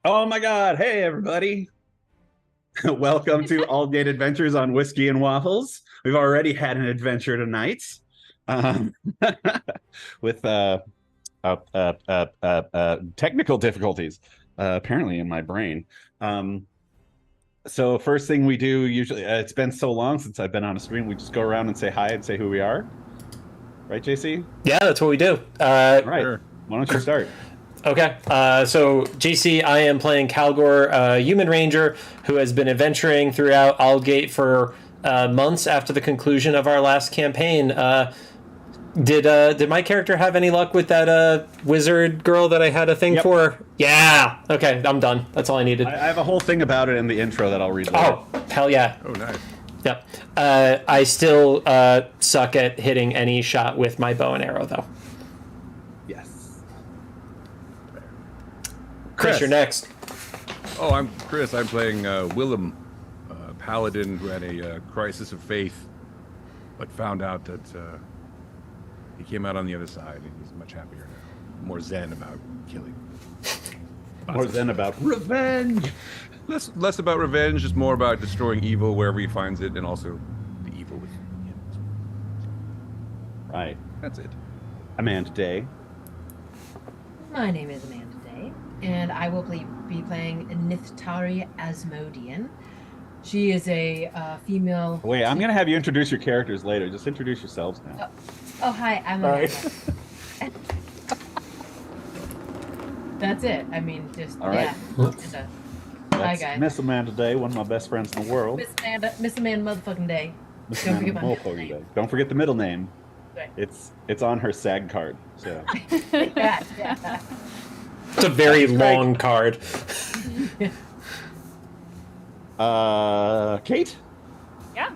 Oh my God. Hey, everybody. Welcome to All Gate Adventures on Whiskey and Waffles. We've already had an adventure tonight um, with technical difficulties, apparently, in my brain. Um, so, first thing we do usually, it's been so long since I've been on a stream, we just go around and say hi and say who we are. Right, JC? Yeah, that's what we do. All right. Sure. Why don't you start? Okay, so JC, I am playing Calgor, a human ranger who has been adventuring throughout Aldgate for months after the conclusion of our last campaign. Did my character have any luck with that wizard girl that I had a thing for? Yeah. Okay, I'm done. That's all I needed. I have a whole thing about it in the intro that I'll read later. Oh, hell yeah. Oh, nice. Yep. I still suck at hitting any shot with my bow and arrow, though. Yes. Chris, you're next. Oh, I'm Chris. I'm playing Willem, a paladin who had a crisis of faith, but found out that he came out on the other side and he's much happier now. More zen about killing. More zen about revenge. Less about revenge, just more about destroying evil wherever he finds it, and also the evil within him. Right. That's it. Amanda Day. My name is Amanda Day, and I will be playing Nithtari Asmodean. She is a female... Wait, I'm going to have you introduce your characters later. Just introduce yourselves now. Oh hi, I'm Amanda. That's it. I mean, just, all right. Yeah. Hi, guys. Miss Amanda Day, one of my best friends in the world. Miss Amanda motherfucking Day. Don't forget my Day. Don't forget the middle name. Right. It's on her SAG card. So. Yeah. It's a very long card. Kate? Yeah,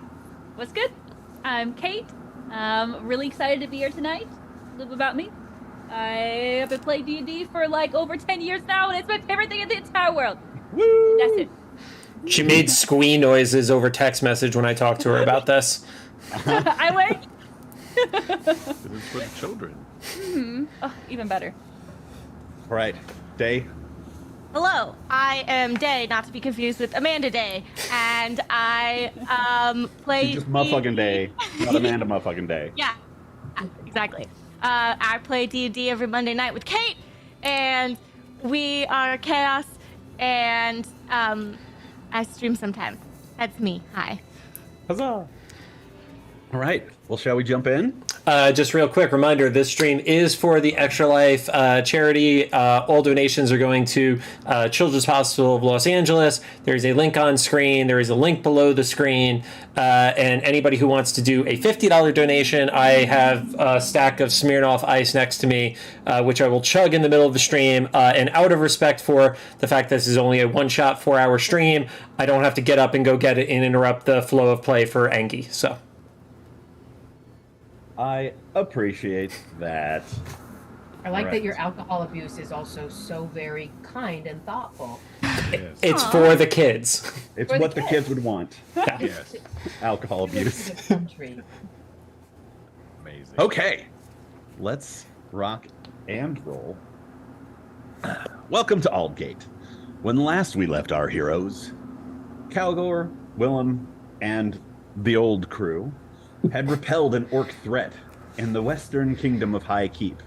what's good? I'm Kate. Really excited to be here tonight. A little bit about me. I have been playing D&D for like over 10 years now, and it's my favorite thing in the entire world. Woo! That's it. She made squee noises over text message when I talked to her about this. I went. This is for the children. Oh, even better. All right. Day? Hello, I am Day, not to be confused with Amanda Day, and I play. She's just motherfucking Day, not Amanda motherfucking Day. Yeah, exactly. I play D&D every Monday night with Kate, and we are Chaos, and I stream sometimes. That's me. Hi. Huzzah! All right. Well, shall we jump in? Just real quick reminder, this stream is for the Extra Life charity. All donations are going to Children's Hospital of Los Angeles. There's a link on screen. There is a link below the screen. And anybody who wants to do a $50 donation, I have a stack of Smirnoff Ice next to me, which I will chug in the middle of the stream. And out of respect for the fact this is only a one-shot 4-hour stream, I don't have to get up and go get it and interrupt the flow of play for Engie. So. I appreciate that. I like that your alcohol abuse is also so very kind and thoughtful. Yes. It's for the kids. It's For the what the kids. kids would want. Yes. Alcohol abuse. The country. Amazing. Okay. Let's rock and roll. Welcome to Aldgate. When last we left our heroes, Calgor, Willem, and the old crew had repelled an orc threat in the western kingdom of High Keep.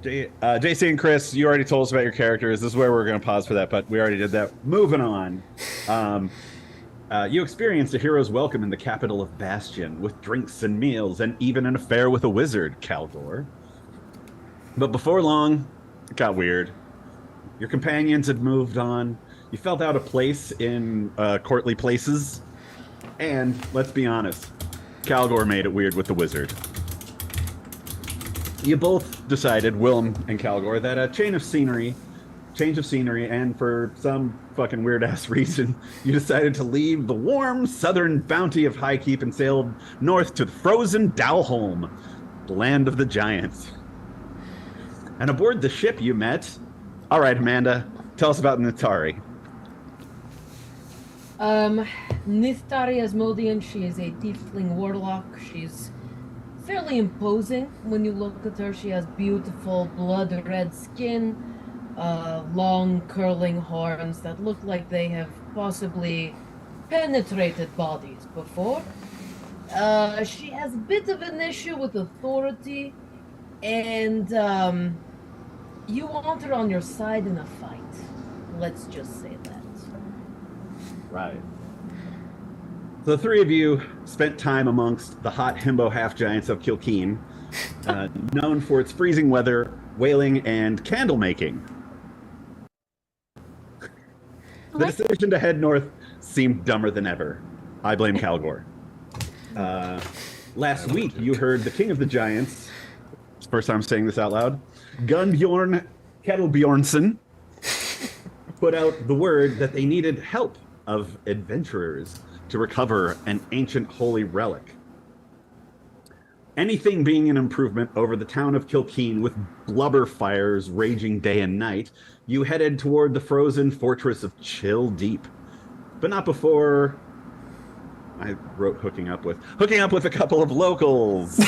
JC and Chris, you already told us about your characters. This is where we're going to pause for that, but we already did that. Moving on. You experienced a hero's welcome in the capital of Bastion with drinks and meals and even an affair with a wizard, Calgor. But before long, it got weird. Your companions had moved on. You felt out of place in courtly places. And, let's be honest, Calgor made it weird with the wizard. You both decided, Willem and Calgor, that a change of scenery, and for some fucking weird-ass reason, you decided to leave the warm southern bounty of High Keep and sailed north to the frozen Dalholm, the land of the giants. And aboard the ship you met... All right, Amanda, tell us about Nithtari. Nithtari Asmodean, she is a tiefling warlock. She's fairly imposing when you look at her. She has beautiful blood red skin, long curling horns that look like they have possibly penetrated bodies before. She has a bit of an issue with authority, and you want her on your side in a fight. Let's just say that. Right. The three of you spent time amongst the hot himbo half-giants of Kilkeen, known for its freezing weather, whaling, and candle making. The decision to head north seemed dumber than ever. I blame Calgor. Last week, you heard the king of the giants, first time saying this out loud, Gunbjorn Kettlebjornsson, put out the word that they needed help of adventurers to recover an ancient holy relic. Anything being an improvement over the town of Kilkeen with blubber fires raging day and night, you headed toward the frozen fortress of Chill Deep. But not before... I wrote hooking up with a couple of locals.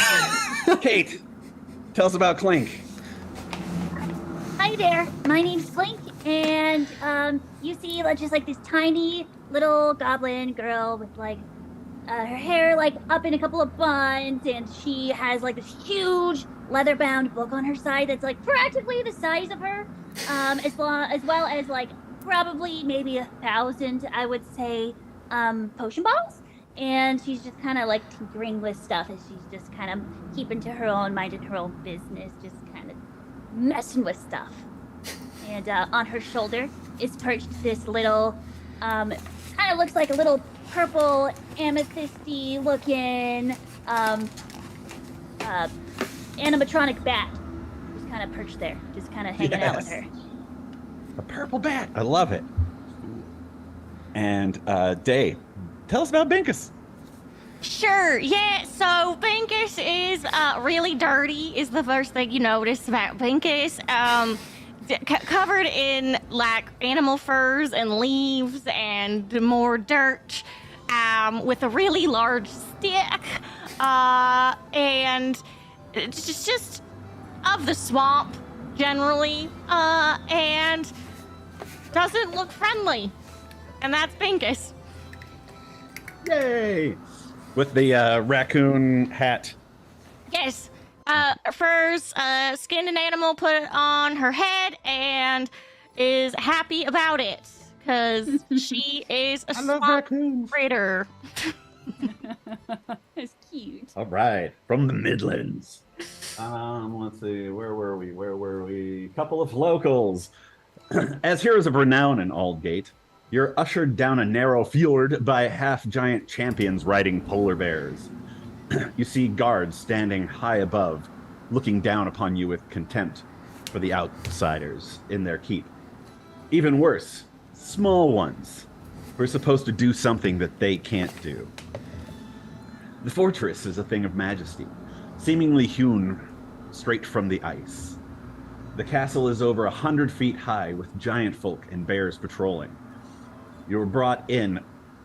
Kate, tell us about Clink. Hi there, my name's Clink, and you see just like this tiny little goblin girl with like her hair like up in a couple of buns, and she has like this huge leather-bound book on her side that's like practically the size of her, as well as like probably maybe 1,000, I would say, potion bottles. And she's just kind of like tinkering with stuff, and she's just kind of keeping to her own, minding her own business, just kind of messing with stuff. And on her shoulder is perched this little, kind of looks like a little purple amethysty looking animatronic bat. Just kind of perched there, just kind of hanging out with her. A purple bat. I love it. And Day, tell us about Binkus. Sure, yeah, so Binkus is really dirty, is the first thing you notice about Binkus. Covered in, like, animal furs and leaves and more dirt, with a really large stick, and just of the swamp, generally, and doesn't look friendly. And that's Binkus. Yay! With the raccoon hat. Yes. Furs, skinned an animal, put it on her head, and is happy about it. Because she is a swamp raider. That's cute. All right. From the Midlands. Let's see. Where were we? Couple of locals. As heroes of renown in Aldgate, you're ushered down a narrow fjord by half-giant champions riding polar bears. You see guards standing high above, looking down upon you with contempt for the outsiders in their keep. Even worse, small ones who are supposed to do something that they can't do. The fortress is a thing of majesty, seemingly hewn straight from the ice. The castle is over 100 feet high with giant folk and bears patrolling. You were brought in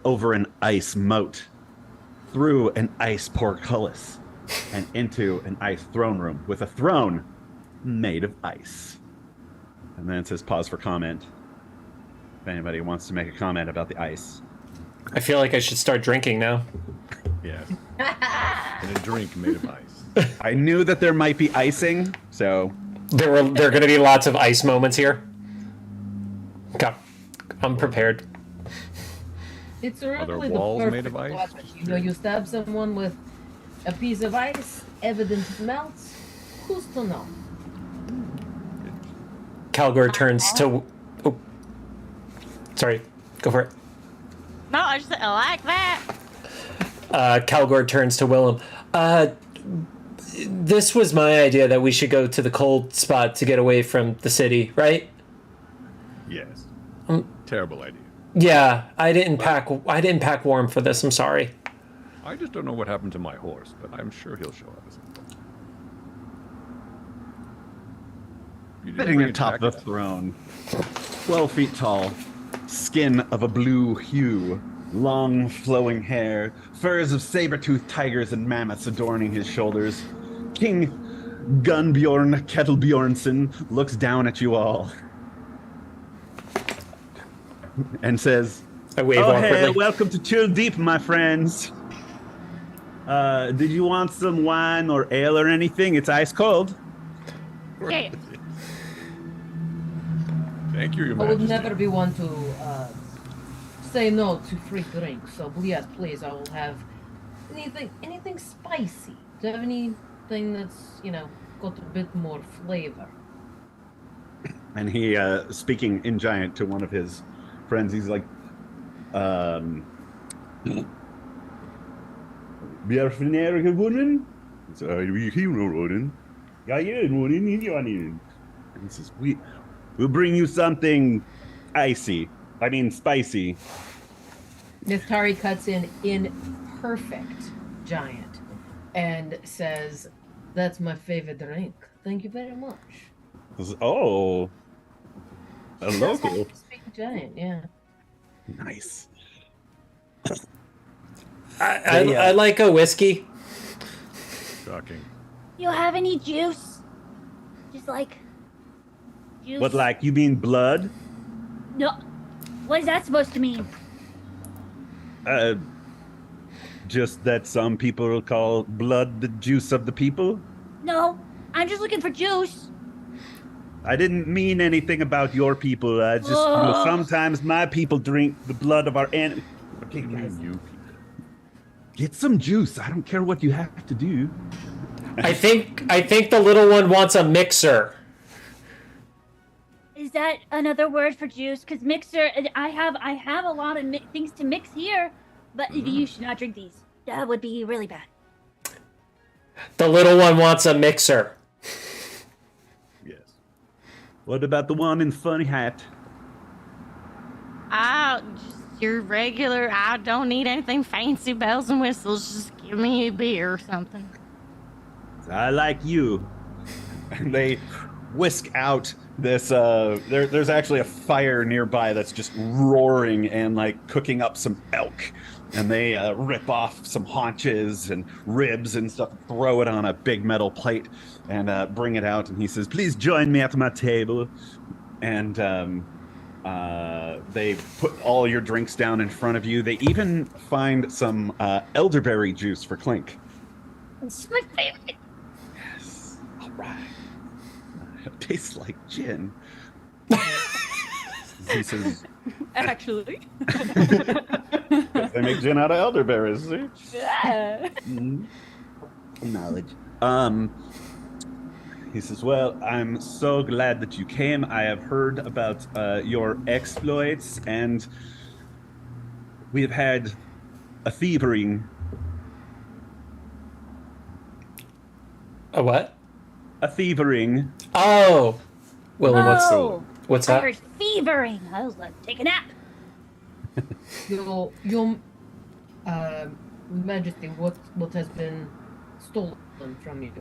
over an ice moat, through an ice portcullis, and into an ice throne room with a throne made of ice. And then it says pause for comment. If anybody wants to make a comment about the ice. I feel like I should start drinking now. Yes. And a drink made of ice. I knew that there might be icing, so... There are going to be lots of ice moments here. Okay. I'm prepared. It's there really the walls perfect made of ice? weapon. You know, you stab someone with a piece of ice, evidence it melts. Who's to know? Calgor turns to... Oh. Sorry. Go for it. No, I just like that. Calgor turns to Willem. This was my idea that we should go to the cold spot to get away from the city, right? Yes. Terrible idea. Yeah, I didn't pack warm for this. I'm sorry. I just don't know what happened to my horse, but I'm sure he'll show up at some point. You didn't Sitting bring a atop the jacket? throne, 12 feet tall, skin of a blue hue, long flowing hair, furs of saber-toothed tigers and mammoths adorning his shoulders, King Gunbjorn Kettlebjornsson looks down at you all. and says, I wave "Oh, hey, awkwardly. welcome to Chill Deep, my friends. Did you want some wine or ale or anything? It's ice cold." Okay. Thank you, Your I would Majesty. never be one to say no to free drinks. So yes, please, I will have anything spicy. Do you have anything that's got a bit more flavor? And he, speaking in giant to one of his friends, he's like, "Björfner gewonnen?" So we gewonnen. Ja, you gewonnen. And he says, "We'll bring you something spicy. Nithari cuts in perfect giant and says, "That's my favorite drink. Thank you very much." Oh, a Does local. have to speak giant, yeah. Nice. I like a whiskey. Shocking. You have any juice? Just like juice? What, like, you mean blood? No. What is that supposed to mean? Just that some people call blood the juice of the people? No, I'm just looking for juice. I didn't mean anything about your people. Just sometimes my people drink the blood of our enemies. Okay, guys, get some juice. I don't care what you have to do. I think the little one wants a mixer. Is that another word for juice? Because mixer, I have a lot of things to mix here, but you should not drink these. That would be really bad. The little one wants a mixer. Yes. What about the one in the funny hat? Just your regular. I don't need anything fancy, bells and whistles. Just give me a beer or something. I like you. And they whisk out this. There's actually a fire nearby that's just roaring and like cooking up some elk. And they rip off some haunches and ribs and stuff, throw it on a big metal plate, and bring it out. And he says, "Please join me at my table." And they put all your drinks down in front of you. They even find some elderberry juice for Clink. It's my favorite. Yes. All right. It tastes like gin. He says, Actually. "They make gin out of elderberries." See? Yeah. Knowledge. He says, "Well, I'm so glad that you came. I have heard about your exploits, and we have had a thieving." A what? A thieving. Oh, Willem, Oh, what's I that? heard fevering. I was like, take a nap. Your Majesty, what has been stolen from you?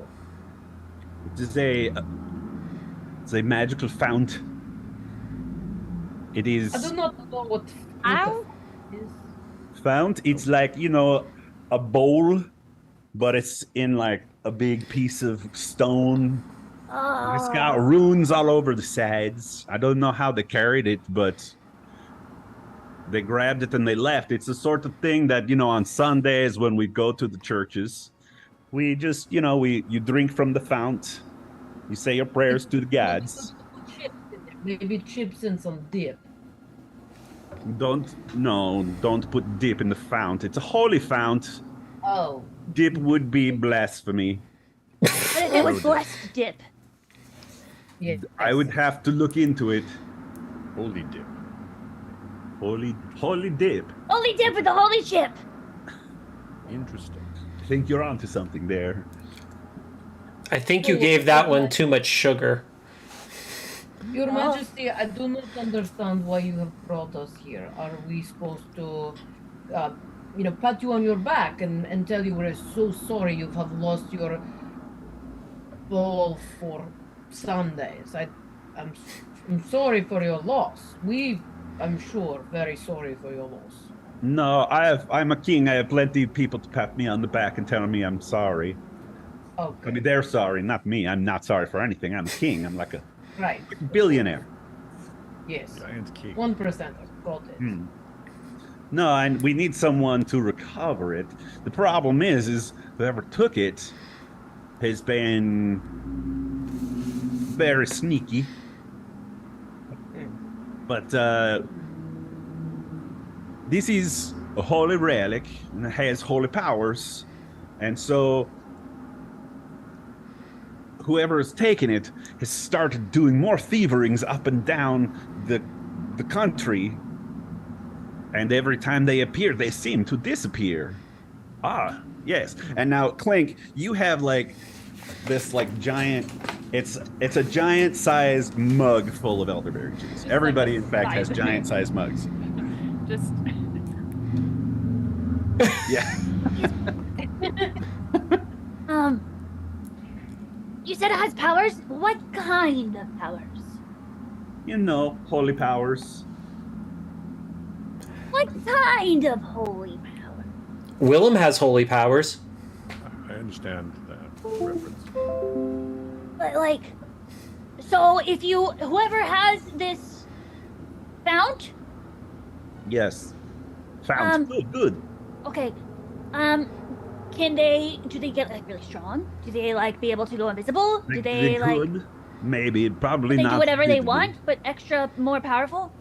It is a magical fount. It is I do not know what Ow. is. fount. It's like, a bowl, but it's in like a big piece of stone. It's got runes all over the sides. I don't know how they carried it, but they grabbed it and they left. It's the sort of thing that, on Sundays when we go to the churches, we just, you drink from the fount. You say your prayers to the gods. Chips in there. Maybe chips and some dip. Don't put dip in the fount. It's a holy fount. Oh. Dip would be blasphemy. What if it was blessed dip? Yes. I would have to look into it. Holy dip. Holy dip. Holy dip with the holy chip. Interesting. I think you're onto something there. I think you gave that one too much sugar. Your Majesty, I do not understand why you have brought us here. Are we supposed to, pat you on your back and tell you we're so sorry you have lost your ball for Sundays? I'm sorry for your loss. I'm sure, very sorry for your loss. No, I'm a king. I have plenty of people to pat me on the back and tell me I'm sorry. Okay. I mean, they're sorry, not me. I'm not sorry for anything. I'm a king. I'm like a Right. billionaire. Yes. Giant king. 1%. got it. No, and we need someone to recover it. The problem is whoever took it has been very sneaky. But this is a holy relic and it has holy powers. And so whoever has taken it has started doing more thieverings up and down the country. And every time they appear, they seem to disappear. Ah, yes. And now, Clink, you have like this like giant. It's a giant-sized mug full of elderberry juice. Everybody, in fact, has giant-sized mugs. Just Yeah. You said it has powers? What kind of powers? You know, holy powers. What kind of holy power? Willem has holy powers. I understand that reference. But like, so if whoever has this fount, Yes. Found. Good. okay, do they get like really strong? Do they like be able to go invisible? Do they like could. Maybe. Probably they not. do whatever they physically. want, but extra more powerful?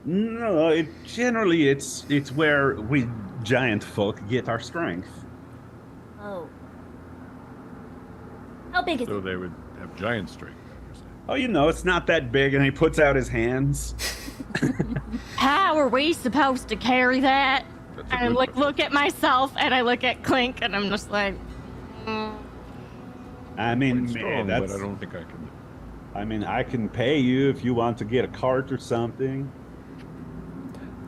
No, generally it's where we giant folk get our strength. Oh. How big is So it? they would have giant strength, you're saying. Oh, you know, it's not that big, and he puts out his hands. How are we supposed to carry that? That's a And I good like question. look at myself and I look at Clink and I'm just like, I mean, Quite strong, that's. but I don't think I can. I mean, I can pay you if you want to get a cart or something.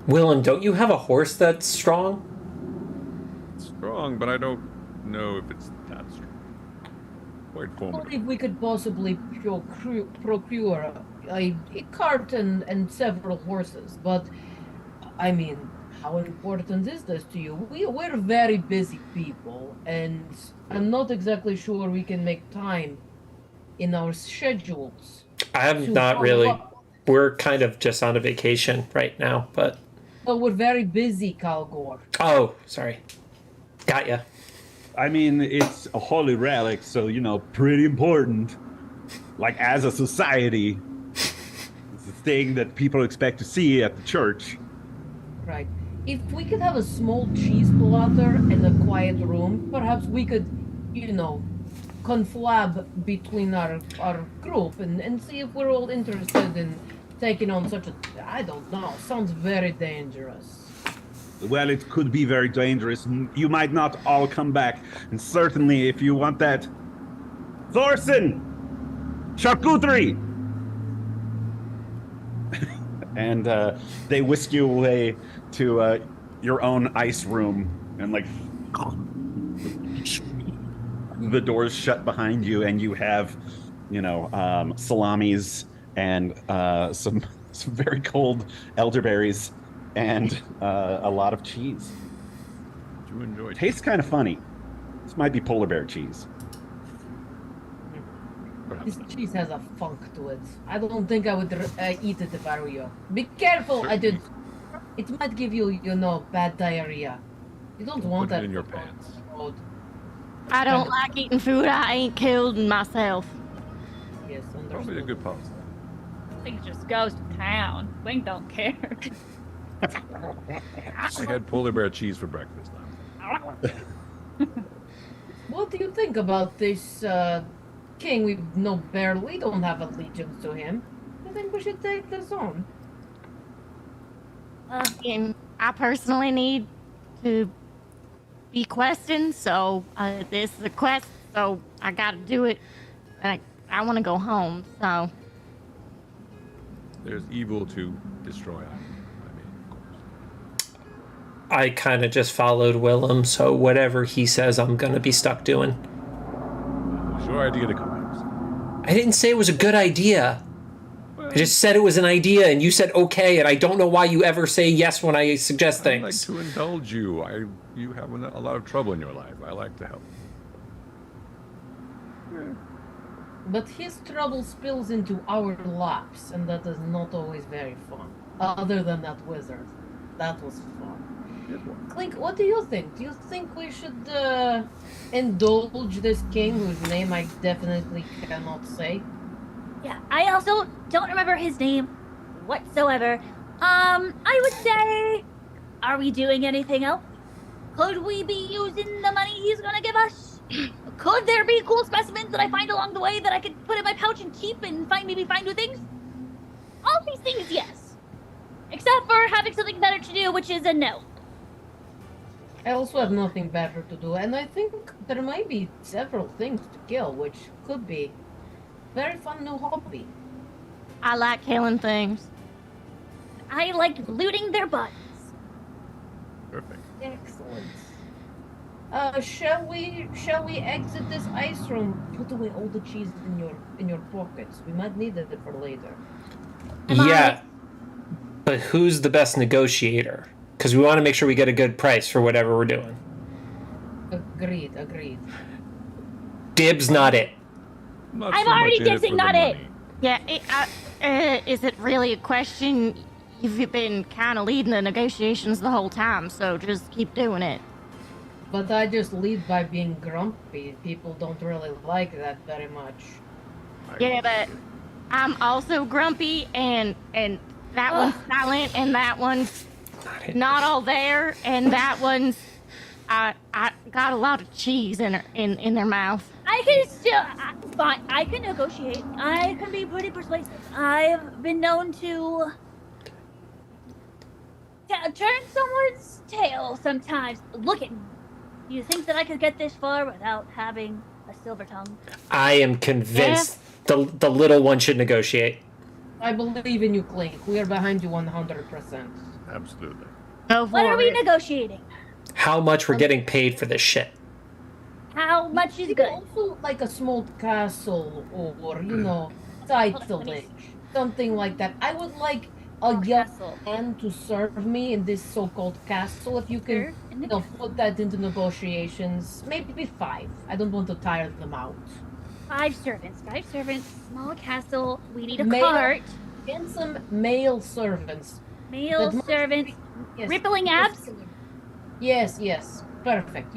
Willem, don't you have a horse that's strong? It's strong, but I don't know if it's that strong. Quite I formidable. believe we could possibly procure a cart and several horses, but I mean, how important is this to you? We're very busy people, and I'm not exactly sure we can make time in our schedules. I'm to not follow really. up. We're kind of just on a vacation right now, but. But we're very busy, Calgor. Oh, sorry. Got ya. I mean, it's a holy relic, so, you know, pretty important. Like, as a society, it's a thing that people expect to see at the church. Right. If we could have a small cheese platter and a quiet room, perhaps we could, you know, conflab between our group and see if we're all interested in taking on such a, I don't know, sounds very dangerous. Well, it could be very dangerous. You might not all come back. And certainly, if you want that... Thorson! Charcuterie! And they whisk you away to your own ice room. And, like... the doors shut behind you, and you have, you know, salamis and some very cold elderberries and a lot of cheese. Do you enjoy Tastes kind of funny. This might be polar bear cheese. This cheese has a funk to it. I don't think I would eat it if I were you. Be careful, I did. It might give you, you know, bad diarrhea. You don't want Put it that in your on the pants. road. I don't like eating food I ain't killed myself. Yes, Probably a understood. good policy. I think it just goes to town. Wink don't care. I had polar bear cheese for breakfast now. What do you think about this king? We know barely. We don't have allegiance to him. I think we should take this on. And I personally need to be questioned, so this is a quest, so I gotta do it. And I want to go home, so There's evil to destroy. I mean, of course. I kind of just followed Willem, so whatever he says, I'm going to be stuck doing. Sure idea to come out. I didn't say it was a good idea. I just said it was an idea, and you said okay, and I don't know why you ever say yes when I suggest I like things. to indulge you. You have a lot of trouble in your life. I like to help. But his trouble spills into our laps, and that is not always very fun. Other than that wizard. That was fun. Good one. Clink, what do you think? Do you think we should indulge this king whose name I definitely cannot say? Yeah, I also don't remember his name whatsoever. I would say, are we doing anything else? Could we be using the money he's gonna give us? Could there be cool specimens that I find along the way that I could put in my pouch and keep and maybe find new things? All these things, yes. Except for having something better to do, which is a no. I also have nothing better to do, and I think there might be several things to kill, which could be very fun new hobby. I like killing things. I like looting their bodies. Perfect. Excellent. Shall we exit this ice room? Put away all the cheese in your pockets. We might need it for later. Yeah, but who's the best negotiator? Because we want to make sure we get a good price for whatever we're doing. Agreed. Dibs, not it. Not I'm so already much in it guessing for the not it. money. Yeah, is it really a question? You've been kind of leading the negotiations the whole time, so just keep doing it. But I just lead by being grumpy. People don't really like that very much. Yeah, but I'm also grumpy, and that one's silent, and that one's not all there, and that one's I got a lot of cheese in their mouth. I can still, fine. I can negotiate. I can be pretty persuasive. I've been known to turn someone's tail sometimes. Look at me. Do you think that I could get this far without having a silver tongue? I am convinced the little one should negotiate. I believe in you, Clink. We are behind you 100%. Absolutely. Go What are for we it. negotiating? How much we're getting paid for this shit? How much is Maybe good? also like a small castle or titleage. Something like that. I would like a young Castle. man to serve me in this so-called castle. If you can put that into negotiations. Maybe 5. I don't want to tire them out. 5 servants. Small castle. We need a Male- cart. And some male servants. Male That must servants. Yes. Rippling abs. Yes. Perfect.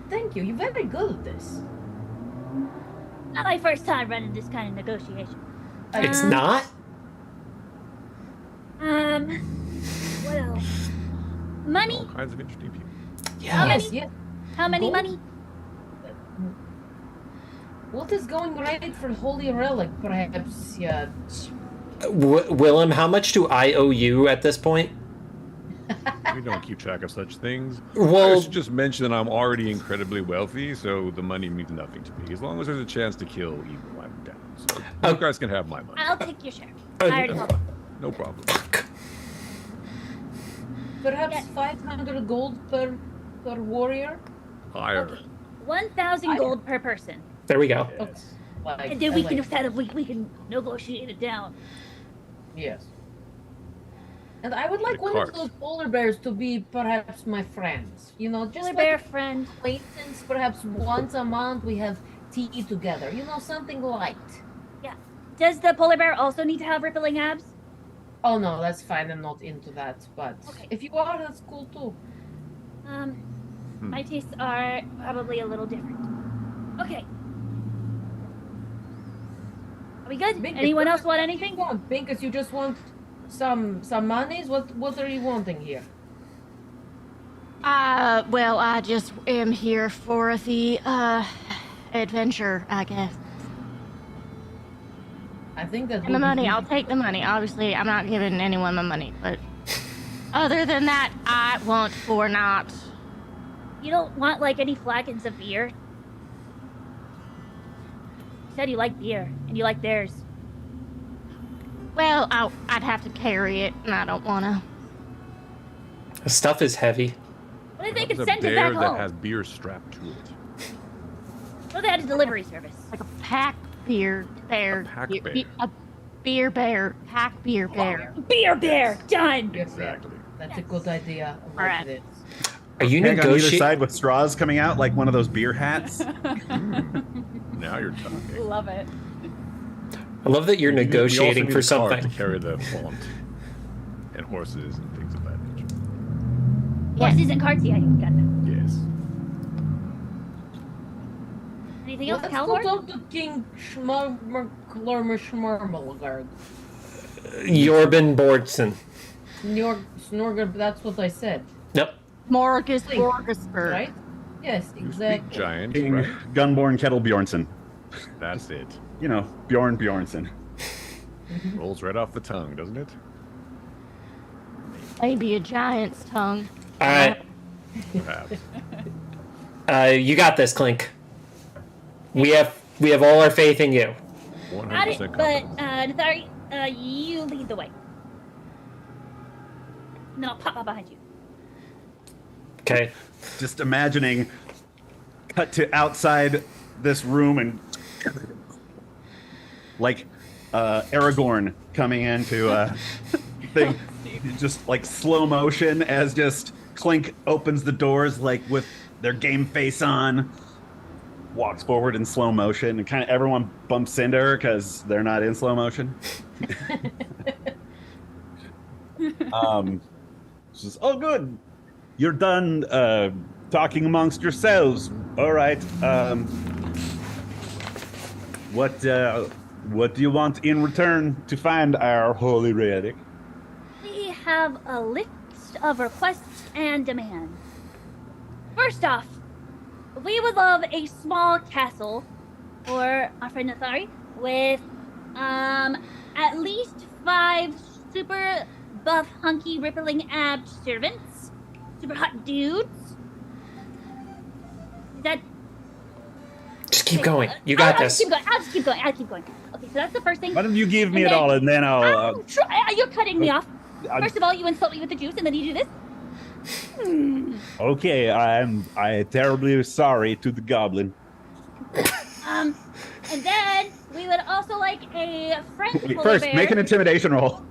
Thank you. You're very good at this. Not my first time running this kind of negotiation. It's not? What else? Money. All kinds of interesting people. How many? Yes. How many Gold? money? What is going right for Holy Relic? Perhaps, yeah. Willem, how much do I owe you at this point? We don't keep track of such things. Well- I should just mention that I'm already incredibly wealthy, so the money means nothing to me. As long as there's a chance to kill evil, I'm down. So you guys can have my money. I'll take your share. I already That's told you. fine. No problem. Perhaps Yes. 500 gold per warrior? Higher. Okay. 1,000 gold per person. There we go. Yes. Like, And then we I can like- instead of we can negotiate it down. Yes. And I would like The one cart. of those polar bears to be perhaps my friends. You know, just Polar like bear friend. acquaintance. Perhaps once a month we have tea together. You know, something light. Yeah. Does the polar bear also need to have rippling abs? Oh no, that's fine. I'm not into that. But Okay. if you are, that's cool too. My tastes are probably a little different. Okay. Are we good? Binkus, Anyone what else want do anything? you want? Binkus, you just want some monies? What are you wanting here? Well, I just am here for the, adventure, I guess. I think that And the would be money, I'll easy. take the money. Obviously, I'm not giving anyone my money, but other than that, I want for not. You don't want like any flagons of beer? You said you like beer and you like theirs. Well, I'd have to carry it, and I don't want to. The stuff is heavy. What if they There's could a send it bear back that home? has beer strapped to it. What if they had a delivery service? Like a pack beer bear. A pack Beer- bear. A beer bear. Pack beer bear. Beer bear! Done! Yes, Exactly. That's a good idea. I like Alright. this. Are you Hang on either negotiating? side with straws coming out like one of those beer hats. Now you're talking. Love it. I love that you're We also negotiating need for a cart something. to carry the font. and horses and things of that nature. Horses and carts, yeah, you got that. Yes. Anything else, Let's go Calvor? talk to King Schmurmelgard. Jorben Bordson. Snorger, that's what I said, Yep. Morgus Wait, Borgesberg. right? Yes, You speak exactly. giant, King right? Gunborn Kettle Bjornsson. That's it. You know, Bjorn Bjornsson. Rolls right off the tongue, doesn't it? Maybe a giant's tongue. All right. Perhaps. You got this, Clink. We have all our faith in you. 100% Got it, but, confidence. Nathari, you lead the way. And then I'll pop up behind you. Okay. Just imagining, cut to outside this room and like Aragorn coming into thing, just like slow motion as just Clink opens the doors like with their game face on, walks forward in slow motion, and kind of everyone bumps into her because they're not in slow motion. She says, "Oh, good. You're done talking amongst yourselves. All right. What do you want in return to find our holy relic?" We have a list of requests and demands. First off, we would love a small castle for our friend Nathari with at least 5 super buff, hunky, rippling abs servants. Super hot dudes. Is that Just keep going. You got I'll this. Keep going. I'll just keep going. I'll keep going. Okay, so that's the first thing. Why don't you give me And it then- all, and then I'll. You're cutting me off. I'm- First of all, you insult me with the juice, and then you do this. Okay, I terribly sorry to the goblin. And then we would also like a friend Wait, polar first, bear. make an intimidation roll.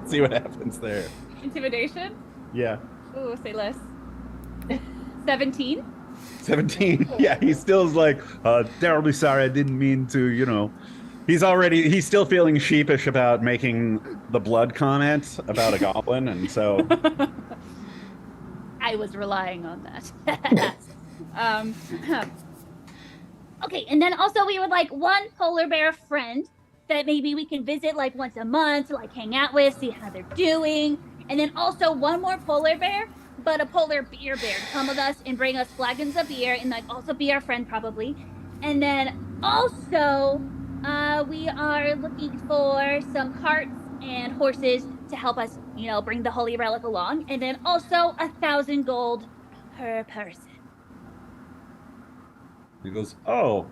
See what happens there. Intimidation. Yeah, Ooh, say less. 17. 17. Yeah, he still is like, terribly sorry. I didn't mean to. You know, he's still feeling sheepish about making the blood comment about a goblin, and so. I was relying on that. Okay, and then also we would like one polar bear friend that maybe we can visit like once a month to like hang out with, see how they're doing. And then also one more polar bear, but a polar beer bear to come with us and bring us flagons of beer and like also be our friend probably. And then also we are looking for some carts and horses to help us, you know, bring the holy relic along. And then also 1,000 gold per person. He goes, "Oh,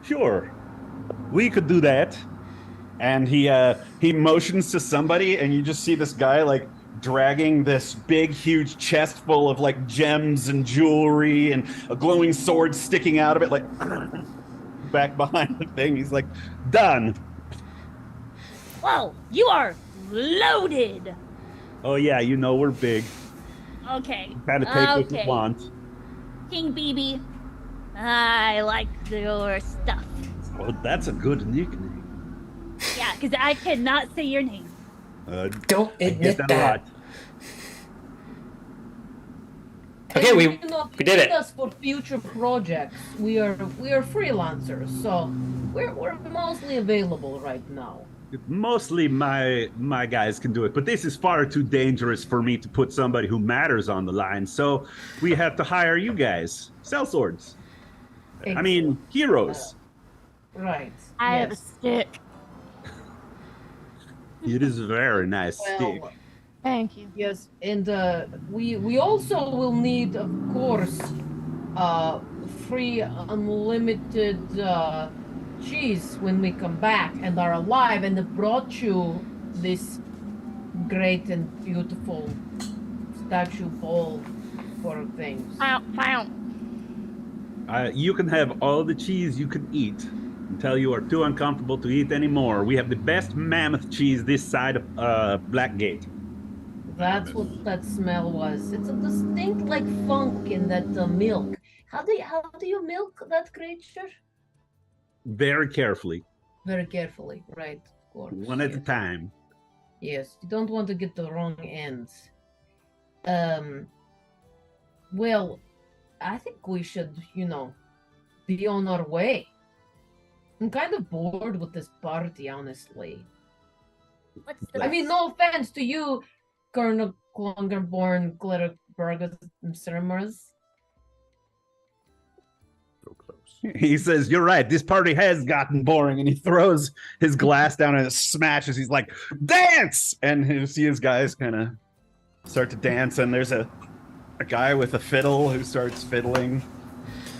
sure, we could do that." And he motions to somebody, and you just see this guy like dragging this big, huge chest full of like gems and jewelry and a glowing sword sticking out of it, like back behind the thing. He's like, "Done." Whoa, you are loaded. Oh yeah, you know we're big. Okay. Gotta take what Okay. you want. King BB, I like your stuff. Well, that's a good nickname. Yeah, because I cannot say your name. Don't I admit get that. a lot. Okay, we You did it. us for future projects. We are freelancers, so we're mostly available right now. Mostly my guys can do it, but this is far too dangerous for me to put somebody who matters on the line. So we have to hire you guys, sell swords. I mean, heroes. Right. I have a yes. stick. It is a very nice stick. Well, Thank you. yes, and we also will need, of course, free unlimited cheese when we come back and are alive, and have brought you this great and beautiful statue bowl for things. Wow. You can have all the cheese you can eat until you are too uncomfortable to eat anymore. We have the best mammoth cheese this side of Blackgate. That's what that smell was. It's a distinct like funk in that milk. How do you milk that creature? Very carefully, Very carefully, right? Of course. one at a yes. time. Yes, you don't want to get the wrong ends. Well, I think we should, be on our way. I'm kind of bored with this party, honestly. I mean, no offense to you, Colonel Klungerborn, Glitterbergus, and Cinemas. So close. He says, "You're right. This party has gotten boring," and he throws his glass down and it smashes. He's like, "Dance!" And you see his guys kind of start to dance, and there's a guy with a fiddle who starts fiddling.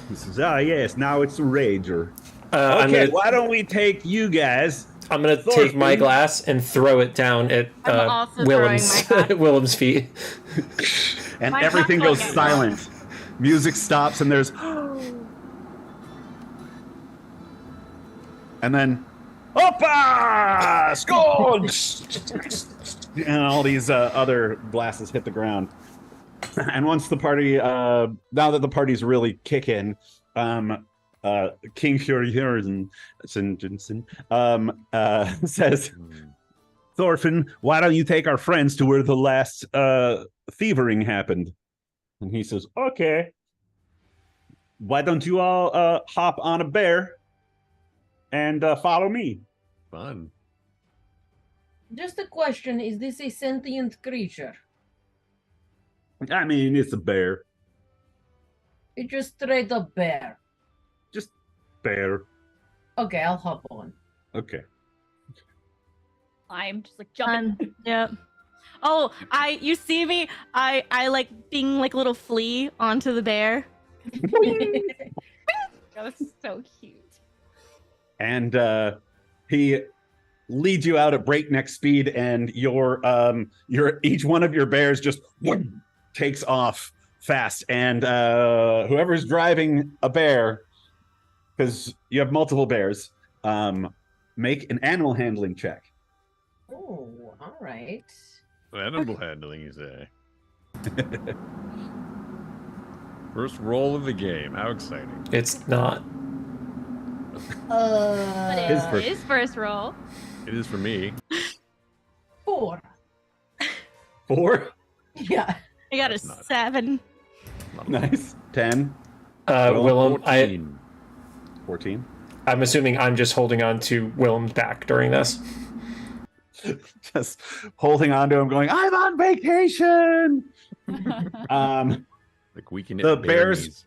He says, "Ah, yes, now it's a rager." Okay, why don't we take you guys? I'm gonna take my glass and throw it down at I'm also Willem's throwing my glass. Willem's feet. And My everything glass goes will get silent. Music stops, and there's, and then, Opa! Score! And all these other glasses hit the ground. And once the party, now that the party's really kicking, King Fury says, "Thorfinn, why don't you take our friends to where the last thieving happened?" And he says, "Okay. Why don't you all hop on a bear and follow me?" Fun. Just a question, is this a sentient creature? I mean, it's a bear. It's just straight up bear. Just bear. Okay, I'll hop on. Okay. I'm just like jumping. Yep. Oh, you see me? I like being like a little flea onto the bear. That's so cute. And he leads you out at breakneck speed, and your each one of your bears just takes off fast. And whoever's driving a bear, because you have multiple bears, make an animal handling check. Oh, all right. Animal handling, you say? First roll of the game. How exciting! It's not. But His his first roll. It is for me. 4. 4. Yeah. I got a That's not- 7. Nice. 10. Willem, 14. 14. I'm assuming I'm just holding on to Willem's back during this. Just holding on to him, going, "I'm on vacation." Like we can. The bears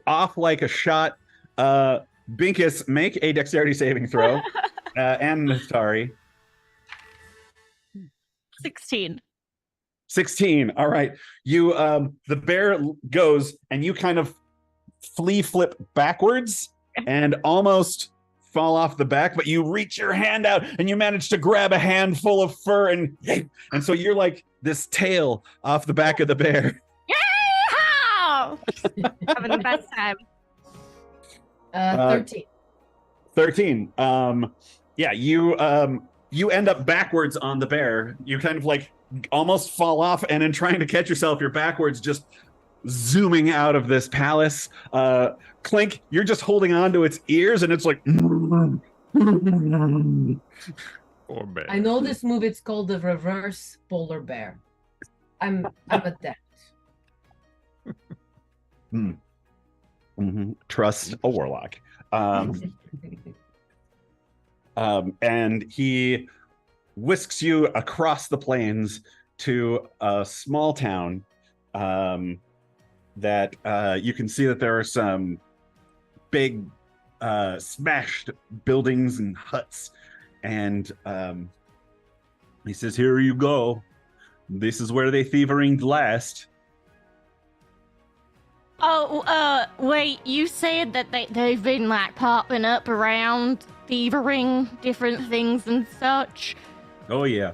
off like a shot. Binkus, make a dexterity saving throw. And Nastari. 16. 16. All right. You the bear goes and you kind of flea flip backwards and almost fall off the back, but you reach your hand out and you manage to grab a handful of fur and so you're like this tail off the back of the bear. Yeehaw! Having the best time. 13. 13. Yeah, you end up backwards on the bear. You kind of like almost fall off, and in trying to catch yourself, you're backwards, just zooming out of this palace. Clink, you're just holding on to its ears, and it's like Poor bear. I know this move, it's called the reverse polar bear. I'm adept. Trust a warlock. And he whisks you across the plains to a small town that you can see that there are some big smashed buildings and huts. And he says, "Here you go. This is where they thieveringed last." Oh, wait, you said that they've been like popping up around thievering different things and such. Oh, yeah.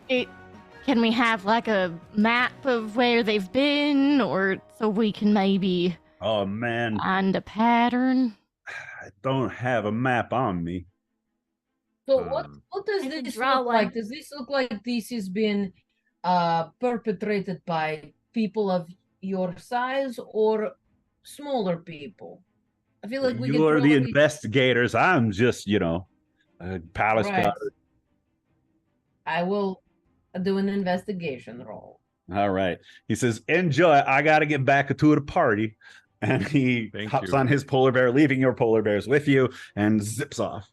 Can we have like a map of where they've been, or so we can maybe Oh, man. find a pattern? I don't have a map on me. So what does I can this draw look one. like? Does this look like this has been perpetrated by people of your size or smaller people? I feel like we You're could the probably... investigators. I'm just, a palace Right. guard. I will do an investigation roll. All right. He says, enjoy. I got to get back to the party. And he Thank hops you. on his polar bear, leaving your polar bears with you, and zips off.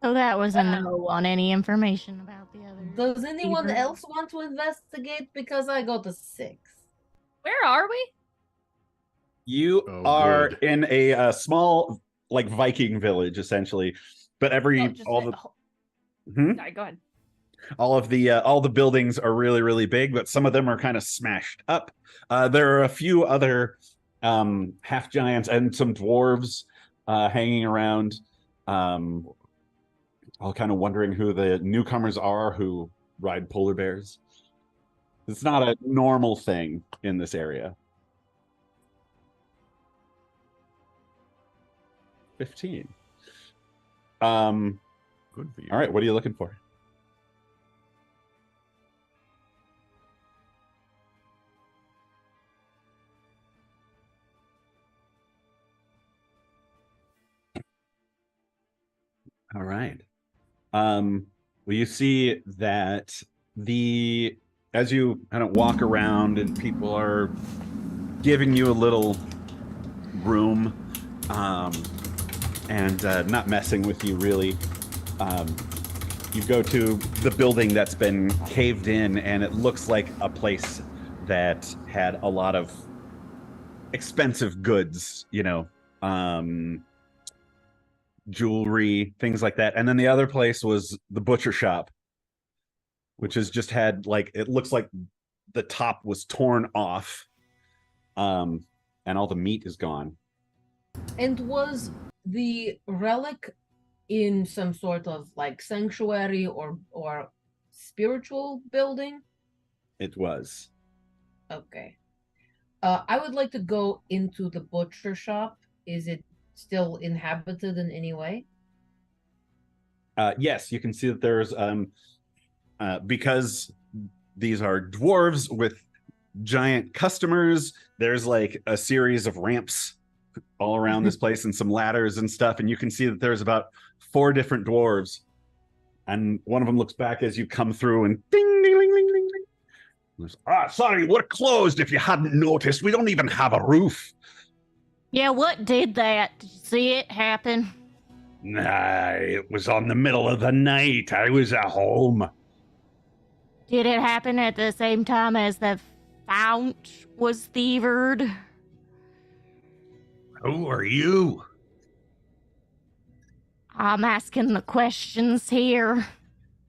So that was a no on any information about the other. Does anyone beaver. else want to investigate? Because I got a 6. Where are we? You Oh, are good. in a small, like, Viking village, essentially. But Oh, sorry, go ahead. all the buildings are really, really big, but some of them are kind of smashed up. There are a few other half giants and some dwarves hanging around, all kind of wondering who the newcomers are who ride polar bears. It's not a normal thing in this area. 15. All Good for you. right, what are you looking for? All right. Well, you see that as you kind of walk around and people are giving you a little room, and not messing with you really. You go to the building that's been caved in, and it looks like a place that had a lot of expensive goods, jewelry, things like that. And then the other place was the butcher shop, which has just had, like, it looks like the top was torn off, and all the meat is gone. And was the relic in some sort of like sanctuary or spiritual building? It was. Okay. I would like to go into the butcher shop. Is it still inhabited in any way? Yes, you can see that there's because these are dwarves with giant customers, there's like a series of ramps all around this place and some ladders and stuff, and you can see that there's about 4 different dwarves, and one of them looks back as you come through and ding ding ding ding ding ding. Sorry, we're closed. If you hadn't noticed, we don't even have a roof. Yeah, what did that? Did you see it happen? Nah, it was on the middle of the night. I was at home. Did it happen at the same time as the fount was thievered? Who are you? I'm asking the questions here.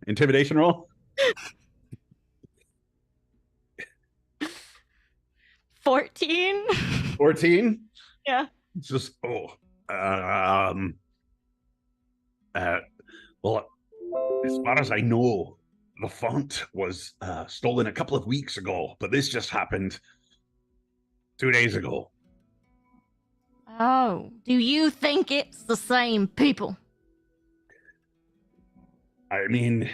Intimidation roll. 14? 14. Yeah. It's just well, as far as I know, the font was stolen a couple of weeks ago, but this just happened 2 days ago. Oh, do you think it's the same people? I mean,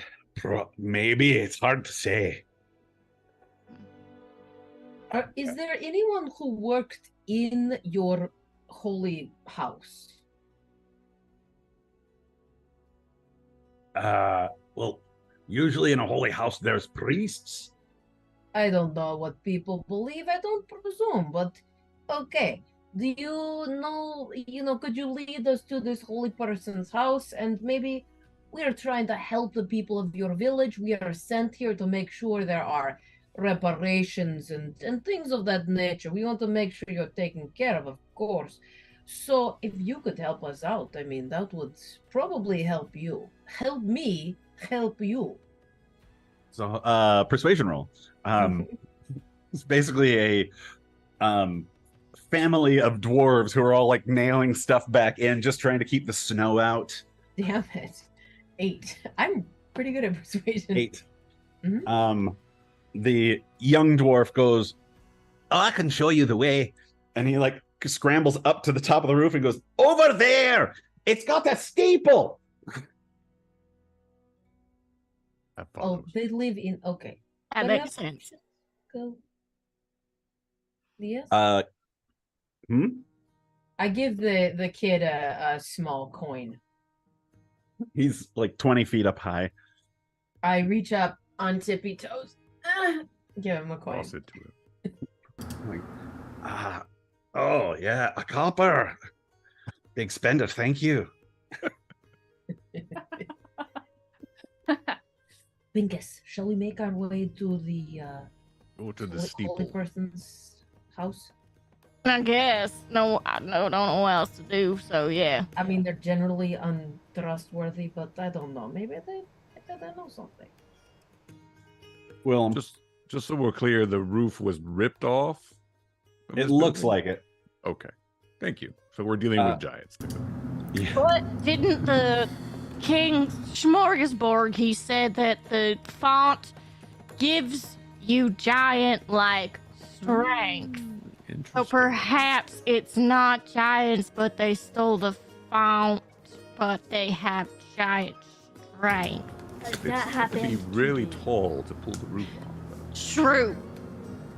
maybe. It's hard to say. Is there anyone who worked in your holy house? Well, usually in a holy house, there's priests. I don't know what people believe. I don't presume, but okay. Do you know, could you lead us to this holy person's house? And maybe we are trying to help the people of your village. We are sent here to make sure there are reparations and things of that nature. We want to make sure you're taken care of course. So if you could help us out, I mean, that would probably help you. Help me, help you. So, persuasion roll. It's basically a family of dwarves who are all like nailing stuff back in, just trying to keep the snow out. Damn it. 8. I'm pretty good at persuasion. 8. Mm-hmm. The young dwarf goes, "Oh, I can show you the way," and he like scrambles up to the top of the roof and goes, "Over there, it's got a steeple." Oh, they live in, okay. That What makes else? sense. Go. Yes. I give the kid a small coin. He's like 20 feet up high. I reach up on tippy toes. Give him a coin. Toss it to him. Like, oh yeah, a copper. Big spender, thank you. Bingus, shall we make our way to the Go to the holy steeple. person's house? I guess. No, I don't know what else to do. So yeah. I mean, they're generally untrustworthy, but I don't know. Maybe they know something. Well, Just so we're clear, the roof was ripped off. of it this looks building? like it. Okay. Thank you. So we're dealing Uh, with giants. Yeah. But didn't the King Smorgasbord, he said that the font gives you giant like strength. So Interesting. perhaps it's not giants, but they stole the font, but they have giant strength. Does It's that have to be happen? really tall to pull the roof off. though. True.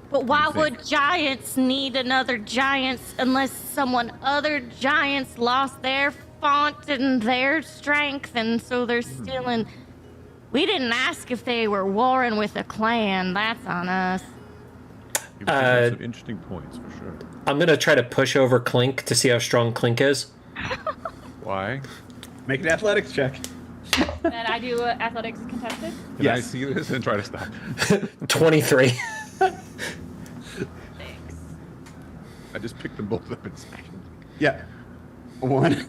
But why You think? would giants need another giants unless someone other giants lost their font and their strength, and so they're stealing? We didn't ask if they were warring with a clan. That's on us. You've got some interesting points for sure. I'm gonna try to push over Clink to see how strong Clink is. Why? Make an athletics check. And I do athletics contested. Can I Yes. see this and try to stop? 23. Thanks. I just picked them both up and smacked them. Yeah. One.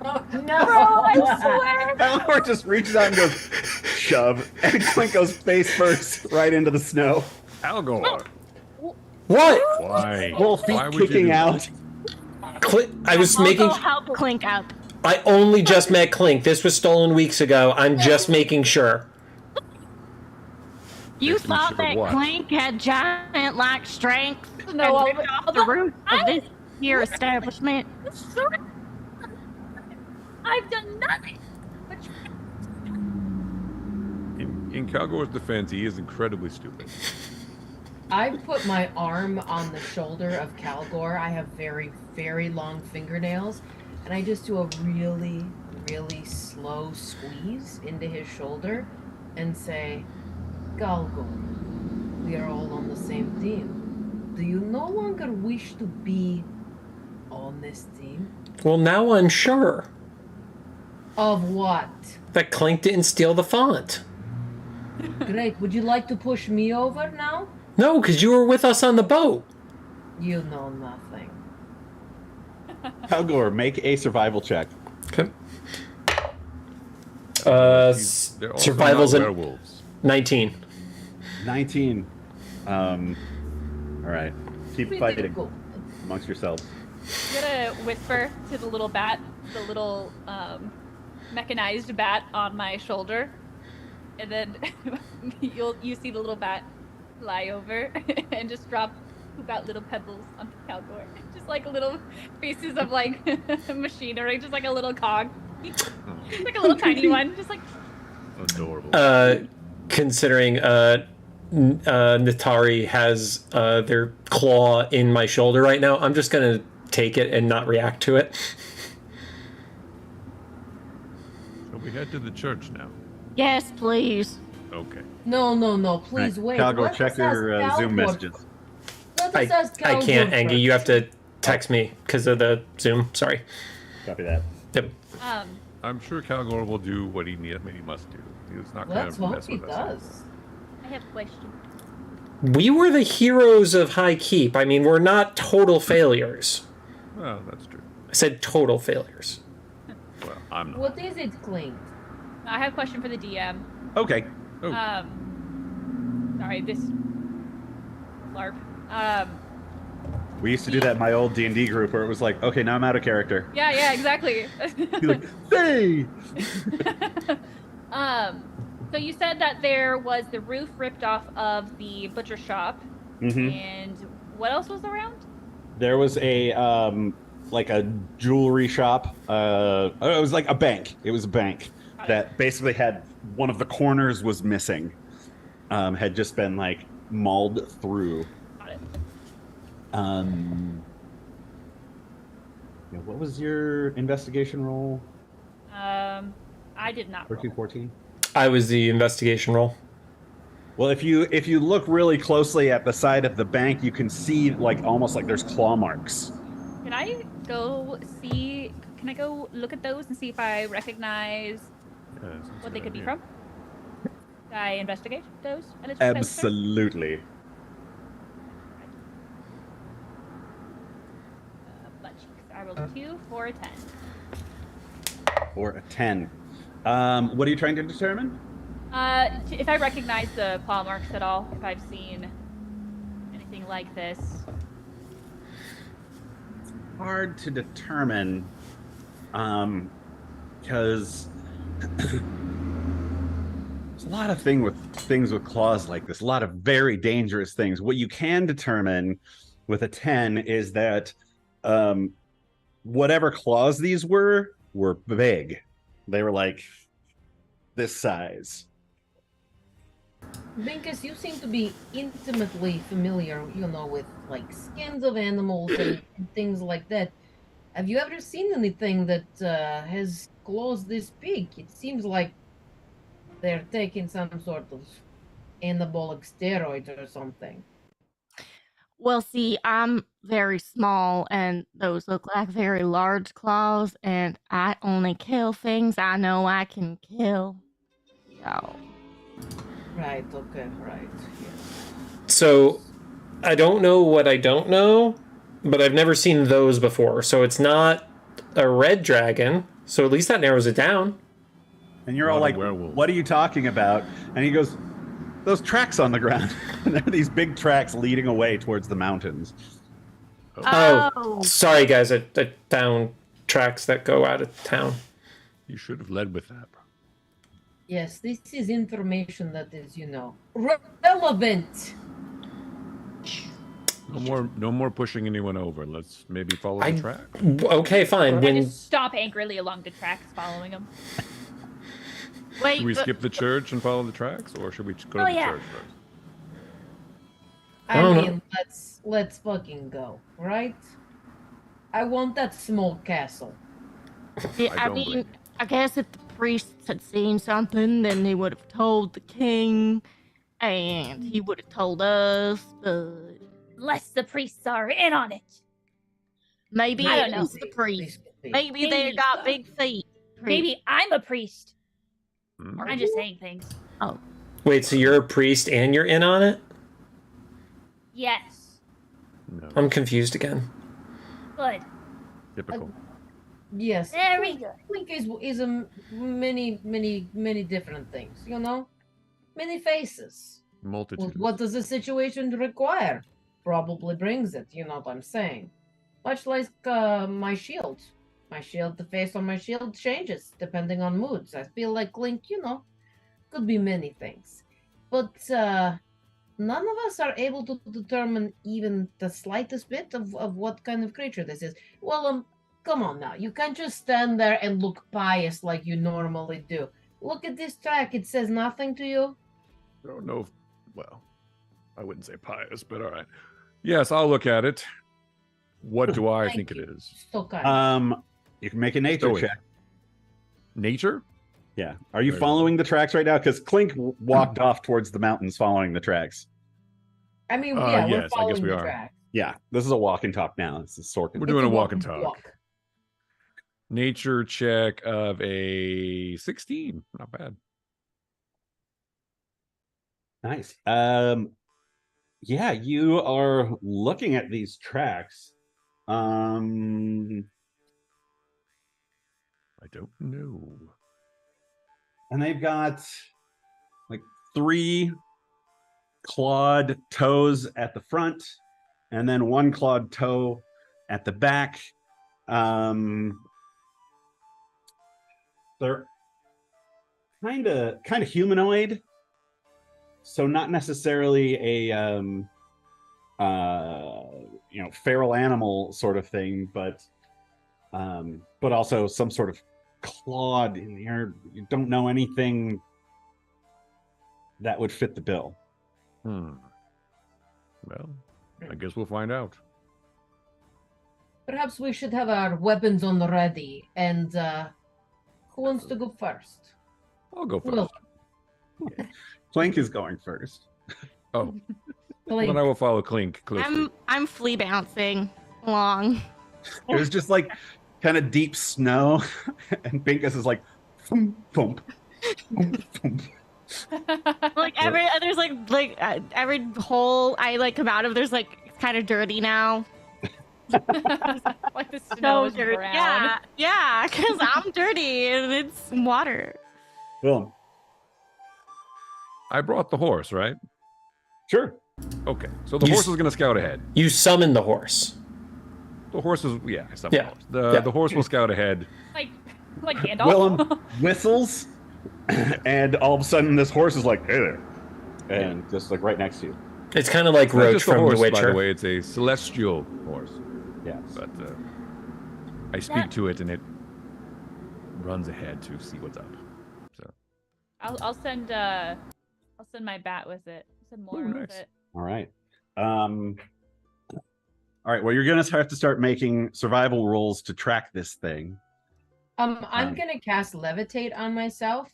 Oh, no! Bro, I swear. Eleanor just reaches out and goes, shove. And Clink goes face first right into the snow. Algor! What? Why? Whole feet Why would you kicking do that? out. I was I'll making. go help Clink up. I only just met Clink. This was stolen weeks ago. I'm just making sure. You Makes me thought shiver that what? Clink had giant-like strength No, and ripped off the roof of this here establishment? I've done nothing. But In Calgor's defense, he is incredibly stupid. I put my arm on the shoulder of Calgor. I have very, very long fingernails, and I just do a really, really slow squeeze into his shoulder and say, Calgor, we are all on the same team. Do you no longer wish to be on this team? Well, now I'm sure Of what? that Clink didn't steal the font. Great. Would you like to push me over now? No, because you were with us on the boat. You know nothing. Calgor, make a survival check. Okay. They're also Survival's not an werewolves. 19. 19. All right. Keep Pretty fighting cool. amongst yourselves. I'm gonna whisper to the little bat, the little mechanized bat on my shoulder, and then you see the little bat fly over and just drop about little pebbles onto Calgor, just like little pieces of like machinery, just like a little cog, like a little tiny one, just like. Adorable. Considering Natari has their claw in my shoulder right now, I'm just going to take it and not react to it. So we head to the church now. Yes, please. Okay. No, please wait. Calgor, Let check us ask your Zoom Calgor- messages. Let us ask I can't, Calgor Angie. You have first. to text me because of the Zoom. Sorry. Copy that. Yep. I'm sure Calgor will do what he must do. He's not going Let's to hope mess he with us. does. I have a question. We were the heroes of High Keep. I mean, we're not total failures. Well, that's true. I said total failures. Well, I'm not. What is it, Clink? I have a question for the DM. Okay. Oh. Sorry, this LARP. We used to do that in my old D&D group where it was like, okay, now I'm out of character. Yeah, exactly. Be like, hey! So you said that there was the roof ripped off of the butcher shop, Mm-hmm. and what else was around? There was a like a jewelry shop. It was like a bank. It was a bank that basically had one of the corners was missing. Had just been like mauled through. Got it. Yeah, what was your investigation roll? I did not. 13, roll. 14? I was the investigation role. Well, if you look really closely at the side of the bank, you can see like almost like there's claw marks. Can I go see? Can I go look at those and see if I recognize what they could be from? Can I investigate those? A little closer? Absolutely. Butt cheeks. I rolled a 2 for a 10. Or a 10. What are you trying to determine? If I recognize the claw marks at all, if I've seen anything like this. Hard to determine, because there's a lot of things with claws like this, a lot of very dangerous things. What you can determine with a 10 is that whatever claws these were big. They were like this size. Binkus, you seem to be intimately familiar, with like skins of animals and things like that. Have you ever seen anything that has claws this big? It seems like they're taking some sort of anabolic steroid or something. Well, see, I'm very small, and those look like very large claws, and I only kill things I know I can kill. So. Right, okay, right. Yeah. So, I don't know what I don't know, but I've never seen those before. So it's not a red dragon. So at least that narrows it down. And you're all like, what are you talking about? And he goes, those tracks on the ground. And there are these big tracks leading away towards the mountains. Oh, sorry, guys. I found tracks that go out of town. You should have led with that. Yes, this is information that is, relevant. No more pushing anyone over. Let's maybe follow the track. Okay, fine. I just stop angrily along the tracks, following them. Wait, should we skip the church and follow the tracks, or should we go to the church first? I mean, let's fucking go, right? I want that small castle. I guess if the priests had seen something, then they would have told the king, and he would have told us, but... Unless the priests are in on it. Maybe I don't know. It's the priest. Maybe they got big feet. Maybe I'm a priest. I'm just saying things. Oh. Wait, so you're a priest and you're in on it? Yes. No. I'm confused again. Good. Typical. Yes. Very good. Link is a many different things, Many faces. Multitude. What does the situation require? Probably brings it, you know what I'm saying? Much like my shield. The face on my shield changes depending on moods. I feel like Link, could be many things. But none of us are able to determine even the slightest bit of what kind of creature this is. Well, come on now. You can't just stand there and look pious like you normally do. Look at this track. It says nothing to you? I don't know. Well, I wouldn't say pious, but all right. Yes, I'll look at it. What do I think it is? So kind. You can make a nature check. Nature? Yeah. Are you following the tracks right now? Because Clink walked off towards the mountains following the tracks. I mean, yeah, we're yes, following I guess we the are. tracks. Yeah. This is a walk and talk now. This is Sorkin. We're doing a walk and talk. Nature check of a 16. Not bad. Nice. Yeah, you are looking at these tracks. I don't know. And they've got like 3 clawed toes at the front and then 1 clawed toe at the back. They're kind of humanoid. So not necessarily a feral animal sort of thing, but also some sort of clawed in here. You don't know anything that would fit the bill. Well, I guess we'll find out. Perhaps we should have our weapons on the ready. And who wants to go first? I'll go first. Well, Clink is going first. Oh, well, Clink. then I will follow Clink closely. I'm flea bouncing along. There's just like kind of deep snow, and Binkus is like, thump, thump, thump, thump. Like there's like every hole I like come out of, there's like it's kind of dirty now. Like the snow is dirty. brown. Yeah, because I'm dirty and it's water. Willem. I brought the horse, right? Sure. Okay, so the horse is going to scout ahead. You summon the horse. The horse is, yeah, I summoned Yeah. the horse. Yeah. The horse will scout ahead. Like Gandalf. Willem whistles, and all of a sudden this horse is like, hey there. And just like right next to you. It's kind of like Not Roach just a from horse, The Witcher. by the way, it's a celestial horse. Yes. But I speak to it, and it runs ahead to see what's up. So I'll send my bat with it. I'll send more Ooh, with nice. it. All right. All right. Well, you're gonna have to start making survival rolls to track this thing. I'm gonna cast levitate on myself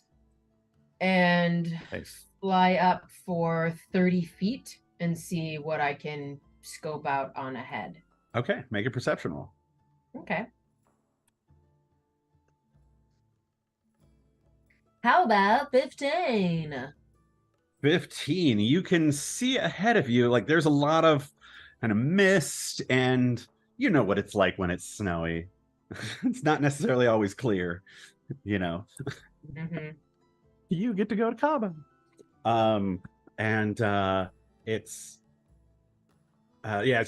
and nice. fly up for 30 feet and see what I can scope out on ahead. Okay. Make a perception roll. Okay. How about 15? 15. You can see ahead of you. Like there's a lot of kind of mist, and you know what it's like when it's snowy. It's not necessarily always clear, you know. Mm-hmm. You get to go to Cabo. It's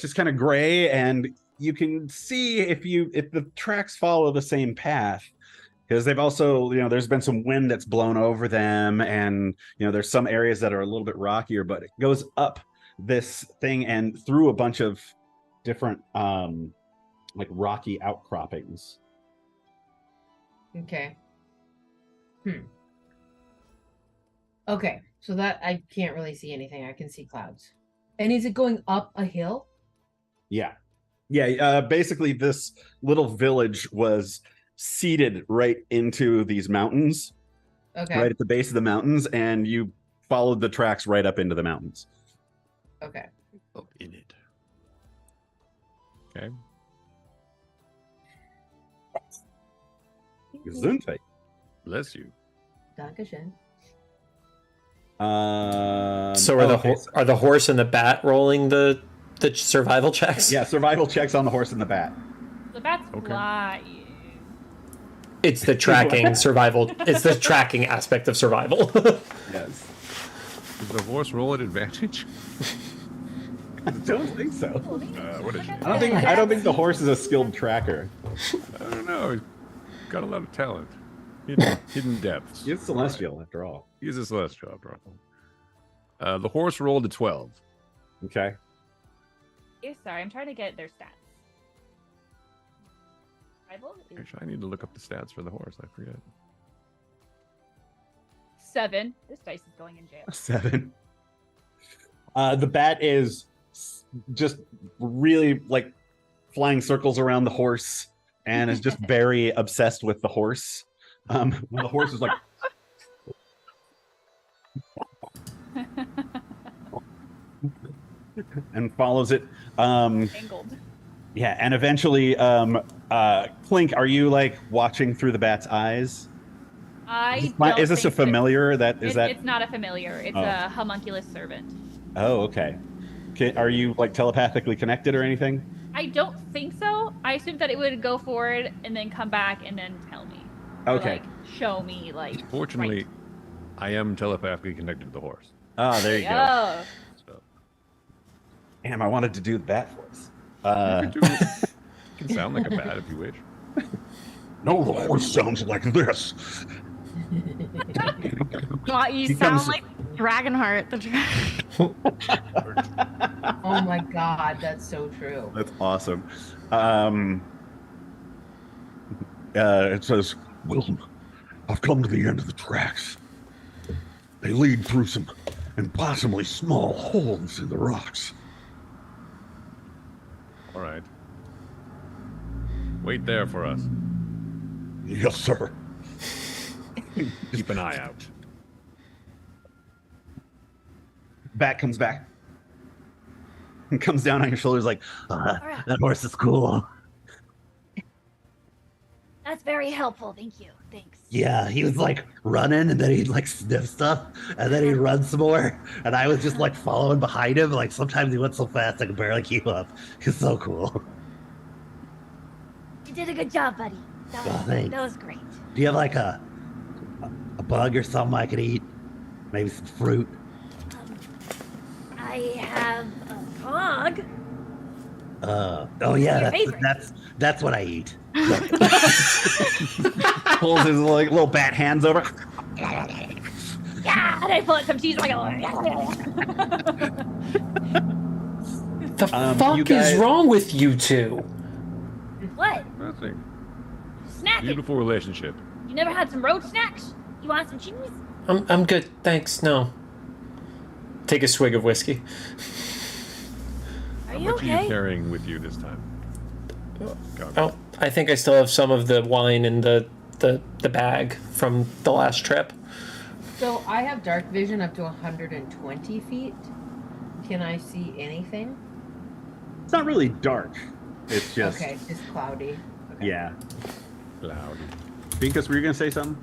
just kind of gray, and you can see if the tracks follow the same path, because they've also, there's been some wind that's blown over them, and there's some areas that are a little bit rockier, but it goes up this thing and through a bunch of different like rocky outcroppings. Okay. Okay, so that I can't really see anything. I can see clouds. And is it going up a hill? Yeah. Basically, this little village was seeded right into these mountains, Okay. right at the base of the mountains, and you followed the tracks right up into the mountains. Okay. Up in it. Okay. Gesundheit. Bless you. Dankeschön. So are the horse and the bat rolling the survival checks? Yeah, survival checks on the horse and the bat. The bat's Okay. flying. It's the tracking survival. It's the tracking aspect of survival. Yes. Does the horse roll at advantage? I don't think so. What is it? I don't think the horse is a skilled tracker. I don't know. He's got a lot of talent. Hidden depths. It's celestial, after all. He's a celestial, after all. The horse rolled a 12. Okay. Yeah, sorry, I'm trying to get their stats. Survival is Actually, I need to look up the stats for the horse. I forget. 7. This dice is going in jail. 7. The bat is just really like flying circles around the horse, and is just very obsessed with the horse. When the horse is like, and follows it. Angled. Yeah, and eventually, Clink, are you like watching through the bat's eyes? Is this a familiar? It's not a familiar. It's Oh. a homunculus servant. Oh, okay. Are you like telepathically connected or anything? I don't think so. I assumed that it would go forward and then come back and then tell me. Or, Okay. like, show me, like. Fortunately, right. I am telepathically connected to the horse. Oh, there you go. Oh. So Damn, I wanted to do the bat voice. you can sound like a bat if you wish. No, the horse sounds like this. Well, you He sound comes- like Dragonheart. Oh my god, that's so true. That's awesome. It says, Wilson, I've come to the end of the tracks. They lead through some impossibly small holes in the rocks. All right. Wait there for us. Yes, sir. Keep an eye out. back comes back and comes down on your shoulders like, that horse is cool. That's very helpful. Thank you. Thanks. Yeah, he was like running and then he'd like sniff stuff and then he'd run some more. And I was just like following behind him. Like sometimes he went so fast I could barely keep up. He's so cool. You did a good job, buddy. Thanks. That was great. Do you have like a bug or something I could eat? Maybe some fruit? I have a dog. Oh yeah, Your that's what I eat. Pulls his like little bat hands over. Yeah, and I pull out some cheese. And I The fuck is wrong with you two? What? Nothing. Snacking. Beautiful relationship. You never had some road snacks? You want some cheese? I'm good, thanks. No. Take a swig of whiskey. Are How you much okay? are you carrying with you this time? Oh, I think I still have some of the wine in the bag from the last trip. So I have dark vision up to 120 feet. Can I see anything? It's not really dark. It's just Okay, just cloudy. Okay. yeah. Loud. Binkus, were you gonna say something?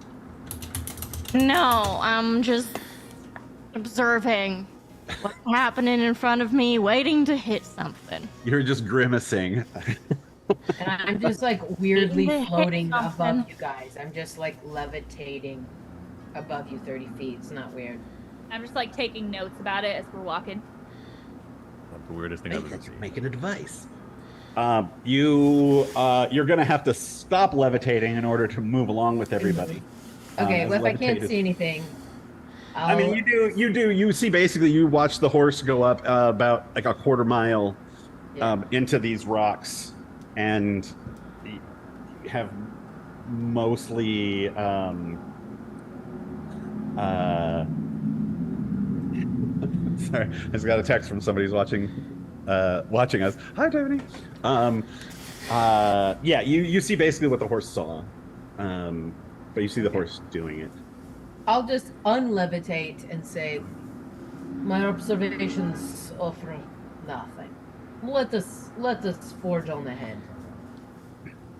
No, I'm just observing what's happening in front of me, waiting to hit something. You're just grimacing. And I'm just like weirdly Hit floating something. above you guys. I'm just like levitating above you 30 feet. It's not weird. I'm just like taking notes about it as we're walking. Not the weirdest thing I've ever seen. Making a device. You're gonna have to stop levitating in order to move along with everybody. Okay, well, if I can't levitated. see anything, I mean, you do. You see, basically, you watch the horse go up about like a quarter mile into these rocks, and you have mostly sorry, I just got a text from somebody who's watching us. Hi, Tiffany. Yeah, you see basically what the horse saw, but you see the horse doing it. I'll just unlevitate and say, my observations offer nothing. Let us forge on ahead.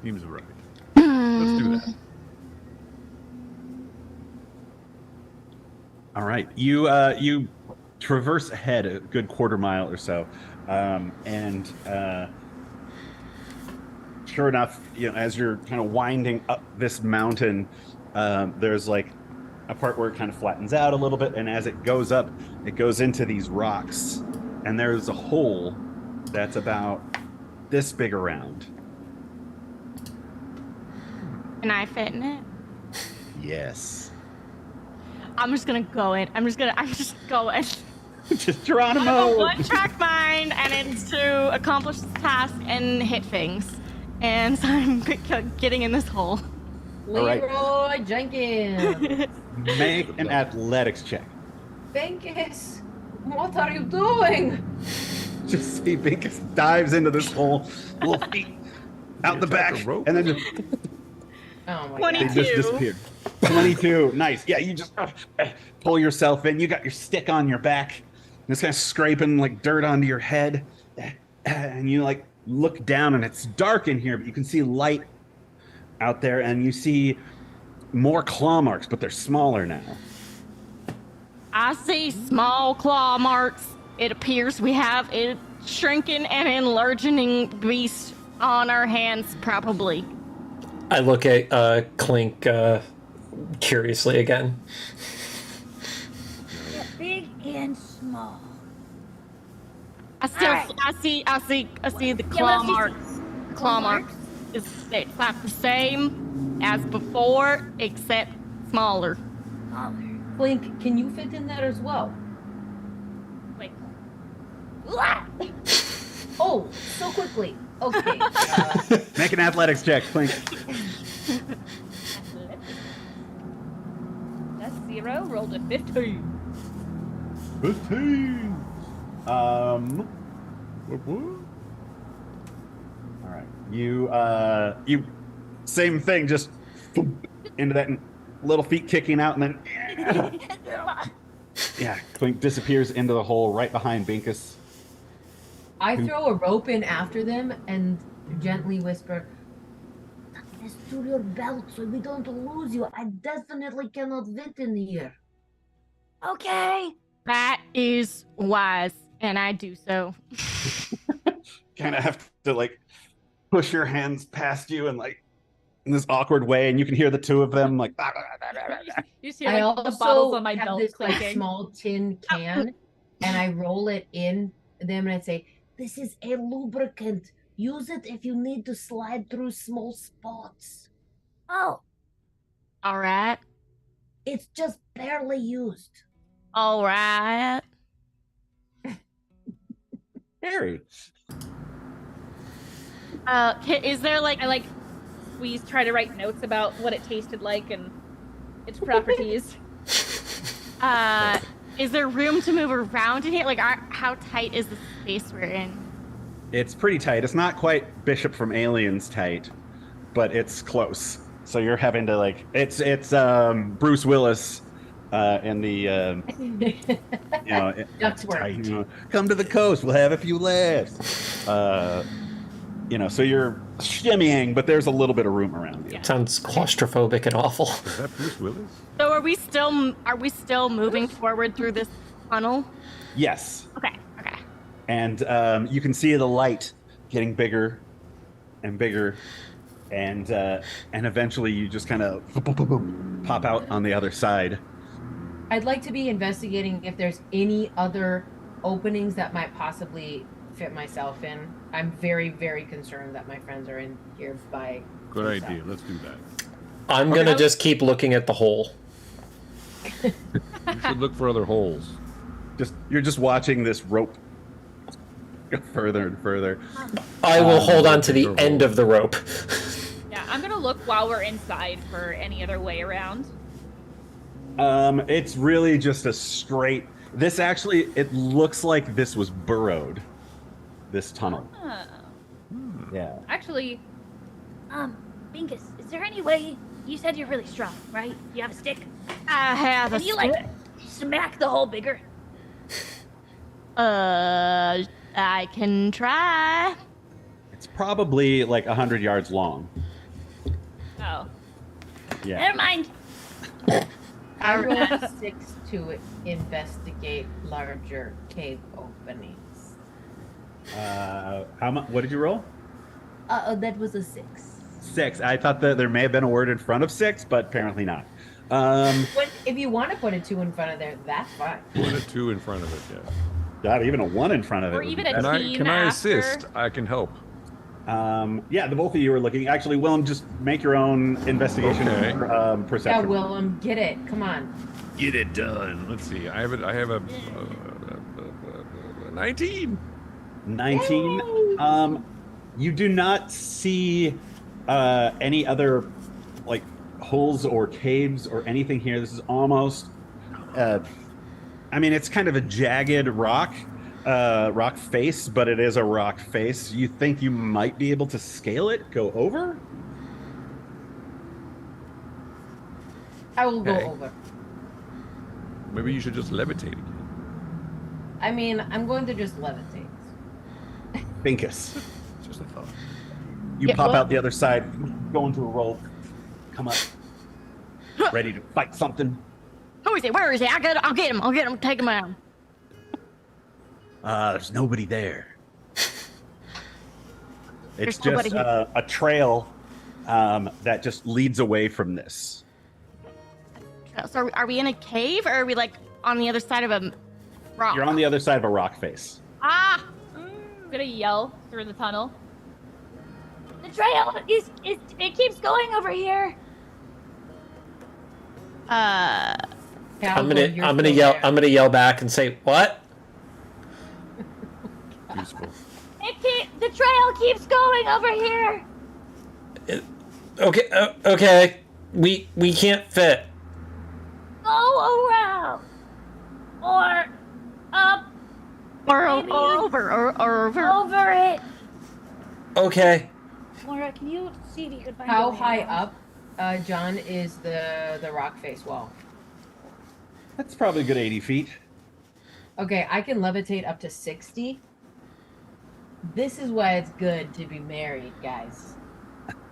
Seems right. Let's do that. All right, you traverse ahead a good quarter mile or so, and sure enough, as you're kind of winding up this mountain, there's like a part where it kind of flattens out a little bit, and as it goes up, it goes into these rocks, and there's a hole that's about this big around. Can I fit in it? Yes. I'm just gonna go in. I'm just going. Just I Geronimo. have a one-track mind, and it's to accomplish this task and hit things. And so I'm getting in this hole. All right. Leroy Jenkins. Make an athletics check. Binkus, what are you doing? Just see Binkus dives into this hole, little feet out the Attack back, a rope? and then just, Oh my 20. god. they just disappear. 22, nice. Yeah, you just pull yourself in. You got your stick on your back, and it's kind of scraping like dirt onto your head, and you like look down, and it's dark in here, but you can see light out there, and you see more claw marks, but they're smaller now. I see small claw marks. It appears we have a shrinking and enlarging beast on our hands, probably. I look at Clink curiously again. Yeah, big and small. I see the claw let's see marks. Claw marks. It's like the same as before, except smaller. Blink, can you fit in there as well? Wait. Oh, so quickly. Okay. Make an athletics check, Clink. That's 0. Rolled a 15. 15. All right. You same thing, just into that little feet kicking out, and then Clink disappears into the hole right behind Binkus. I throw a rope in after them and gently whisper, "Tuck this to your belt so we don't lose you. I definitely cannot fit in here." Okay. That is wise, and I do so. Kind of have to like push your hands past you and like in this awkward way, and you can hear the two of them like. You see, I like, also the bottles on my have belt this like clinking. small tin can, and I roll it in them, and I say, "This is a lubricant. Use it if you need to slide through small spots. Oh. All right. It's just barely used." All right. Harry. Is there like I like squeeze, try to write notes about what it tasted like and its properties. is there room to move around in here? Like, how tight is the space we're in? It's pretty tight. It's not quite Bishop from Aliens tight, but it's close. So you're having to like it's Bruce Willis in the Ductwork. tight, come to the coast, we'll have a few laughs. So you're shimmying, but there's a little bit of room around you. Yeah. Sounds claustrophobic and awful. Is that Bruce Willis? So are we still moving forward through this tunnel? Yes. Okay. And you can see the light getting bigger and bigger, and eventually you just kind of pop out on the other side. I'd like to be investigating if there's any other openings that might possibly fit myself in. I'm very, very concerned that my friends are in here by Good themselves. idea. Let's do that. I'm gonna just keep looking at the hole. You should look for other holes. You're just watching this rope go further and further. I will hold on to the end of the rope. Yeah, I'm gonna look while we're inside for any other way around. It's really just a straight. This actually, it looks like this was burrowed. This tunnel. Oh. Yeah. Actually, Binkus, is there any way? You said you're really strong, right? You have a stick. I have Can you like smack the hole bigger? I can try. It's probably like 100 yards long. oh, Yeah. Never mind. I rolled 6 to investigate larger cave openings. How much? What did you roll? That was a 6. 6. I thought that there may have been a word in front of 6, but apparently not. If you want to put a 2 in front of there, that's fine. Put a 2 in front of it, yes. Not even a 1 in front of it. or would even be a better. team Can I after. assist? I can help. Yeah, the both of you are looking. Actually, Willem, just make your own investigation Okay. Yeah, perception. Willem, get it. Come on. Get it done. Let's see. I have a 19. 19. You do not see any other like holes or caves or anything here. This is almost it's kind of a jagged rock face, but it is a rock face. You think you might be able to scale it, go over? I will Okay. go over. Maybe you should just levitate again. I mean, I'm going to just levitate. Binkus. Just a thought. You Yeah, pop well- out the other side, go into a roll, come up, ready to fight something. Who is it? Where is he? I'll get him. Take him out. There's nobody there. It's There's nobody just here. a trail that just leads away from this. So are we in a cave or are we like on the other side of a rock? You're on the other side of a rock face. Ah! I'm gonna yell through the tunnel. The trail it keeps going over here. I'm gonna yell back and say, "What?" Useful. The trail keeps going over here. Okay. We can't fit. Go around. Or up Maybe over it. Okay. Laura, can you see if you could find How a way high around? up, John, is the rock face wall? That's probably a good 80 feet. Okay, I can levitate up to 60. This is why it's good to be married, guys.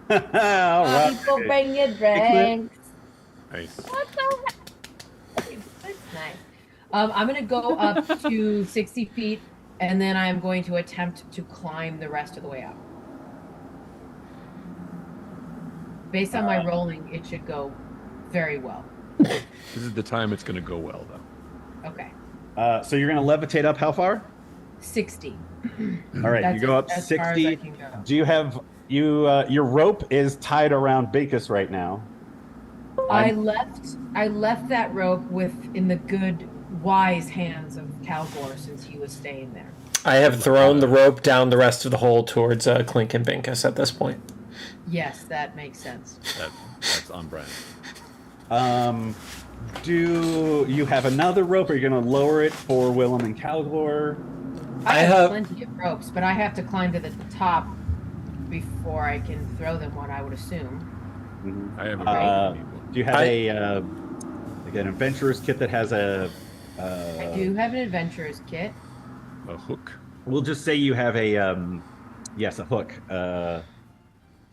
All right. People bring you drinks. Nice. What the heck? That's nice. I'm going to go up to 60 feet, and then I'm going to attempt to climb the rest of the way up. Based on my rolling, it should go very well. This is the time it's going to go well, though. Okay. So you're going to levitate up how far? 60. All right, That's you go up as far as I 60. can go. Do you have your rope is tied around Binkus right now? I left that rope in the good, wise hands of Calgor since he was staying there. I have thrown the rope down the rest of the hole towards Clink and Binkus at this point. Yes, that makes sense. That's on brand. Do you have another rope? Or are you going to lower it for Willem and Calgor? I have plenty of ropes, but I have to climb to the top before I can throw them, what I would assume. Mm-hmm. I have a do you have an adventurer's kit that has a... I do have an adventurer's kit. a hook. We'll just say you have a hook.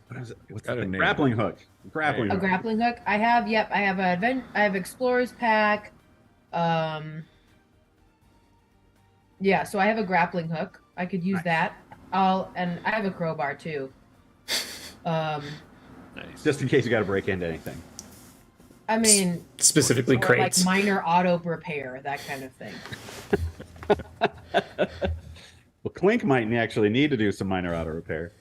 What is it? What's Got a the name. grappling hook? Grappling A hook. grappling hook. I have I have explorer's pack. Yeah, so I have a grappling hook. I could use that. And I have a crowbar too. Nice. Just in case you got to break into anything. I mean, Specifically or crates. like minor auto repair, that kind of thing. Well, Clink might actually need to do some minor auto repair.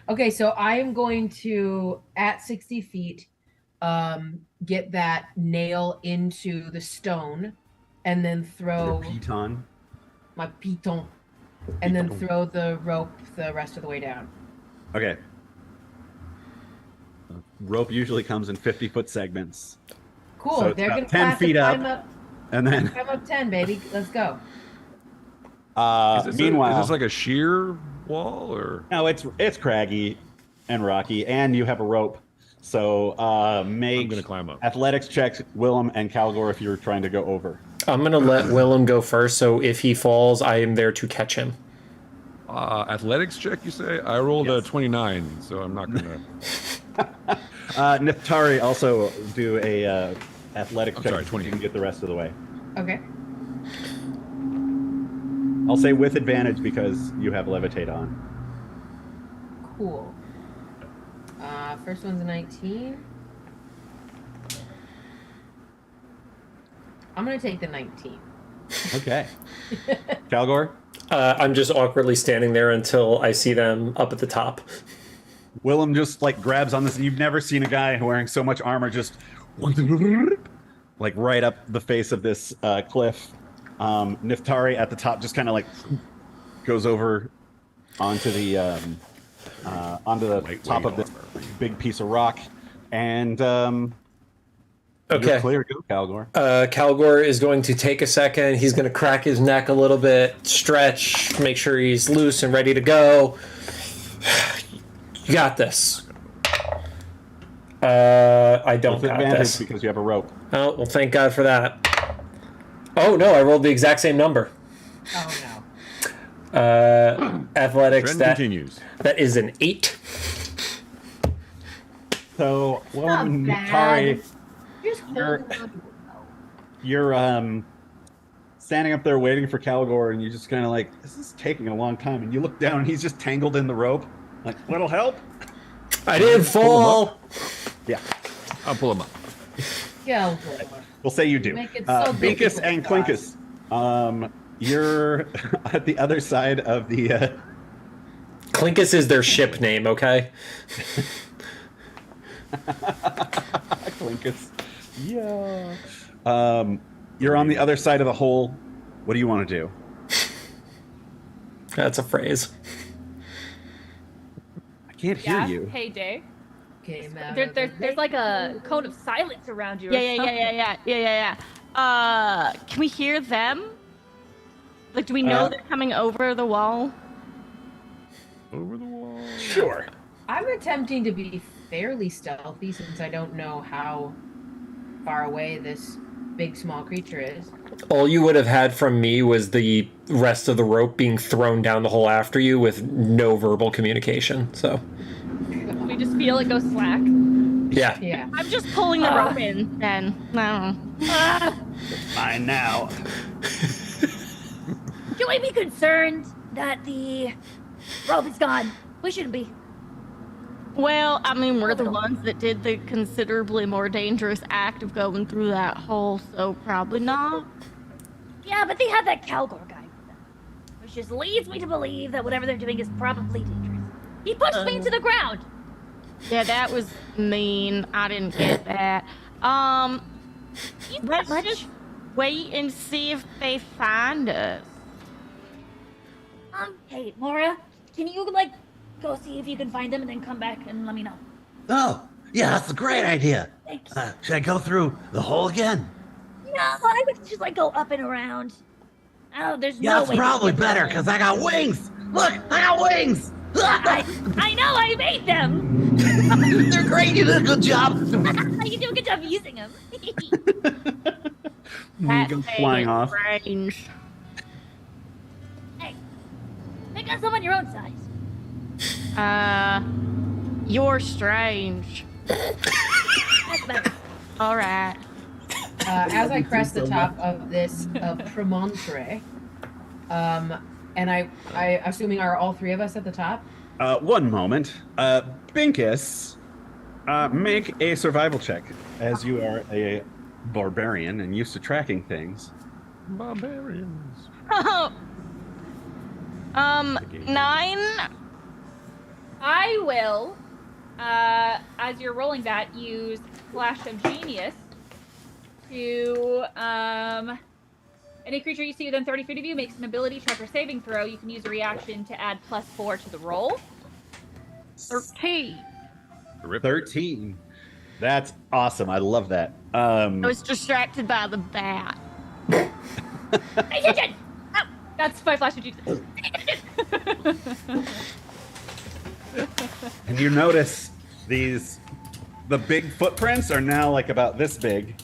Okay, so I am going to, at 60 feet, get that nail into the stone and then throw Your piton. my piton and then throw the rope the rest of the way down. Okay. Rope usually comes in 50-foot segments. Cool. So it's They're about going to 10 feet up. climb up. And then, Climb up 10, baby. Let's go. meanwhile, is this like a sheer wall or? no, it's craggy and rocky, and you have a rope. So make I'm gonna climb up. athletics checks, Willem and Calgor, if you're trying to go over. I'm going to let Willem go first, so if he falls, I am there to catch him. Athletics check, you say? I rolled a 29, so I'm not gonna. Neftari also do a athletics I'm check. sorry, so 20. you can get the rest of the way. Okay. I'll say with advantage because you have levitate on. Cool. First one's a 19. I'm going to take the 19. Okay. Calgor? I'm just awkwardly standing there until I see them up at the top. Willem just like grabs on this. You've never seen a guy wearing so much armor just like right up the face of this cliff. Neftari at the top just kind of like goes over onto the Lightweight top of this armor. big piece of rock, and Okay. you're clear. Go, Calgor. Calgor is going to take a second. He's going to crack his neck a little bit, stretch, make sure he's loose and ready to go. You got this. I don't With got advantage this. because you have a rope. Oh, well, thank God for that. Oh, no, I rolled the exact same number. Oh, no. Athletics, Trend that continues. is an 8. So Willem and Not Neftari, bad. Just You're- hold on. you're standing up there waiting for Calgor, and you're just kind of like, this is taking a long time. And you look down, and he's just tangled in the rope. Like, what'll help? I didn't fall. Yeah, I'll pull him up. Go. we'll say you do. Make it so Binkus difficult and for us. Clinkus, you're at the other side of the. Clinkus is their ship name, okay? Clinkus. Yeah. You're on the other side of the hole. What do you want to do? That's a phrase. I can't hear Yeah. you. Hey, Day. Came out There, of the there's like a cone of silence around you. or something. Can we hear them? Like, do we know they're coming over the wall? Over the wall. Sure. I'm attempting to be fairly stealthy since I don't know how far away this big small creature is. All you would have had from me was the rest of the rope being thrown down the hole after you with no verbal communication. So, We just feel it go slack. yeah. Yeah. I'm just pulling the rope in then. No. Fine now. Should we be concerned that the rope is gone? We shouldn't be. Well, I mean, we're the ones that did the considerably more dangerous act of going through that hole, so probably not. Yeah, but they have that Calgor guy with them, which just leads me to believe that whatever they're doing is probably dangerous. He pushed me into the ground. Yeah, that was mean. I didn't get that. Let's just wait and see if they find us. Hey, Mora, can you, go see if you can find them and then come back and let me know? Oh, yeah, that's a great idea. Thanks. Should I go through the hole again? No, I would just, go up and around. Oh, there's Yeah, no that's way. probably better, because I got wings. Look, I got wings. I know, I made them. They're great. You did a good job. You do a good job using them. You go flying off. Strange. Hey, pick on someone your own size. You're strange. That's better. All right. As I crest the top of this promontory, and I assuming are all three of us at the top? One moment. Binkus, make a survival check, as you are a barbarian and used to tracking things. Barbarians. 9. I will, as you're rolling that, use Flash of Genius to, any creature you see within 30 feet of you makes an ability check or saving throw. You can use a reaction to add +4 to the roll. 13. 13. That's awesome. I love that. I was distracted by the bat. Attention! That's my Flash of Genius. And you notice the big footprints are now like about this big,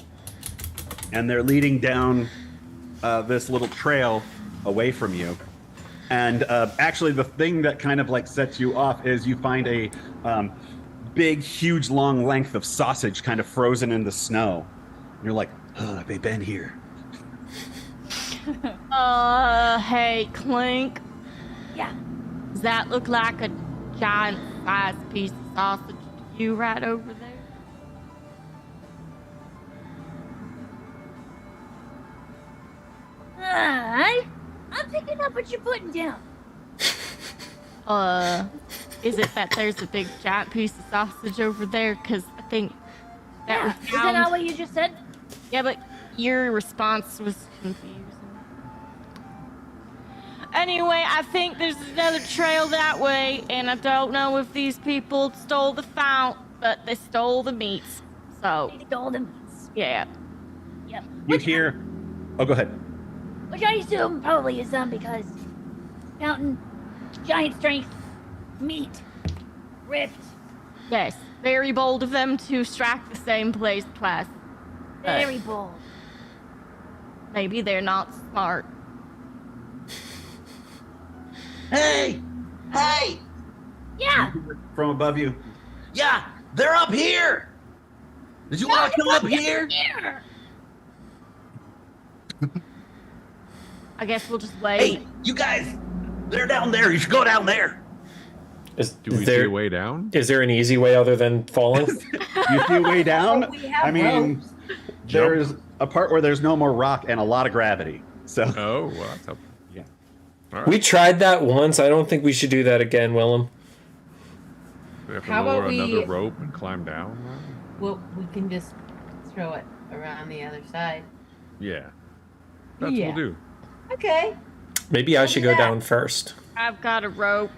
and they're leading down this little trail away from you. And actually, the thing that kind of like sets you off is you find a big, huge, long length of sausage kind of frozen in the snow. And you're like, oh, they've been here. Hey, Clink. Yeah. Does that look like a giant sized piece of sausage to you right over there? I'm picking up what you're putting down. Is it that there's a big giant piece of sausage over there? Because I think that was Is that not what you just said? Yeah, but your response was confusing. Anyway, I think there's another trail that way, and I don't know if these people stole the fount, but they stole the meats. So, They stole them. yeah. Yep. You hear... Oh, go ahead. Which I assume probably is them because mountain, giant strength, meat, ripped, Yes, very bold of them to strike the same place twice. very bold. Maybe they're not smart. Hey! Hey! Yeah. From above you. Yeah, they're up here! Did you want to come up here? Here. I guess we'll just wait. Hey, you guys! They're down there. You should go down there. Do we see a way down? Is there an easy way other than falling? You see a way down? Oh, we have I mean, ropes. there's a part where there's no more rock and a lot of gravity. So, Oh, well, that's helpful. yeah. All right. We tried that once. I don't think we should do that again, Willem. We have to How about lower we- another rope and climb down? Well, we can just throw it around the other side. Yeah. That's Yeah. what we'll do. Okay. Maybe I should go Yeah. down first. I've got a rope.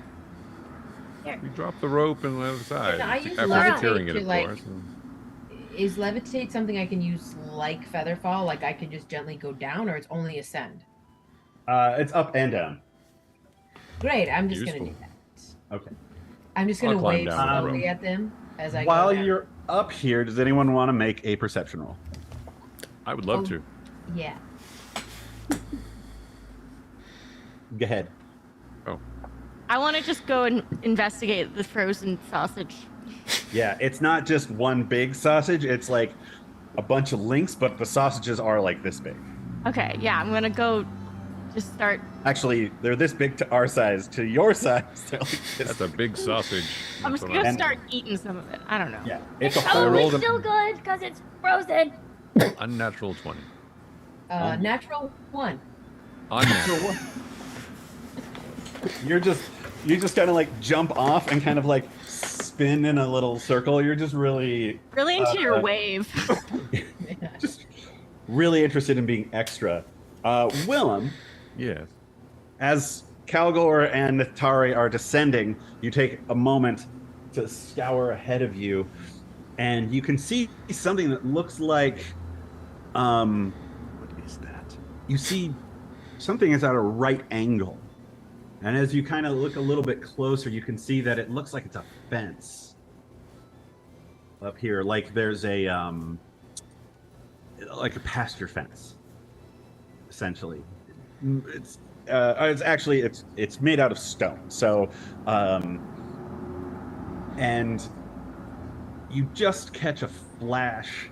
We drop the rope on the other side. I use After levitate securing it, to, of like- course. Is levitate something I can use like featherfall? Like I can just gently go down, or it's only ascend? It's up and down. Great. I'm just gonna do Useful. that. Okay. I'm just I'll gonna climb wave down the slowly rope. at them as I While go down. you're up here, does anyone want to make a perception roll? I would love to. Yeah. Go ahead. Oh, I want to just go and investigate the frozen sausage. Yeah, it's not just one big sausage. It's like a bunch of links, but the sausages are like this big. Okay, yeah, I'm gonna go just start. Actually, they're this big to our size. To your size, they're like this. that's a big sausage. I'm just That's gonna what start eating some of it. I don't know. Yeah, It's it's a whole. probably rolled 'em. still good because it's frozen. Unnatural 20. Natural 1. Unnatural. You just kind of like jump off and kind of like spin in a little circle. You're just really Really into your wave. just really interested in being extra. Willem, Yes. as Kalgor and Nithari are descending, you take a moment to scour ahead of you, and you can see something that looks like, what is that? You see something is at a right angle. And as you kind of look a little bit closer, you can see that it looks like it's a fence up here. Like there's a, like a pasture fence, essentially. It's actually it's made out of stone. So, and you just catch a flash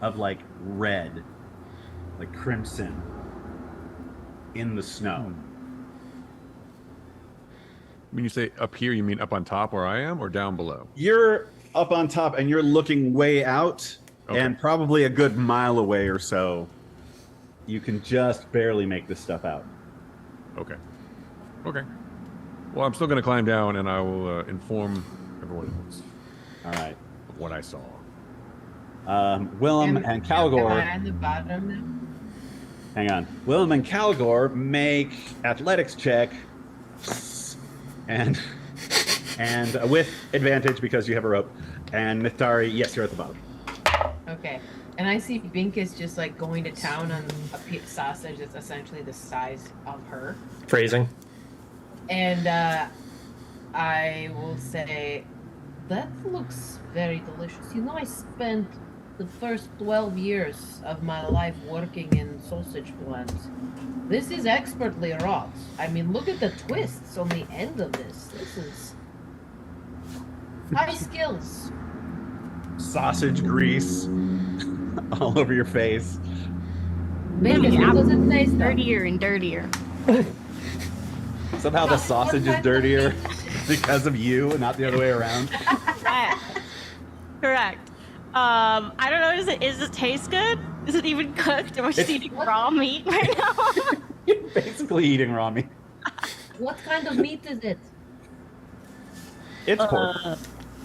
of like red, like crimson, in the snow. When you say up here, you mean up on top where I am, or down below? You're up on top and you're looking way out, Okay. and probably a good mile away or so, you can just barely make this stuff out. Okay. Okay. Well, I'm still going to climb down, and I will inform everyone else All right. of what I saw. Willem and Am I Kalgor, at the bottom now? hang on. Willem and Kalgor make athletics check, and with advantage because you have a rope. And Nithari, yes, you're at the bottom. Okay. And I see Bink is just like going to town on a sausage that's essentially the size of her. Phrasing. And I will say, that looks very delicious. You know, I spent the first 12 years of my life working in sausage plants. This is expertly wrought. I mean, look at the twists on the end of this. This is high skills. Sausage grease all over your face. Bink, how does it taste? though? Dirtier and dirtier. Somehow the sausage is dirtier because of you and not the other way around. Correct. Correct. I don't know. Does it taste good? Is it even cooked? Am I just It's- eating raw meat right now? You're basically eating raw meat. What kind of meat is it? It's pork,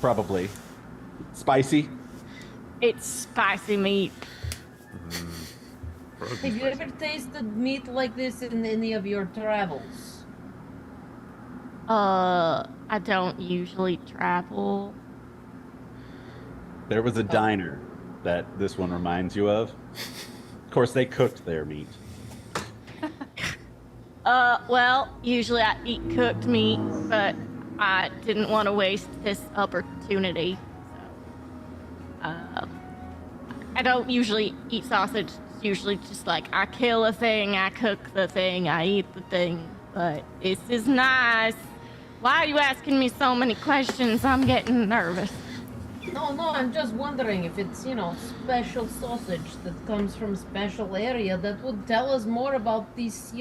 probably. Spicy. It's spicy meat. Have you ever tasted meat like this in any of your travels? I don't usually travel. There was a diner that this one reminds you of. Of course, they cooked their meat. Well, usually I eat cooked meat, but I didn't want to waste this opportunity. So, I don't usually eat sausage. It's usually just like I kill a thing, I cook the thing, I eat the thing. But this is nice. Why are you asking me so many questions? I'm getting nervous. No, I'm just wondering if it's, special sausage that comes from special area that would tell us more about these,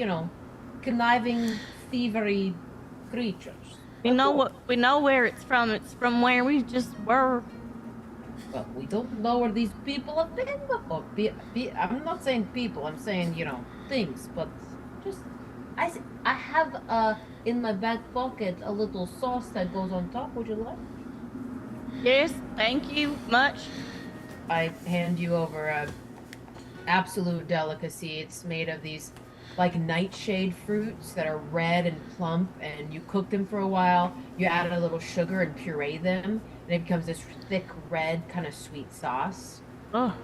conniving, thievery creatures. We know where it's from. It's from where we just were. Well, we don't know where these people have been before. I'm not saying people, I'm saying, things, but just... I have, in my back pocket, a little sauce that goes on top. Would you like? Yes, thank you much. I hand you over a absolute delicacy. It's made of these like nightshade fruits that are red and plump, and you cook them for a while. You add a little sugar and puree them, and it becomes this thick red kind of sweet sauce. Oh,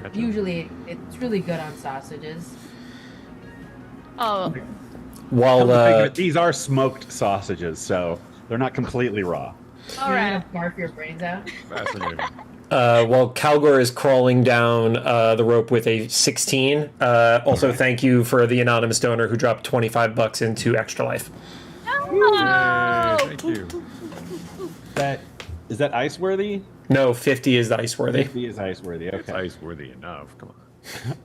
Gotcha. Usually, it's really good on sausages. oh, While Come to think of it, these are smoked sausages, so they're not completely raw. all You're right. gonna barf your brains out. Fascinating. While Calgor is crawling down the rope with a 16. Also, thank you for the anonymous donor who dropped $25 into Extra Life. Yay, thank you. Is that ice worthy? No, 50 is the ice worthy. 50 is ice worthy. It's Okay. ice worthy enough. Come on.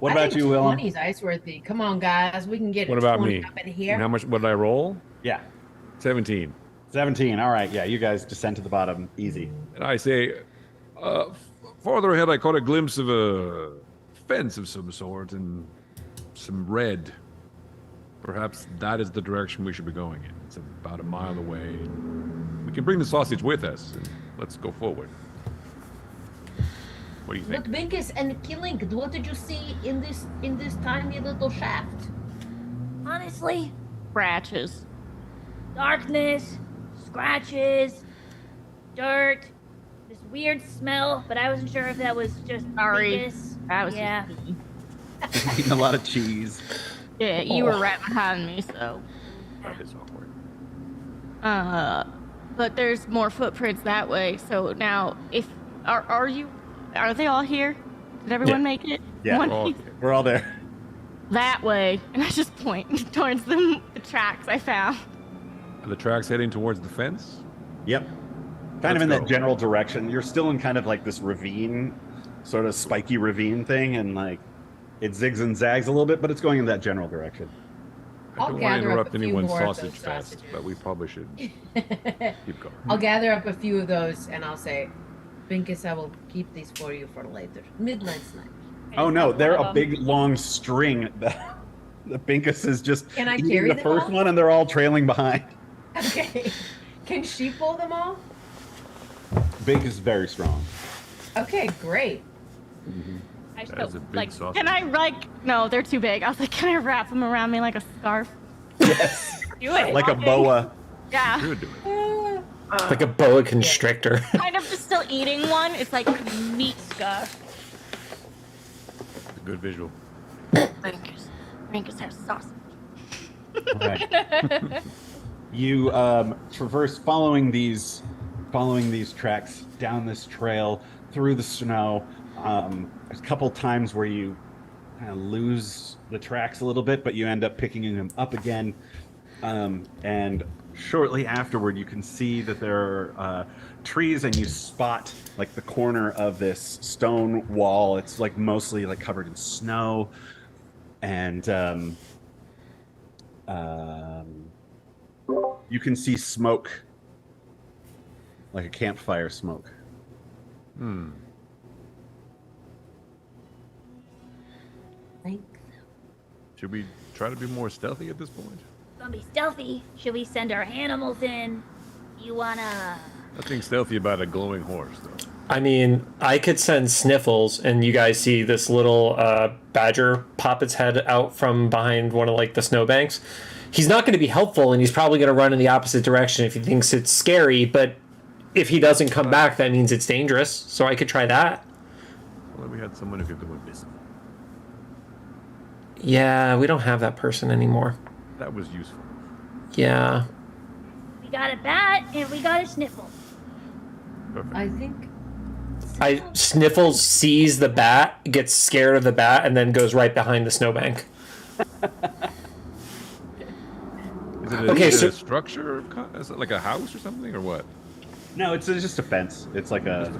What I about think you, Willem? 20's ice worthy. Come on, guys. We can get What a about 20 me? up in here. And how much? What did I roll? Yeah. 17. 17. All right. Yeah, you guys descend to the bottom. Easy. And I say, farther ahead, I caught a glimpse of a fence of some sort and some red. Perhaps that is the direction we should be going in. It's about a mile away. We can bring the sausage with us. And let's go forward. What do you think? Look, Binkus and Killing, what did you see in this tiny little shaft? Honestly, Scratches. darkness, scratches, dirt, this weird smell, but I wasn't sure if that was just Sorry. Binkus. That was Yeah. just me. Eating a lot of cheese. Yeah, you were right behind me, so. That is awkward. But there's more footprints that way. So now, if are they all here? Did everyone Yeah. make it? Yeah. One Oh, piece We're all there. that way, and I just point towards the tracks I found. Are the tracks heading towards the fence? Yep. Kind Let's of in go. that general direction. You're still in kind of like this ravine, sort of spiky ravine thing, and like it zigs and zags a little bit, but it's going in that general direction. I I'll don't want to gather up interrupt a few anyone's more of sausage those fest, sausages. but we probably should keep going. I'll gather up a few of those and I'll say, Binkus, I will keep these for you for later. Midnight snack. Oh no, they're a Um, big long string. The Binkus is just Can I eating carry the them first all? one, and they're all trailing behind. Okay. Can she pull them all? Binkus is very strong. Okay, great. I just That is a don't, big like, sausage. Can I No, they're too big. I was like, can I wrap them around me like a scarf? Yes, Do it. like a boa. Yeah. Should do it. Like a boa constrictor. Kind of just still eating one. It's like meat scarf. It's a good visual. Rankus has sausage. Right. You traverse following these tracks down this trail through the snow. There's a couple times where you kind of lose the tracks a little bit, but you end up picking them up again. And shortly afterward, you can see that there are trees, and you spot like the corner of this stone wall. It's like mostly like covered in snow, and you can see smoke, like a campfire smoke. Think Should we try to be more stealthy at this point? gonna be stealthy. Should we send our animals in? You wanna? Nothing stealthy about a glowing horse, though. I mean, I could send Sniffles, and you guys see this little badger pop its head out from behind one of like the snowbanks. He's not going to be helpful, and he's probably going to run in the opposite direction if he thinks it's scary. But if he doesn't come back, that means it's dangerous. So I could try that. Well, we had someone who could go invisible. Yeah, we don't have that person anymore. That was useful. Yeah. We got a bat and we got a sniffle. Perfect. I think. Sniffles sees the bat, gets scared of the bat, and then goes right behind the snowbank. Is it Okay, is it so- a structure? Is it like a house or something, or what? No, it's just a fence. It's like a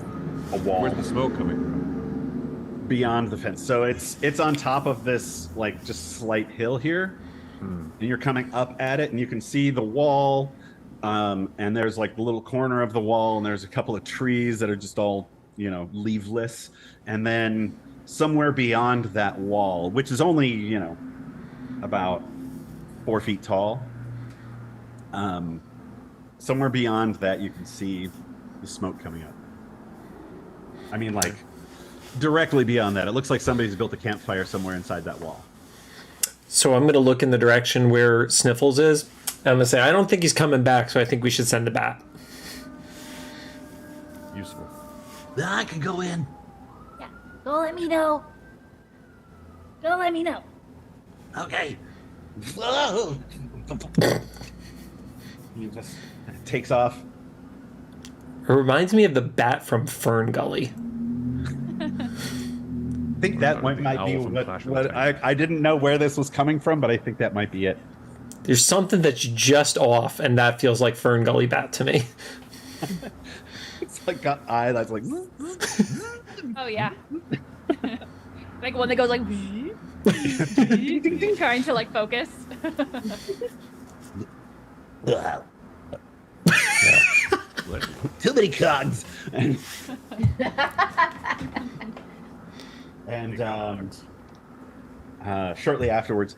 wall Where's the smoke coming from? beyond the fence. So it's on top of this like just slight hill here, and you're coming up at it, and you can see the wall. And there's like the little corner of the wall, and there's a couple of trees that are just all, leafless. And then somewhere beyond that wall, which is only, about 4 feet tall, somewhere beyond that, you can see the smoke coming up. I mean, like directly beyond that. It looks like somebody's built a campfire somewhere inside that wall. So I'm going to look in the direction where Sniffles is. I'm going to say, I don't think he's coming back, so I think we should send the bat. Useful. I can go in. Yeah. Go let me know. Go let me know. Okay. He just takes off. It reminds me of the bat from Fern Gully. think that might be what I didn't know where this was coming from, but I think that might be it. There's something that's just off, and that feels like Fern Gully Bat to me. It's like got eye that's like. Oh yeah. Like one that goes like trying to like focus. Too many cogs. And shortly afterwards,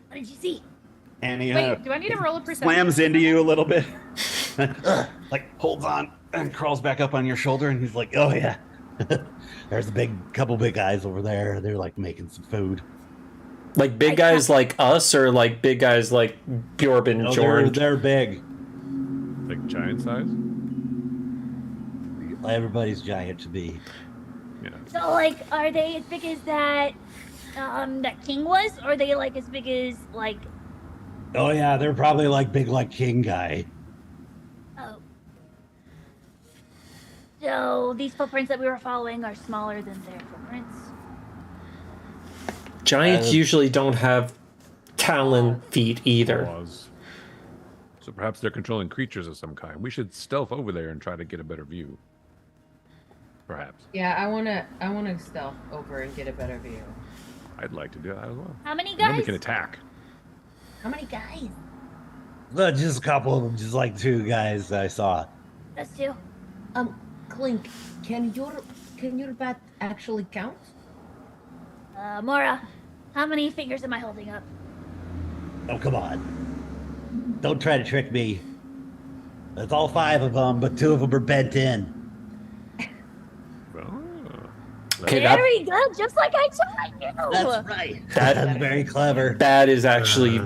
What did you see? Annie Wait, do I need to roll a perception? slams into you a little bit, like holds on and crawls back up on your shoulder, and he's like, "Oh yeah, there's a couple big guys over there. They're like making some food." Like big guys like us, or like big guys like Bjorb and George? They're big. Like giant size? Everybody's giant to be. Yeah. So, like, are they as big as that king was? Or are they, like, as big as, like... Oh yeah, they're probably like big like king guy. Oh. So, these footprints that we were following are smaller than their footprints? Giants usually don't have talon feet either. Claws. So perhaps they're controlling creatures of some kind. We should stealth over there and try to get a better view. Perhaps. Yeah, I wanna stealth over and get a better view. I'd like to do that as well. How many And then we guys? can attack. How many guys? Just a couple of them, just like 2 guys I saw. That's 2. Clink, can your bat actually count? Mora, how many fingers am I holding up? Oh come on! Don't try to trick me. It's all 5 of them, but 2 of them are bent in. Okay, Very good, just like I told you. That's right. That's very clever. That is actually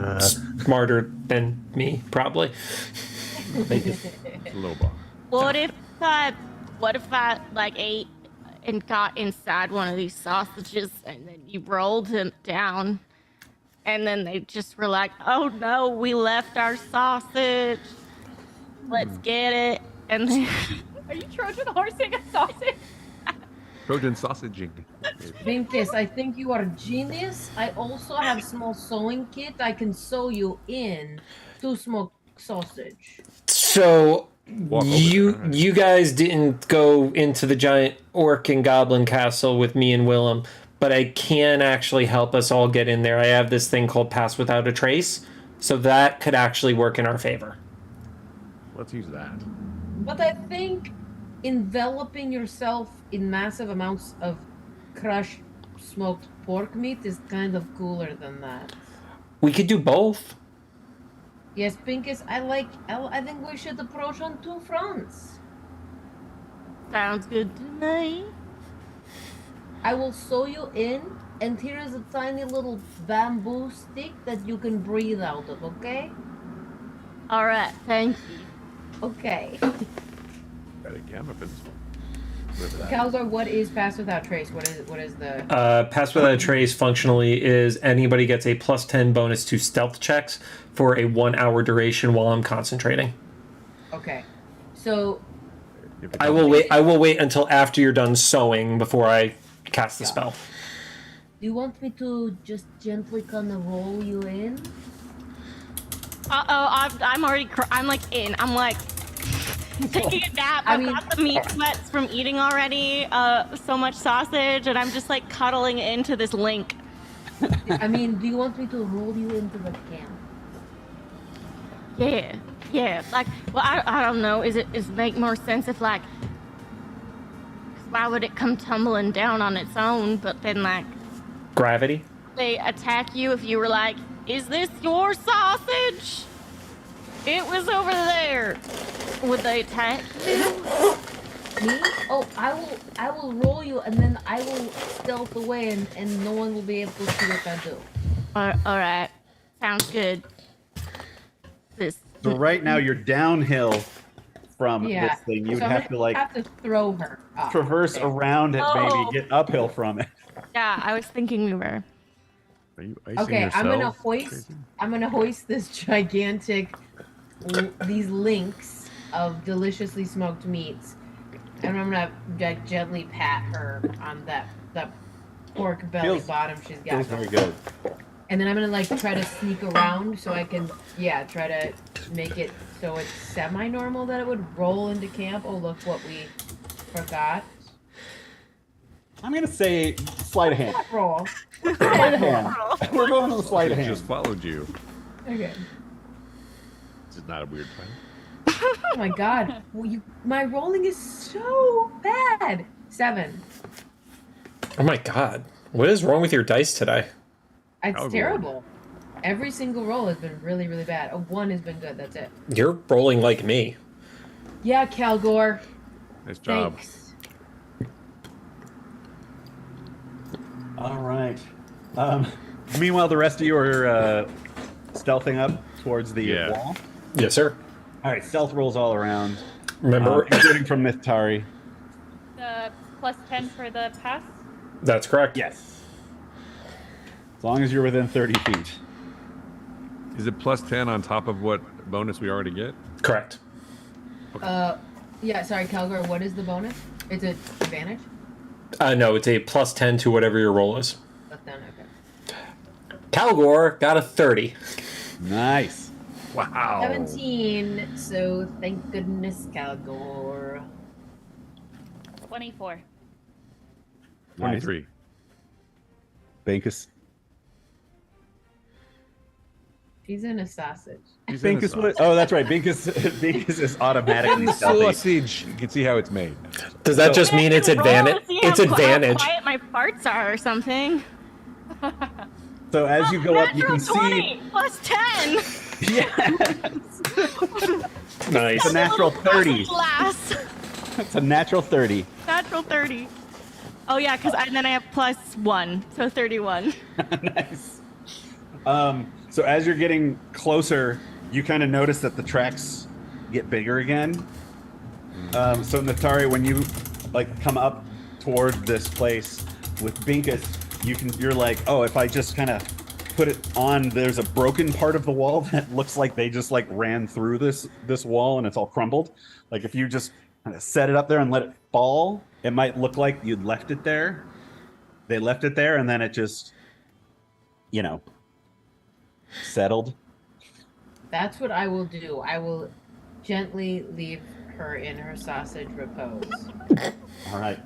smarter than me, probably. It's a little bar. What if I like ate and got inside one of these sausages and then you rolled him down and then they just were like, "Oh no, we left our sausage. Let's get it." And then Are you Trojan horsing a sausage? Trojan sausaging. Vinkus, I think you are genius. I also have small sewing kit. I can sew you in to smoked sausage. So Walk over there, alright. you guys didn't go into the giant orc and goblin castle with me and Willem, but I can actually help us all get in there. I have this thing called Pass Without a Trace, so that could actually work in our favor. Let's use that. But I think enveloping yourself in massive amounts of crushed smoked pork meat is kind of cooler than that. We could do both. Yes, Pinkus, I think we should approach on 2 fronts. sounds good to me. I will sew you in, and here is a tiny little bamboo stick that you can breathe out of, okay? All right, thank you. Okay. Got a camera for this one. Calzar, what is Pass Without Trace? What is the... Pass Without a Trace functionally is anybody gets a +10 bonus to stealth checks for a 1-hour duration while I'm concentrating. Okay. So, I will wait until after you're done sewing before I cast the spell. do you want me to just gently kind of roll you in? I'm already. I'm like in. I'm like taking a nap. I've got the meat sweats from eating already. So much sausage, and I'm just like cuddling into this link. I mean, do you want me to roll you into the camp? Yeah. Like, well, I don't know. Is it make more sense if like, 'cause why would it come tumbling down on its own? But then like, Gravity? they attack you if you were like, "Is this your sausage? It was over there." Would they attack you? Me? Oh, I will roll you, and then I will stealth away, and no one will be able to see what I do. All right. Sounds good. This. So right now you're downhill from Yeah. this thing. You'd So have to like have to throw her up. traverse around it, Oh. maybe get uphill from it. Yeah, I was thinking we were. Are you icing Okay, yourself, I'm gonna hoist this gigantic these links of deliciously smoked meats And I'm gonna like gently pat her on that pork belly bottom she's got. Feels very good. And then I'm gonna like try to sneak around so I can try to make it so it's semi-normal that it would roll into camp. Oh look what we forgot. I'm gonna say sleight of hand. Roll. Sleight of hand. We're going to the sleight of It hand. just followed you. Okay. This is not a weird plan. Oh my god. Well, my rolling is so bad. 7. Oh my god. What is wrong with your dice today? It's Calgor. terrible. Every single roll has been really, really bad. A 1 has been good. That's it. You're rolling like me. Yeah, Calgor. Nice job. Thanks. All right. Meanwhile, the rest of you are stealthing up towards the wall. Yes, sir. All right, stealth rolls all around, Remember, including from Mythari. The plus 10 for the pass. that's correct. Yes. As long as you're within 30 feet. Is it plus 10 on top of what bonus we already get? Correct. Yeah, sorry, Calgor, what is the bonus? It's an advantage? No, it's a plus 10 to whatever your roll is. But then, okay. Calgor got a 30. Nice. Wow. 17, so thank goodness, Calgor. 24. 23. Bankus. She's in a sausage. He's in a Binkus. sausage. Oh, that's right. Binkus is automatically stealthy. Sausage. You can see how it's made. Does that just mean it's advantage? See It's how advantage. quiet my farts are or something. So as you go up, you can Natural 20 plus 10. see. Yeah. Nice. It's a natural 30. Last. It's a natural 30. Natural 30. Oh yeah, because then I have plus 1, so 31. Nice. So as you're getting closer, you kind of notice that the tracks get bigger again. So Natari, when you like come up toward this place with Binkus, you're like, oh, if I just kind of put it on, there's a broken part of the wall that looks like they just like ran through this wall and it's all crumbled. Like if you just kind of set it up there and let it fall, it might look like you'd left it there. They left it there and then it just, settled. That's what I will do. I will gently leave her in her sausage repose. All right.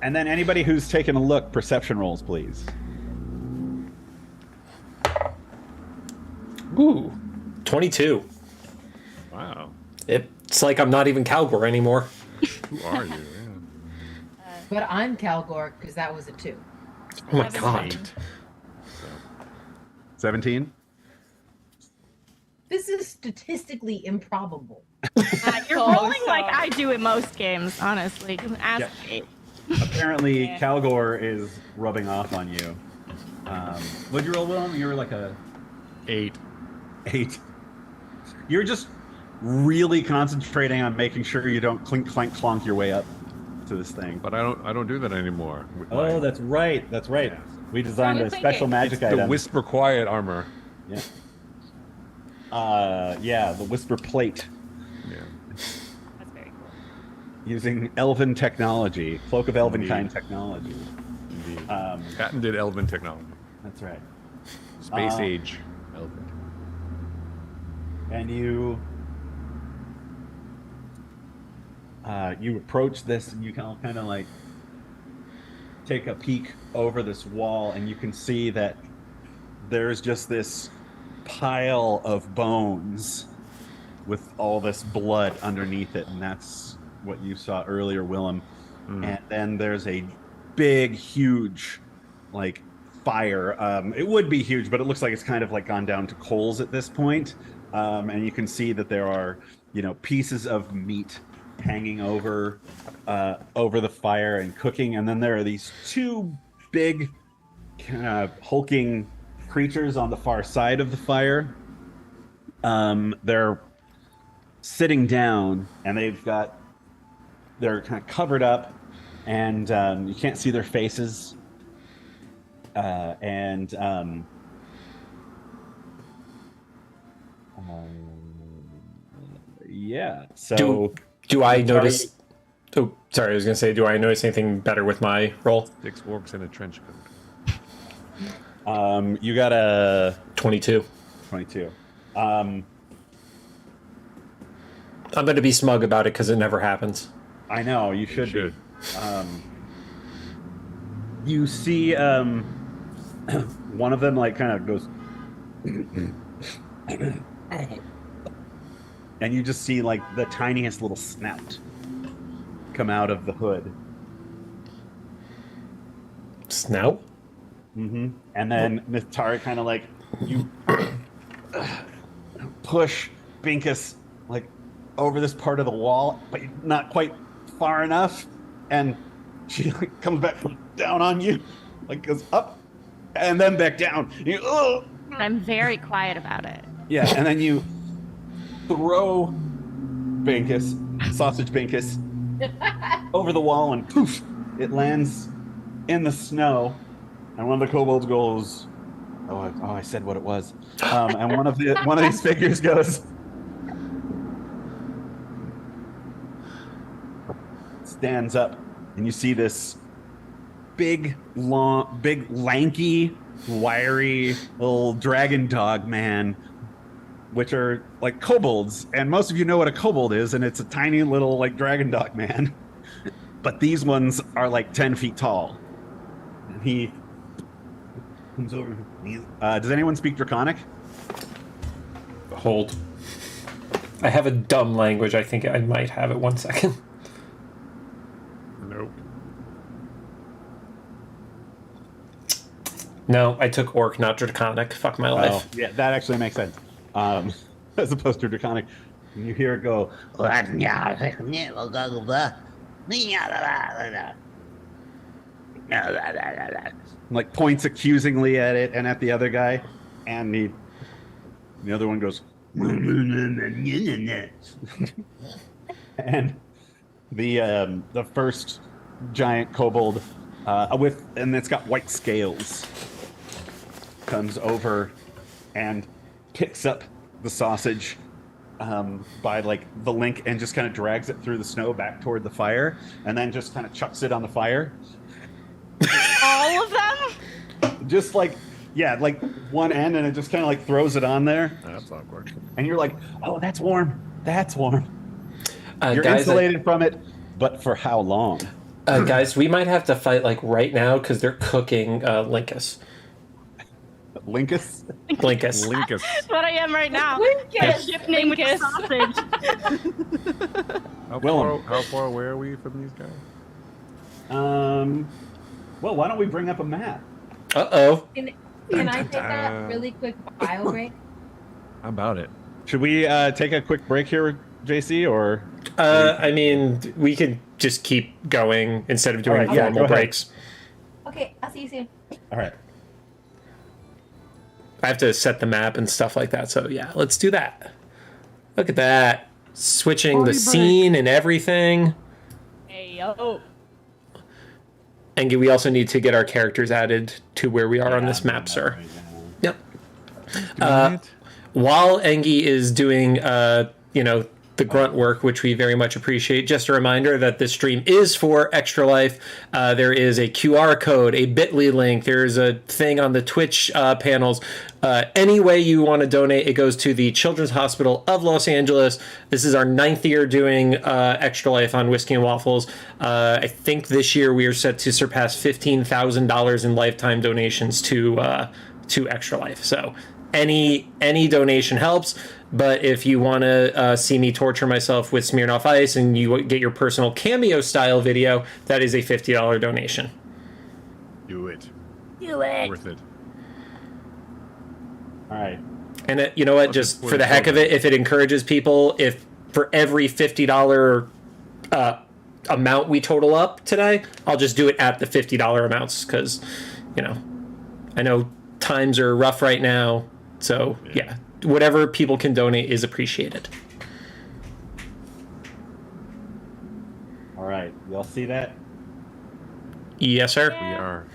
And then anybody who's taken a look, perception rolls, please. Ooh, 22. Wow. It's like I'm not even Calgor anymore. Who are you? But I'm Calgor because that was a 2. Oh my 17. god. 17? This is statistically improbable. You're rolling like I do in most games, honestly. Ask Yeah. Kate. Apparently, Yeah. Calgor is rubbing off on you. What'd you roll, Willem? You were like a 8. 8. You're just really concentrating on making sure you don't clink, clank, clonk your way up to this thing. But I don't do that anymore. With Oh, my- that's right. That's right. Yeah. We designed Strong a as special thinking. magic the item. Whisper Quiet armor. Yeah. The Whisper Plate. Yeah. That's very cool. Using elven technology, cloak of elven Indeed. kind technology. Indeed. Um, Patented elven technology. that's right. Space age elven. And you approach this, and you can kind of like take a peek over this wall, and you can see that there's just this pile of bones with all this blood underneath it, and that's what you saw earlier, Willem. And then there's a big, huge, like fire. It would be huge, but it looks like it's kind of like gone down to coals at this point. And you can see that there are, pieces of meat hanging over the fire and cooking. And then there are these 2 big, kind of hulking creatures on the far side of the fire. They're sitting down, and they're kind of covered up, and you can't see their faces. Yeah. So Do I Sorry. notice? Oh, sorry. I was gonna say, do I notice anything better with my roll? 6 orcs in a trench coat. You got a 22. 22. I'm gonna be smug about it because it never happens. I know you should. Should. You see one of them like kind of goes and you just see like the tiniest little snout come out of the hood. Snout? And then Mithari kind of like you push Binkus like over this part of the wall, but not quite far enough, and she like comes back down on you, like goes up and then back down. You, oh! I'm very quiet about it. Yeah, and then you throw Binkus, sausage Binkus, over the wall, and poof, it lands in the snow. And one of the kobolds goes, "Oh, I said what it was." And one of these figures goes, stands up, and you see this big, lanky, wiry little dragon dog man, which are like kobolds, and most of you know what a kobold is, and it's a tiny little like dragon dog man. But these ones are like 10 feet tall. And he comes over. Does anyone speak Draconic? Hold. I have a dumb language. I think I might have it. 1 second. Nope. No, I took Orc, not Draconic. Fuck my life. Oh, yeah, that actually makes sense. As opposed to Draconic. And you hear it go, like points accusingly at it and at the other guy, and the other one goes, and the first giant kobold and it's got white scales comes over and picks up the sausage by like the link and just kind of drags it through the snow back toward the fire, and then just kind of chucks it on the fire. All of them? Just like, yeah, like one end, and it just kind of like throws it on there. That's awkward. And you're like, oh, that's warm. That's warm. You're guys, insulated from it, but for how long? Guys, we might have to fight like right now because they're cooking Linkus. Linkus? Linkus. Linkus. That's what I am right now. Linkus! Ship name with the sausage. How far away are we from these guys? Well, why don't we bring up a map? Uh-oh. Can I take a really quick bio break? How about it? Should we take a quick break here, JC, or? I mean, we could just keep going instead of doing All right, yeah, formal go ahead. breaks. Okay, I'll see you soon. All right. I have to set the map and stuff like that, so yeah, let's do that. Look at that. Switching the scene and everything. Hey, yo. And we also need to get our characters added to where we are on this map, sir. Yep. While Engi is doing, the grunt work, which we very much appreciate, just a reminder that this stream is for Extra Life. There is a QR code, a bit.ly link. There's a thing on the Twitch panels. Any way you want to donate, it goes to the Children's Hospital of Los Angeles. This is our 9th year doing Extra Life on Whiskey and Waffles. I think this year we are set to surpass $15,000 in lifetime donations to Extra Life. So any donation helps. But if you want to see me torture myself with Smirnoff Ice and you get your personal cameo style video, that is a $50 donation. Do it. Do it. Worth it. All right. And you know what? Plus Just it's for for the the heck of children. it, if it encourages people, if for every $50 amount we total up today, I'll just do it at the $50 amounts because, I know times are rough right now. So, yeah, whatever people can donate is appreciated. All right. Y'all see that? Yes, sir. We are.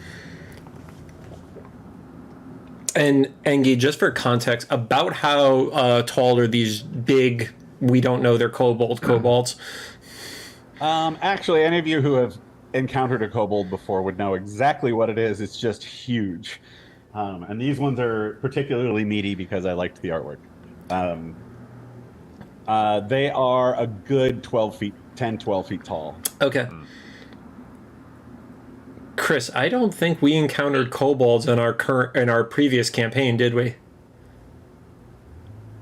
And Engi, just for context, about how tall are these big we don't know they're kobolds. Actually, any of you who have encountered a kobold before would know exactly what it is. It's just huge. And these ones are particularly meaty because I liked the artwork. They are a good 12 feet tall. Okay. Chris, I don't think we encountered kobolds in our previous campaign, did we?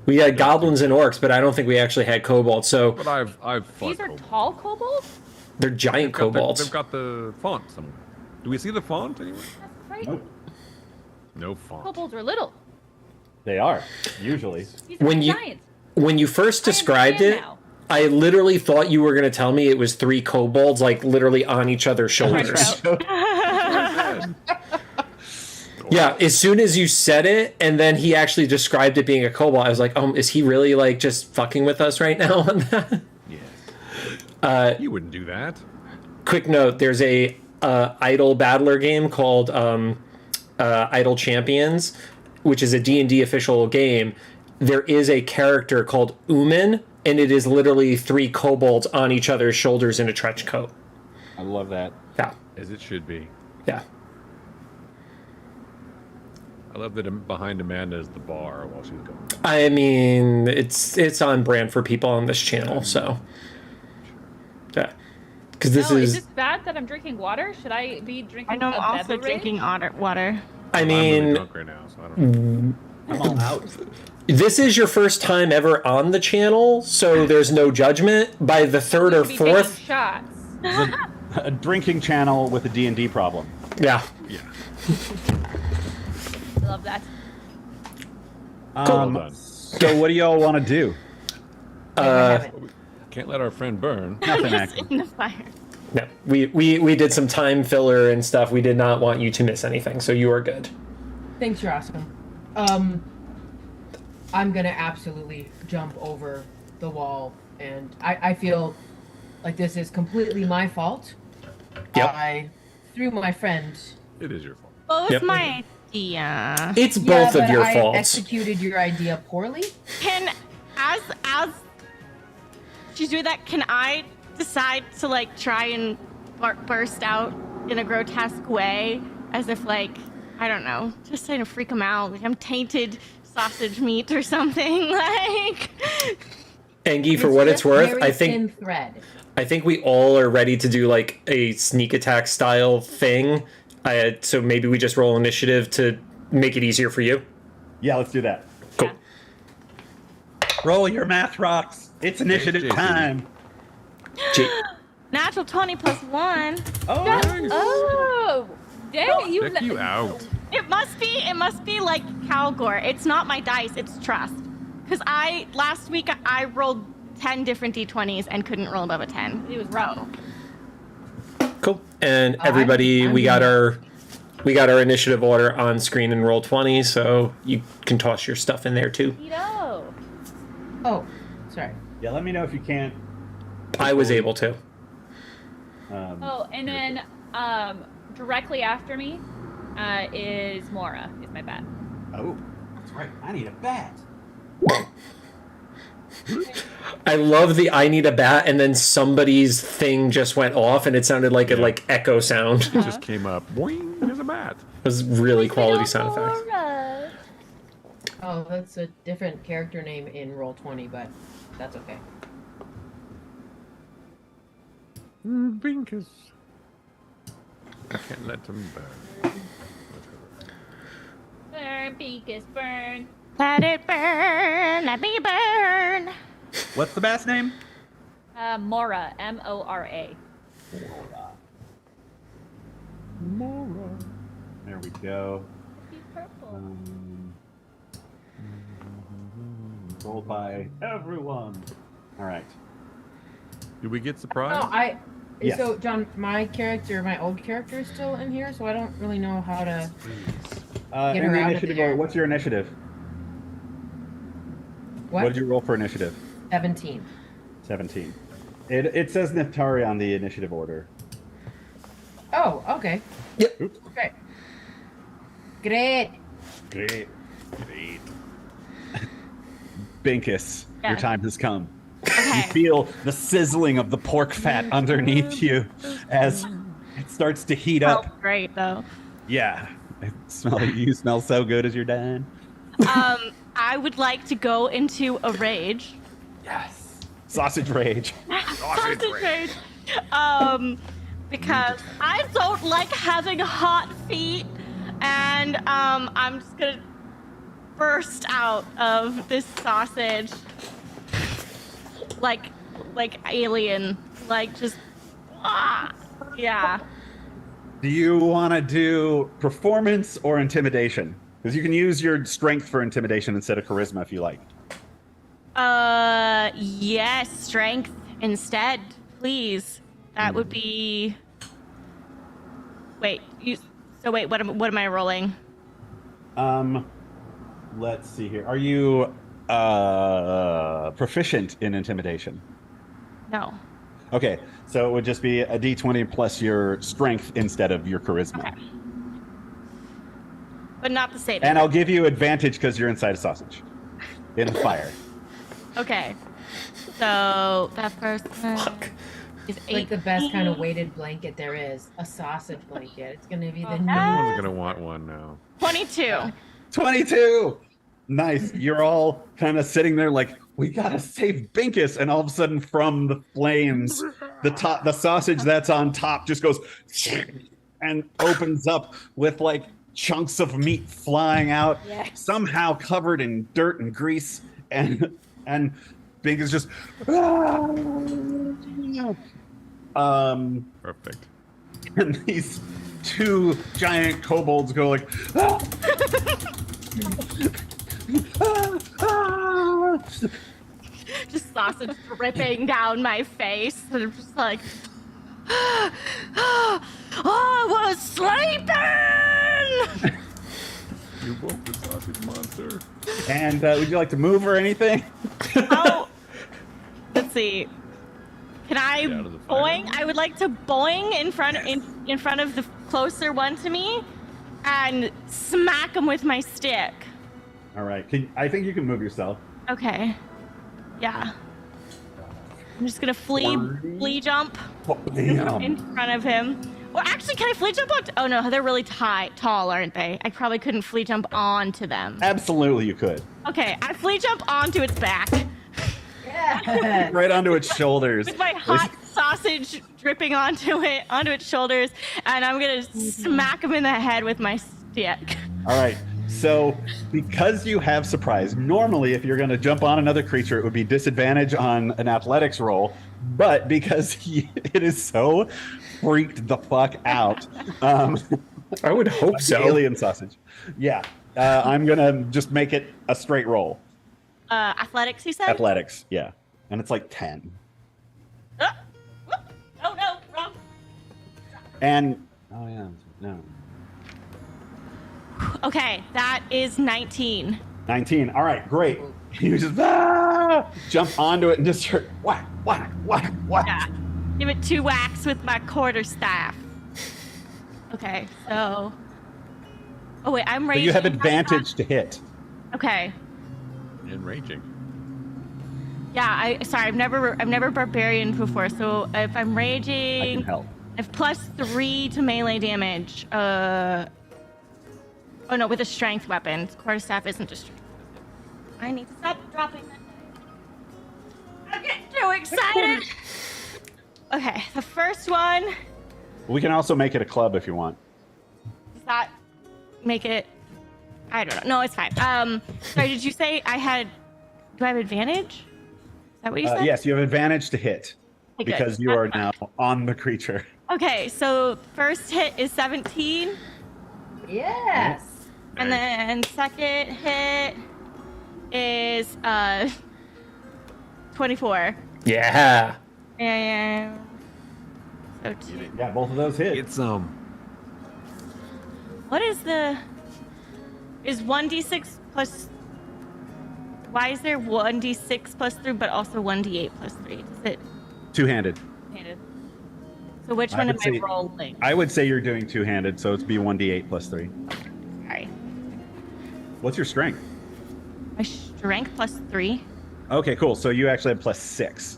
We had goblins and orcs, but I don't think we actually had kobolds. So But I've fought These are kobolds. tall kobolds? they're giant kobolds. They've got the font somewhere. Do we see the font anywhere? That's crazy. Nope. No font. Kobolds are little. They are, usually. These are giants. When you first described understand it, now. I literally thought you were going to tell me it was 3 kobolds, like literally on each other's shoulders. Yeah, as soon as you said it, and then he actually described it being a kobold, I was like, oh, is he really like just fucking with us right now on that? Yes. You wouldn't do that. Quick note: there's a idle battler game called Idle Champions, which is a D&D official game. There is a character called Uman, and it is literally 3 kobolds on each other's shoulders in a trench coat. I love that. Yeah, As it should be. yeah. I love that behind Amanda is the bar while she's going. I mean, it's on brand for people on this channel, so yeah. Because this Is this bad that I'm drinking water? Should I be drinking I know a I'm also beverage? drinking water. I I'm really mean, drunk right now, so I don't. I'm all out. this is your first time ever on the channel, so there's no judgment. By the third or Should be taking fourth, shots. A drinking channel with a D&D problem. yeah. Yeah. I love that. Well done. So what do y'all want to do? Can't let our friend burn. Nothing, Just actually. in the fire. No, we did some time filler and stuff. We did not want you to miss anything, so you are good. Thanks, you're awesome. I'm gonna absolutely jump over the wall, and I feel like this is completely my fault. Yep. I threw my friend. It is your fault. What was Yep. my idea? It's both of your I faults. executed your idea poorly. Can as she's doing that, can I decide to like try and burst out in a grotesque way, as if like, I don't know, just trying to freak him out, like I'm tainted sausage meat or something, like. Engie, for what it's worth, Very I think thin thread. we all are ready to do like a sneak attack style thing. So maybe we just roll initiative to make it easier for you. Yeah, let's do that. Cool. Roll your math rocks. It's initiative JC. time. Natural 20 plus 1. Oh, Nice. Oh, dang you! Check you out. It must be like Calgore. It's not my dice, it's trust. Because last week I rolled 10 different d20s and couldn't roll above a 10. It was wrong. Cool. And everybody, we got our initiative order on screen in roll 20, so you can toss your stuff in there too. Neato. Oh, sorry. yeah, let me know if you can't. I was able to. Oh, and then directly after me is Mora. Is my bat. Oh, that's right. I need a bat. I love the I need a bat, and then somebody's thing just went off, and it sounded like a like echo sound. It just came up. Boing, there's a bat. It was really quality sound effects. Mora. Oh, that's a different character name in Roll20, but that's okay. Binkus. I can't let him burn. Burn, Beakus, burn. Let it burn, let me burn. What's the bat's name? Mora. Mora. Mora. There we go. She's purple. Rolled by everyone. All right. Did we get surprised? Oh, Yes. So, John, my old character is still in here, so I don't really know how to. In Get the her out of initiative there. order, what's your initiative? What did you roll for initiative? 17. 17. It says Neftari on the initiative order. Oh, okay. Yep. Oops. Great. Great. Great. Binkus, your Yeah. time has come. Okay. You feel the sizzling of the pork fat underneath you as it starts to heat up. Smells great though. Yeah. You smell so good as you're dying. I would like to go into a rage. Yes. Sausage rage. Sausage rage. Because I don't like having hot feet, and I'm just gonna burst out of this sausage like alien, like just yeah. Do you want to do performance or intimidation? Because you can use your strength for intimidation instead of charisma if you like. Yes, strength instead, please. That would be. Wait, what am I rolling? Let's see here. Are you proficient in intimidation? No. Okay, so it would just be a d20 plus your strength instead of your charisma. Okay. But not the saving. And I'll give you advantage because you're inside a sausage in the fire. Okay. So that first one is It's like the best kind of weighted blanket there is. A sausage blanket. It's gonna be the new. Everyone's gonna want one now. 22. 22. Nice. You're all kind of sitting there like, we gotta save Binkus, and all of a sudden from the flames, the sausage that's on top just goes and opens up with like chunks of meat flying out, somehow covered in dirt and grease, and Binkus just Perfect. and these two giant kobolds go like Just sausage dripping down my face. And I'm just like, I was sleeping! You woke the sausage monster. And would you like to move or anything? Oh, let's see. Can I Get out of the fire. boing? I would like to boing in front of the closer one to me and smack him with my stick. All right. I think you can move yourself. Okay. Yeah. I'm just gonna flea jump in front of him. Or actually, can I flea jump on? Oh no, they're really tall, aren't they? I probably couldn't flea jump onto them. Absolutely, you could. Okay, I flea jump onto its back Yeah. Right onto its shoulders. with my hot sausage dripping onto its shoulders, and I'm gonna smack him in the head with my stick. All right. So, because you have surprise, normally if you're going to jump on another creature, it would be disadvantage on an athletics roll. But because it is so freaked the fuck out, I would hope so. alien sausage. Yeah, I'm gonna just make it a straight roll. Athletics, you said? Athletics, yeah, and it's like 10. Oh no, wrong. And oh yeah, no. Okay, that is 19. 19. All right, great. You just jump onto it and just start whack, whack, whack, whack. Yeah. Give it 2 whacks with my quarterstaff. Okay, so. Oh wait, I'm So raging. you have advantage to hit. Okay. And raging. Yeah, I've never barbarian before, so if I'm I raging, can help. I have +3 to melee damage. Oh no, with a strength weapon. Quarterstaff isn't just. I need to stop dropping that. I'm getting too excited. Okay, the first one. We can also make it a club if you want. Does that make it? I don't know. No, it's fine. Sorry, did you say I had? Do I have advantage? Is that what you said? Yes, you have advantage to hit Okay, good. because you are now on the creature. Okay, so first hit is 17, Yes. and then second hit is 24. Yeah. And so two. Yeah, both of those hit. Get some. What is the? Is 1d6 plus? Why is there 1d6 plus 3, but also 1d8 plus 3? Is it? Two-handed. So which I one am would I say- rolling? I would say you're doing two-handed, so it's be 1d8 plus 3. Sorry. What's your strength? My strength plus 3. Okay, cool. So you actually have +6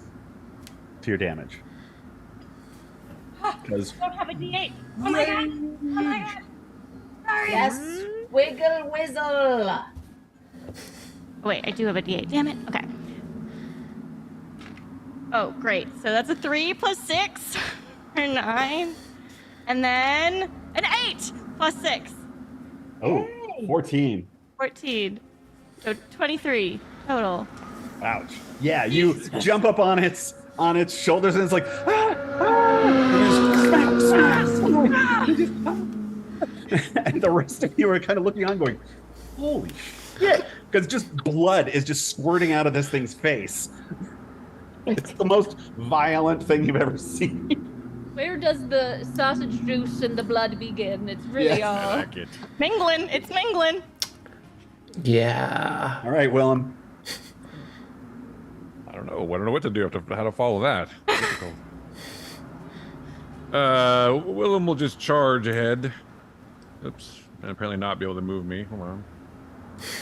to your damage. Because I don't have a D8. Oh my god. Oh my god. Sorry. Yes, wiggle whizzle. Wait, I do have a D8. Damn it. Okay. Oh, great. So that's a 3 plus 6 or 9. And then an 8 plus 6. oh, 14. 14. So 23 total. Ouch. Yeah, you jump up on its shoulders and it's like and the rest of you are kind of looking on going, holy shit, because just blood is just squirting out of this thing's face. It's the most violent thing you've ever seen. Where does the sausage juice and the blood begin? It's really all. like it. Mingling. It's mingling. Yeah. All right, Willem. I don't know what to do. How to follow that. Difficult. Willem will just charge ahead. Oops. And apparently not be able to move me. Hold on.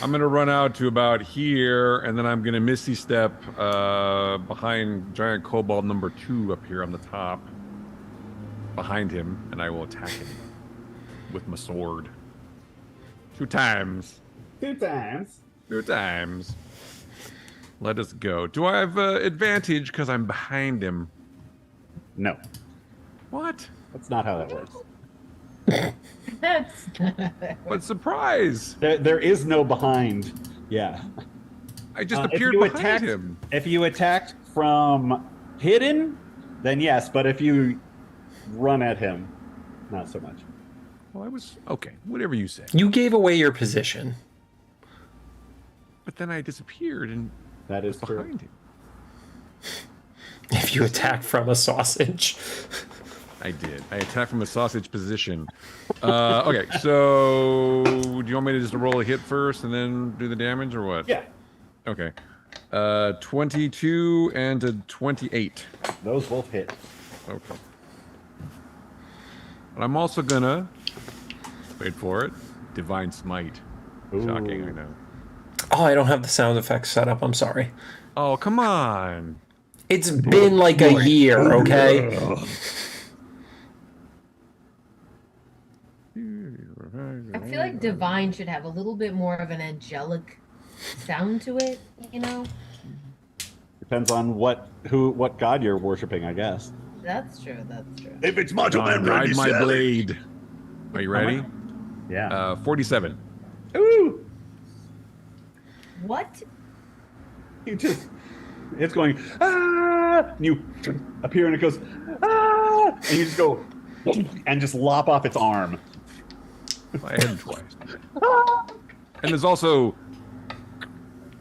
I'm gonna run out to about here, and then I'm gonna Misty Step behind Giant Kobold number 2 up here on the top. Behind him, and I will attack him with my sword. 2 times. 2 times. 2 times. Let us go. Do I have advantage because I'm behind him? No, What? that's not how that works. That's What surprise! There is no behind. Yeah. I just If appeared you behind attacked- him. If you attacked from hidden, then yes. But if you run at him, not so much. Well, I was okay. Whatever you say. You gave away your position. But then I disappeared and That is was true. behind him. If you attack from a sausage. I did. I attacked from a sausage position. Okay, so do you want me to just roll a hit first and then do the damage, or what? Yeah, Okay. 22 and a 28. those both hit. Okay. And I'm also gonna wait for it. Divine Smite. Shocking, I Ooh. know. Oh, I don't have the sound effects set up. I'm sorry. Oh, come on. It's been like a year, okay? I feel like divine should have a little bit more of an angelic sound to it, you know? Depends on what god you're worshiping, I guess. That's true, that's true. If it's Macho John, ride my blade. Are you ready? Yeah. 47. Ooh! What? You just, it's going, ah! And you appear and it goes, ah! And you just go, and just lop off its arm. I hit him twice. And there's also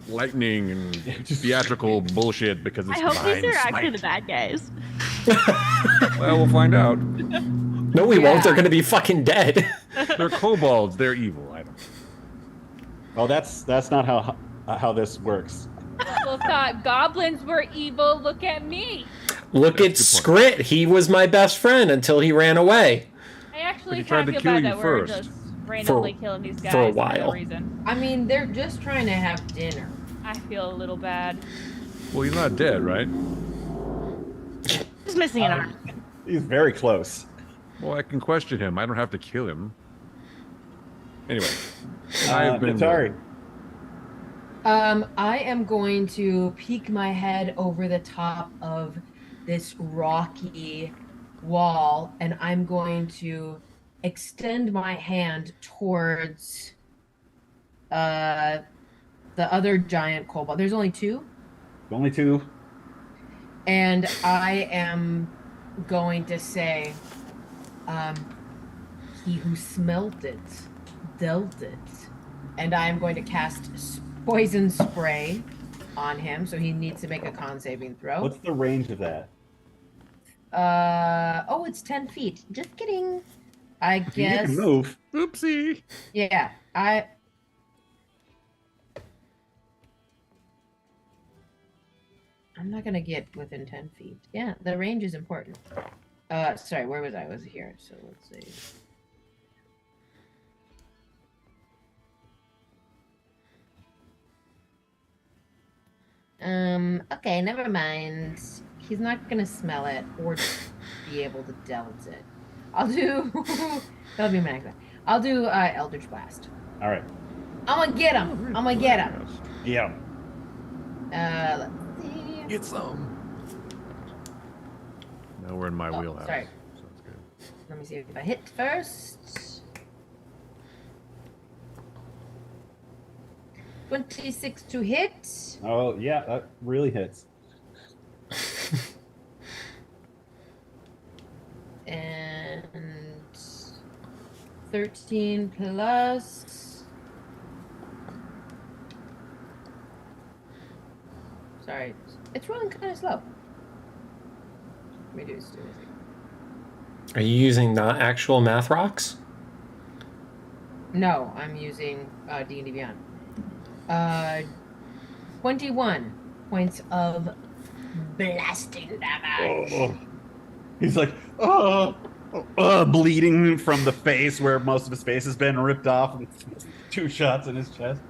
lightning and theatrical bullshit because it's I hope these Divine are actually Smite. the bad guys. Well, we'll find out. No, we won't. They're going to be fucking dead. They're kobolds. They're evil. I don't know. Well, that's not how this works. People thought goblins were evil. Look at me. Look at Scrit. He was my best friend until he ran away. I actually he tried kind to of kill feel bad you that we're first. just randomly killing these guys for a no while. reason. I mean, they're just trying to have dinner. I feel a little bad. Well, he's not dead, right? Just missing an arm. He's very close. Well, I can question him. I don't have to kill him. Anyway, I have been. Sorry. I am going to peek my head over the top of this rocky wall, and I'm going to extend my hand towards the other giant kobold. There's only 2, Only 2. and I am going to say, he who smelt it, dealt it. And I am going to cast poison spray on him, so he needs to make a con saving throw. What's the range of that? Oh, it's 10 feet. Just kidding. I You guess. can move. Oopsie. Yeah, I'm not gonna get within 10 feet. Yeah, the range is important. Sorry, where was I? I was here, so let's see. Okay, never mind. He's not gonna smell it or be able to delve it. I'll do. That'll be my next one. I'll do Eldritch Blast. All right. I'm gonna get him. I'm gonna get him. Yeah. Let's see. Get some. Now we're in my wheelhouse. Sorry. Sounds good. Let me see if I hit first. 26 to hit. Oh, yeah, that really hits. And 13 plus. Sorry, it's running kind of slow. Let me do this. Are you using the actual math rocks? No, I'm using D&D Beyond. 21 points of blasting damage. Oh. He's like, bleeding from the face where most of his face has been ripped off with 2 shots in his chest.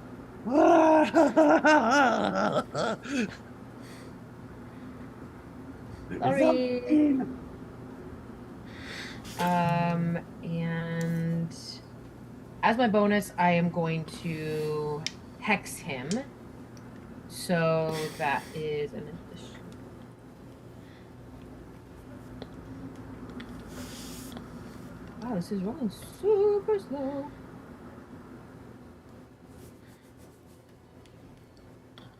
Sorry. And as my bonus, I am going to hex him. So that is an addition. Wow, this is running super slow.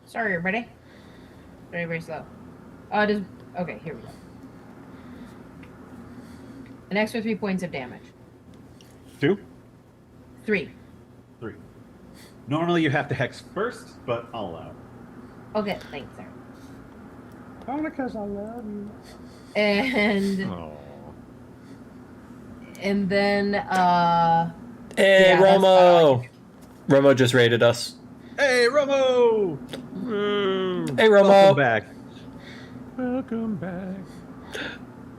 Sorry, everybody. Very, very slow. Okay, here we go. An extra 3 points of damage. 2? 3. 3. Normally you have to hex first, but I'll allow it. Okay, thanks, sir. Only because I love you. And Oh. and then Hey, yeah, Romo! Romo just raided us. Hey, Romo! Hey, Romo! Welcome back. Welcome back.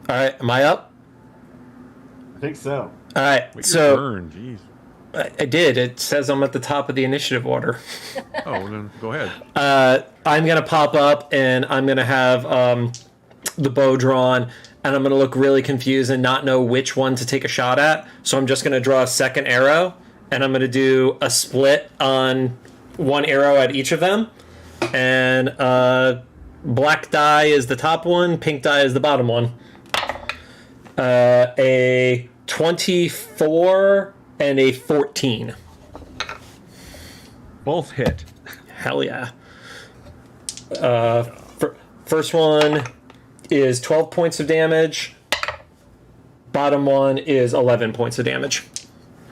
All right, am I up? I think so. All right, Wait, so burn, jeez. I did. It says I'm at the top of the initiative order. Oh, well, then go ahead. I'm gonna pop up and I'm gonna have the bow drawn, and I'm gonna look really confused and not know which one to take a shot at. So I'm just gonna draw a second arrow, and I'm gonna do a split on one arrow at each of them, and black die is the top one, pink die is the bottom one. A 24 and a 14. Both hit. Hell yeah. First one is 12 points of damage. Bottom one is 11 points of damage.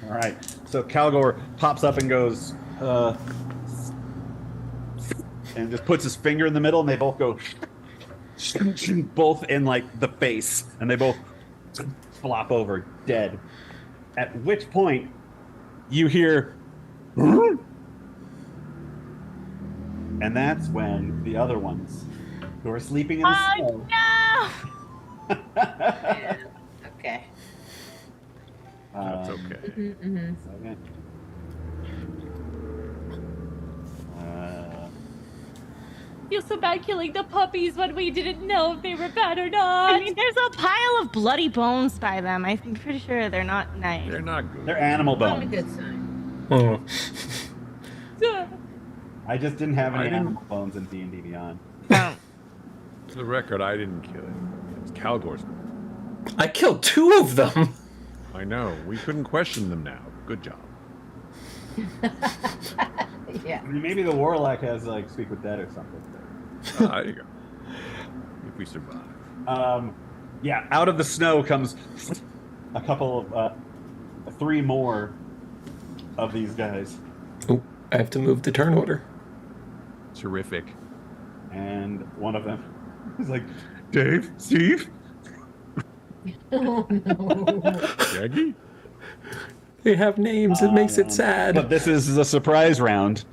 All right. So Calgor pops up and goes, and just puts his finger in the middle, and they both go, both in like the face, and they both flop over dead. At which point, you hear, and that's when the other ones who are sleeping in the snow. No! okay. That's okay. Second. Feel so bad killing the puppies when we didn't know if they were bad or not. I mean, there's a pile of bloody bones by them. I'm pretty sure they're not nice. They're not good. They're animal Not a bones. good sign. I just didn't have any I didn't- animal bones in D&D Beyond. Oh. For the record, I didn't kill it. It's Calgor's. I killed 2 of them. I know. We couldn't question them now. Good job. Yeah. I mean, maybe the Warlock has like speak with dead or something. There you go. If we survive. Yeah, out of the snow comes a couple of 3 more of these guys, Oh, I have to move the turn order. Terrific. and one of them is like, Dave, Steve. Oh no. Shaggy? They have names. It makes it sad. But this is a surprise round,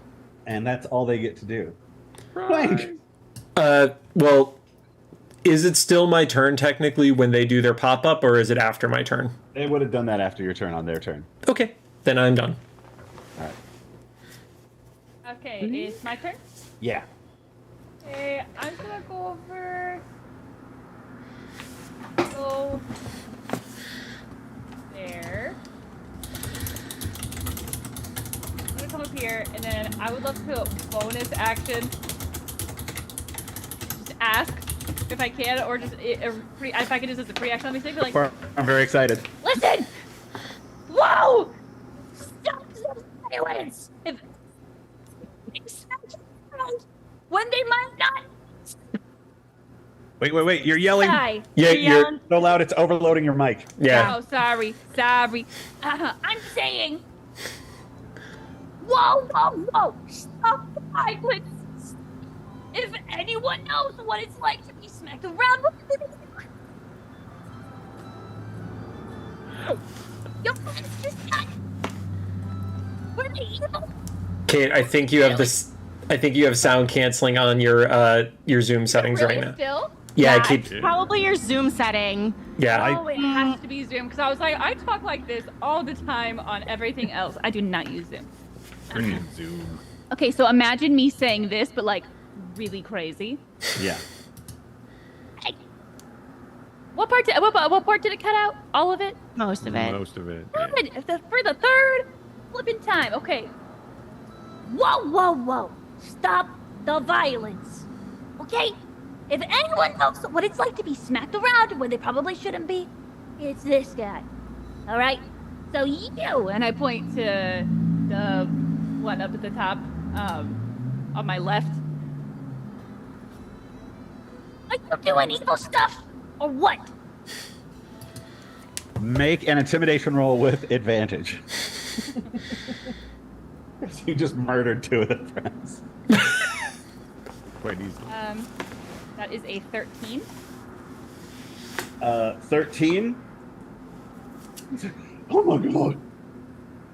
and that's all they get to do. Blank. Well, is it still my turn technically when they do their pop-up, or is it after my turn? They would have done that after your turn on their turn. Okay, then I'm done. All right. Okay, it's my turn. Yeah. Okay, I'm just gonna go over. Go there. I'm gonna come up here, and then I would love to bonus action. Just ask if I can, or just if I can just as a free action on me, like. I'm very excited. Listen! Whoa! Stop the violence! If when they might not Wait. You're yelling die. Yeah, you're. Yelling. so loud it's overloading your mic. Yeah. Oh, sorry. I'm saying... Whoa! Stop the violence! If anyone knows what it's like to be smacked around, Your friends just got... Were they evil? Kate, I think you have this. I think you have sound canceling on your Zoom settings really right now. still? Yeah, Kate. it's probably your Zoom setting. Yeah. Oh, it has to be Zoom because I was like, I talk like this all the time on everything else. I do not use Zoom. Freaking Zoom. Okay, so imagine me saying this, but like really crazy. Yeah. What part did it cut out? All of it? Most of it. Most of it. Yeah. Good. For the third flipping time. Okay. Whoa! Stop the violence. Okay? If anyone knows what it's like to be smacked around when they probably shouldn't be, it's this guy. Alright? So you... And I point to the one up at the top, on my left. Are you doing evil stuff? Or what? Make an intimidation roll with advantage. You just murdered 2 of the friends. Quite easy. That is a 13. 13. Oh my god.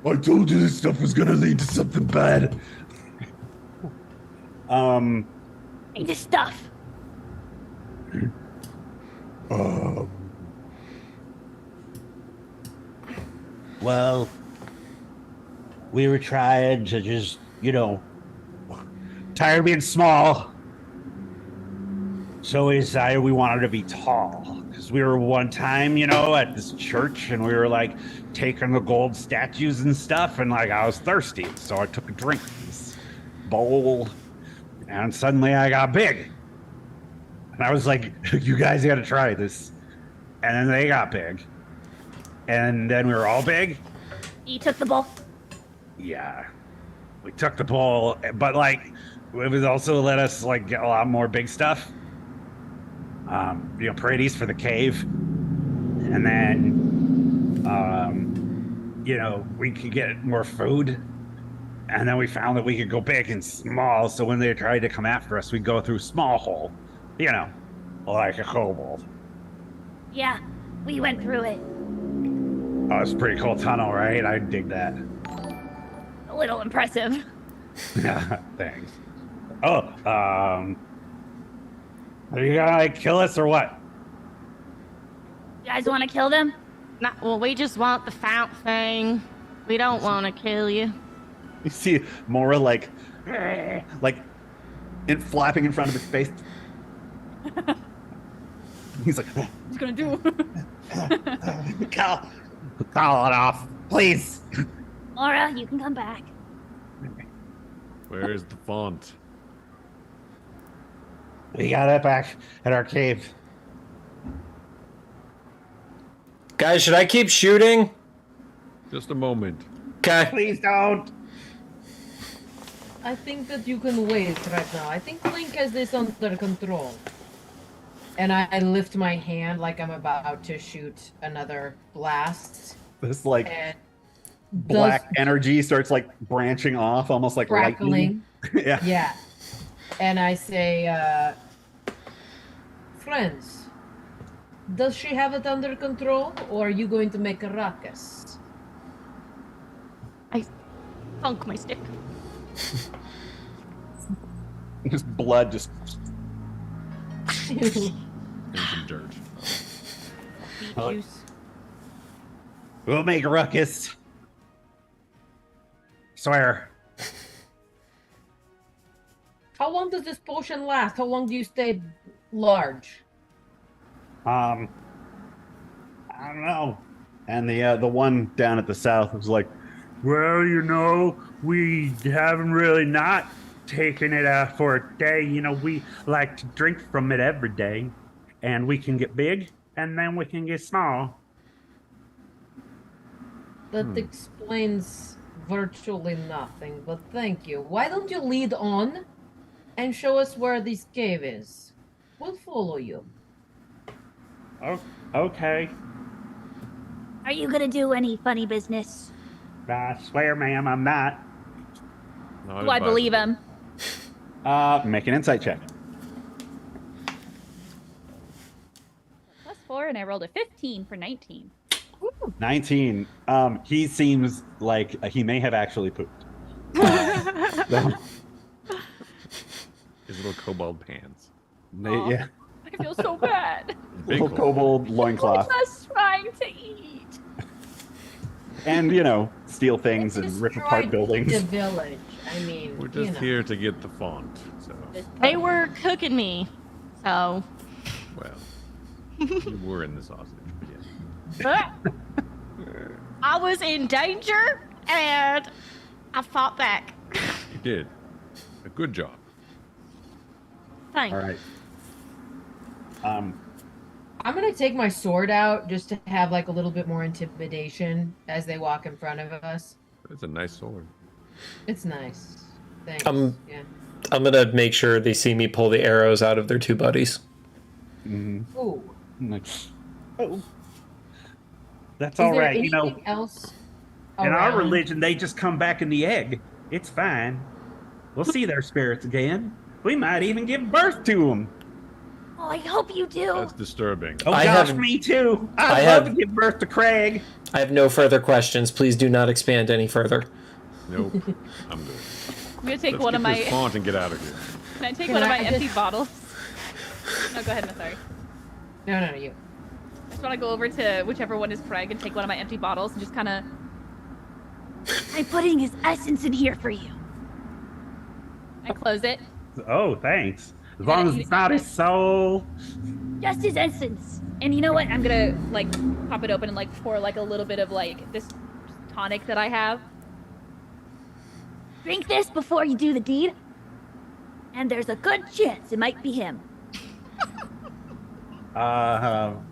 I told you this stuff was gonna lead to something bad. Hey, this stuff. Well, we were trying to just, tired of being small. So we decided we wanted to be tall. Because we were one time, at this church, and we were like taking the gold statues and stuff, and like I was thirsty. So I took a drink from this bowl, and suddenly I got big. And I was like, you guys gotta try this. And then they got big. And then we were all big. You took the ball. Yeah. We took the ball, but like it was also let us like get a lot more big stuff. Parades for the cave. And then we could get more food. And then we found that we could go big and small, so when they tried to come after us, we'd go through small hole. Like a kobold. Yeah, we went through it. Oh, it's a pretty cool tunnel, right? I dig that. A little impressive. Yeah, thanks. Oh, are you gonna like kill us or what? You guys want to kill them? Well, we just want the fount thing. We don't want to kill you. You see Mora like flapping in front of his face. He's like, He's gonna do. call it off, please. Laura, you can come back. Where's the font? We got it back at our cave. Guys, should I keep shooting? Just a moment. Okay. Please don't. I think that you can wait right now. I think Link has this under control. And I lift my hand like I'm about to shoot another blast. This like And black energy starts like branching off, almost like lightning. crackling. Yeah. Yeah. And I say, friends, does she have it under control, or are you going to make a ruckus? I thunk my stick. Just blood just. And some dirt. Beet Oh. juice. We'll make a ruckus. Swear. How long does this potion last? How long do you stay large? I don't know. And the one down at the south was like, well, you know, we haven't really not taken it out for a day. You know, we like to drink from it every day, and we can get big, and then we can get small. That explains virtually nothing, but thank you. Why don't you lead on and show us where this cave is? We'll follow you. Oh, okay. Are you gonna do any funny business? I swear, ma'am, I'm not. Not Do I believe him? Make an insight check. +4, and I rolled a 15 for 19. 19. He seems like he may have actually pooped. His little kobold pants. Aw. Yeah. I feel so bad. Big Little kobold loincloth. Just trying to eat. And, you know, steal things and rip apart Destroyed buildings. The village. I mean, We're you just know. here to get the font. So, They were cooking me, so. well, you were in the sausage. But yeah. I was in danger, and I fought back. You did a good job. Thanks. All right. I'm gonna take my sword out just to have like a little bit more intimidation as they walk in front of us. That's a nice sword. It's nice. Thanks. Yeah. I'm gonna make sure they see me pull the arrows out of their two buddies. Ooh. I'm like, oh, that's Is all there right. You know, anything else in our around? religion, they just come back in the egg. It's fine. We'll see their spirits again. We might even give birth to them. Oh, I hope you do. That's disturbing. Oh I gosh, have- me too. I I'd love have- to give birth to Craig. I have no further questions. Please do not expand any further. Nope. I'm good. I'm gonna take Let's one get of my. this font and get out of here. Can I take Can one of I my just- empty bottles? No, go ahead. No, sorry. No, you. I just want to go over to whichever one is Craig and take one of my empty bottles and just kind of. I'm putting his essence in here for you. I close it. Oh, thanks. As long as it's not his soul. Just his essence. And you know what? I'm gonna like pop it open and like pour like a little bit of like this tonic that I have. Drink this before you do the deed. And there's a good chance it might be him.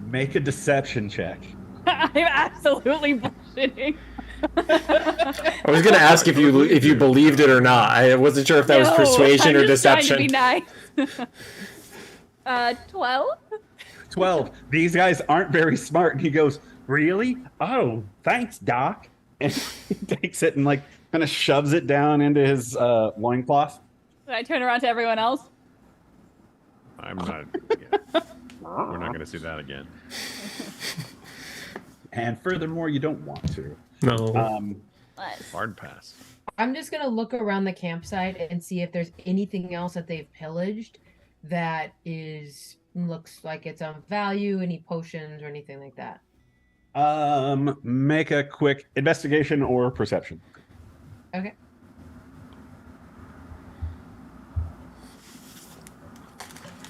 Make a deception check. I'm absolutely bullshitting. I was gonna ask if you believed it or not. I wasn't sure if that was No, persuasion I'm or just trying deception. to be nice. 12. 12. These guys aren't very smart. And he goes, really? Oh, thanks, Doc. And he takes it and like kind of shoves it down into his loincloth. Did I turn around to everyone else? I'm not. Yeah. We're not going to see that again. And furthermore, you don't want to. No. Nice. Hard pass. I'm just gonna look around the campsite and see if there's anything else that they've pillaged that looks like it's on value, any potions or anything like that. Make a quick investigation or perception. Okay.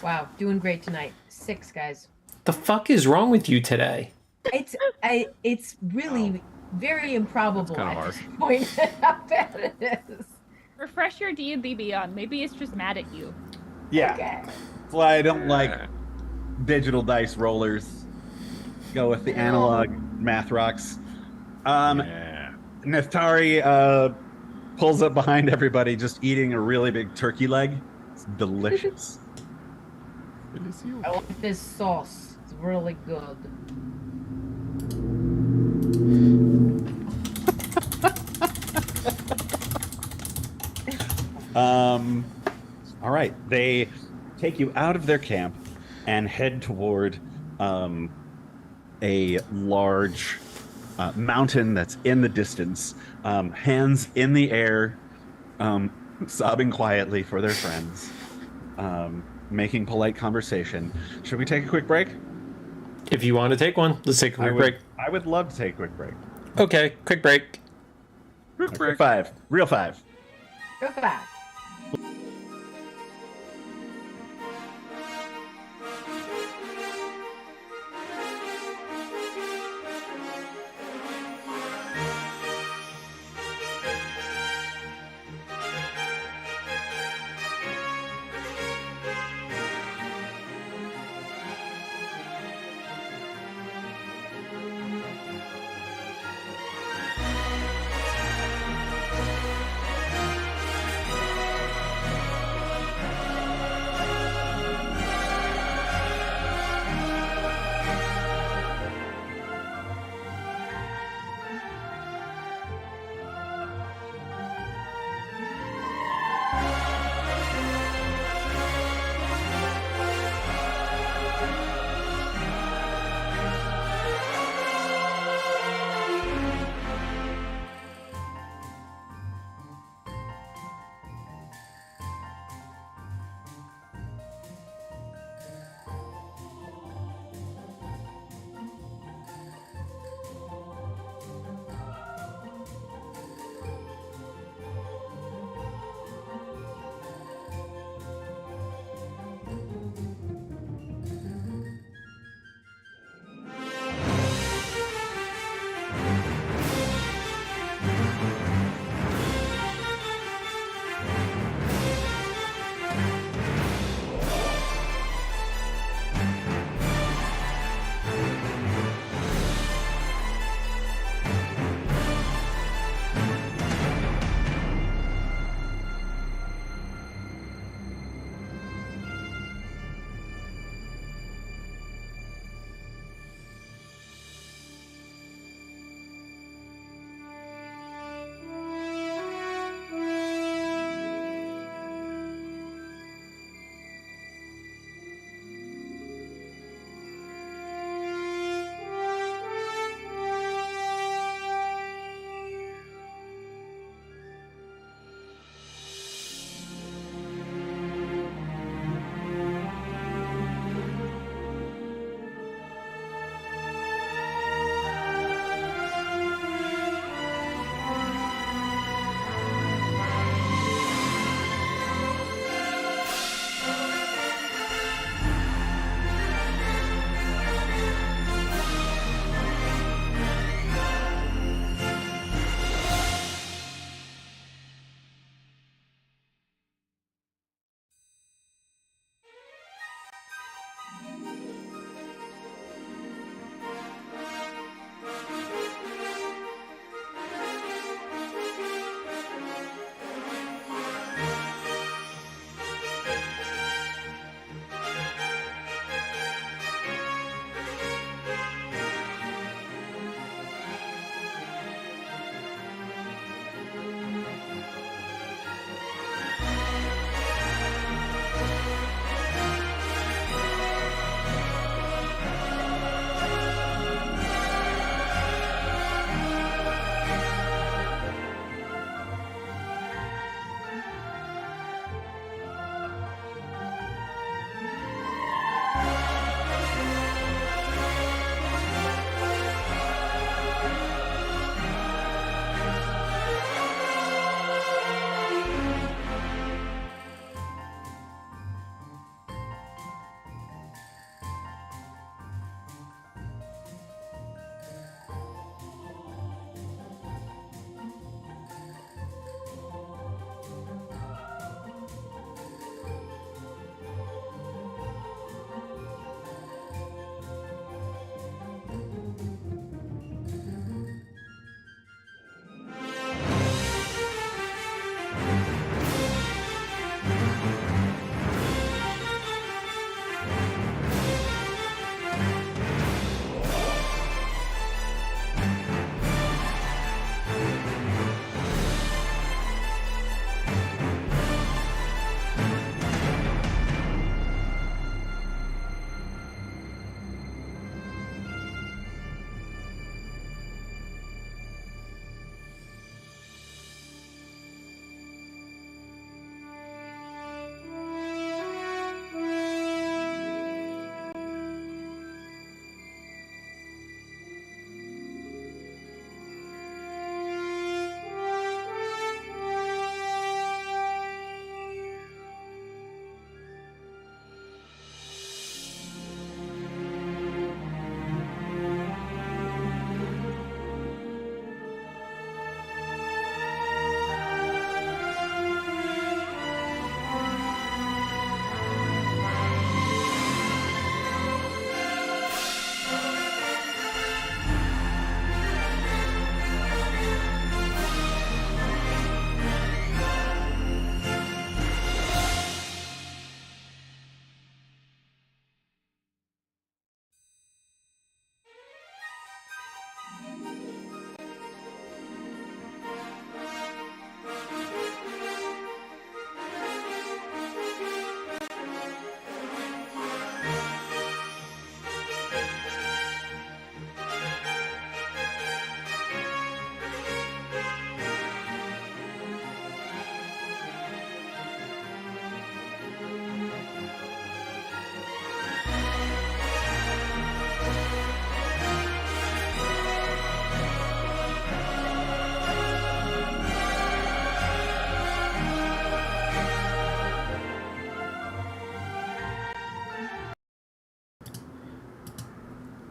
Wow, doing great tonight. 6 guys. The fuck is wrong with you today? It's really very improbable kinda at harsh. this point how bad it is. Refresh your D&D Beyond. Maybe it's just mad at you. Yeah. Okay. That's why I don't like digital dice rollers. Go with the analog math rocks. Yeah. Neftari pulls up behind everybody, just eating a really big turkey leg. It's delicious. I like this sauce. It's really good. All right. They take you out of their camp and head toward a large mountain that's in the distance, hands in the air, sobbing quietly for their friends, making polite conversation. Should we take a quick break? If you want to take one, let's take a quick break. I would love to take a quick break. Okay, quick break. Quick 5. Real 5. Go fast.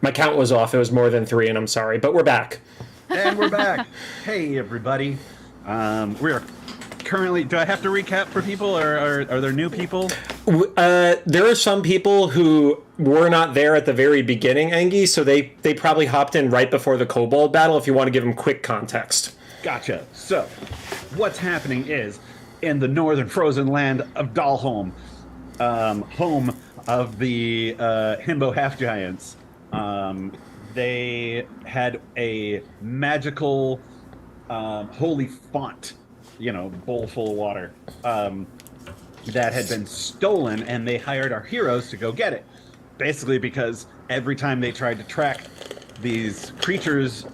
My count was off. It was more than 3, and I'm sorry, but we're back. And we're back. Hey, everybody. We are currently... Do I have to recap for people, or are there new people? There are some people who were not there at the very beginning, Engie, so they probably hopped in right before the Kobold battle, if you want to give them quick context. Gotcha. So, what's happening is, in the northern frozen land of Dalholm, home of the Himbo half-giants, they had a magical holy font, bowl full of water, that had been stolen, and they hired our heroes to go get it. Basically because every time they tried to track these creatures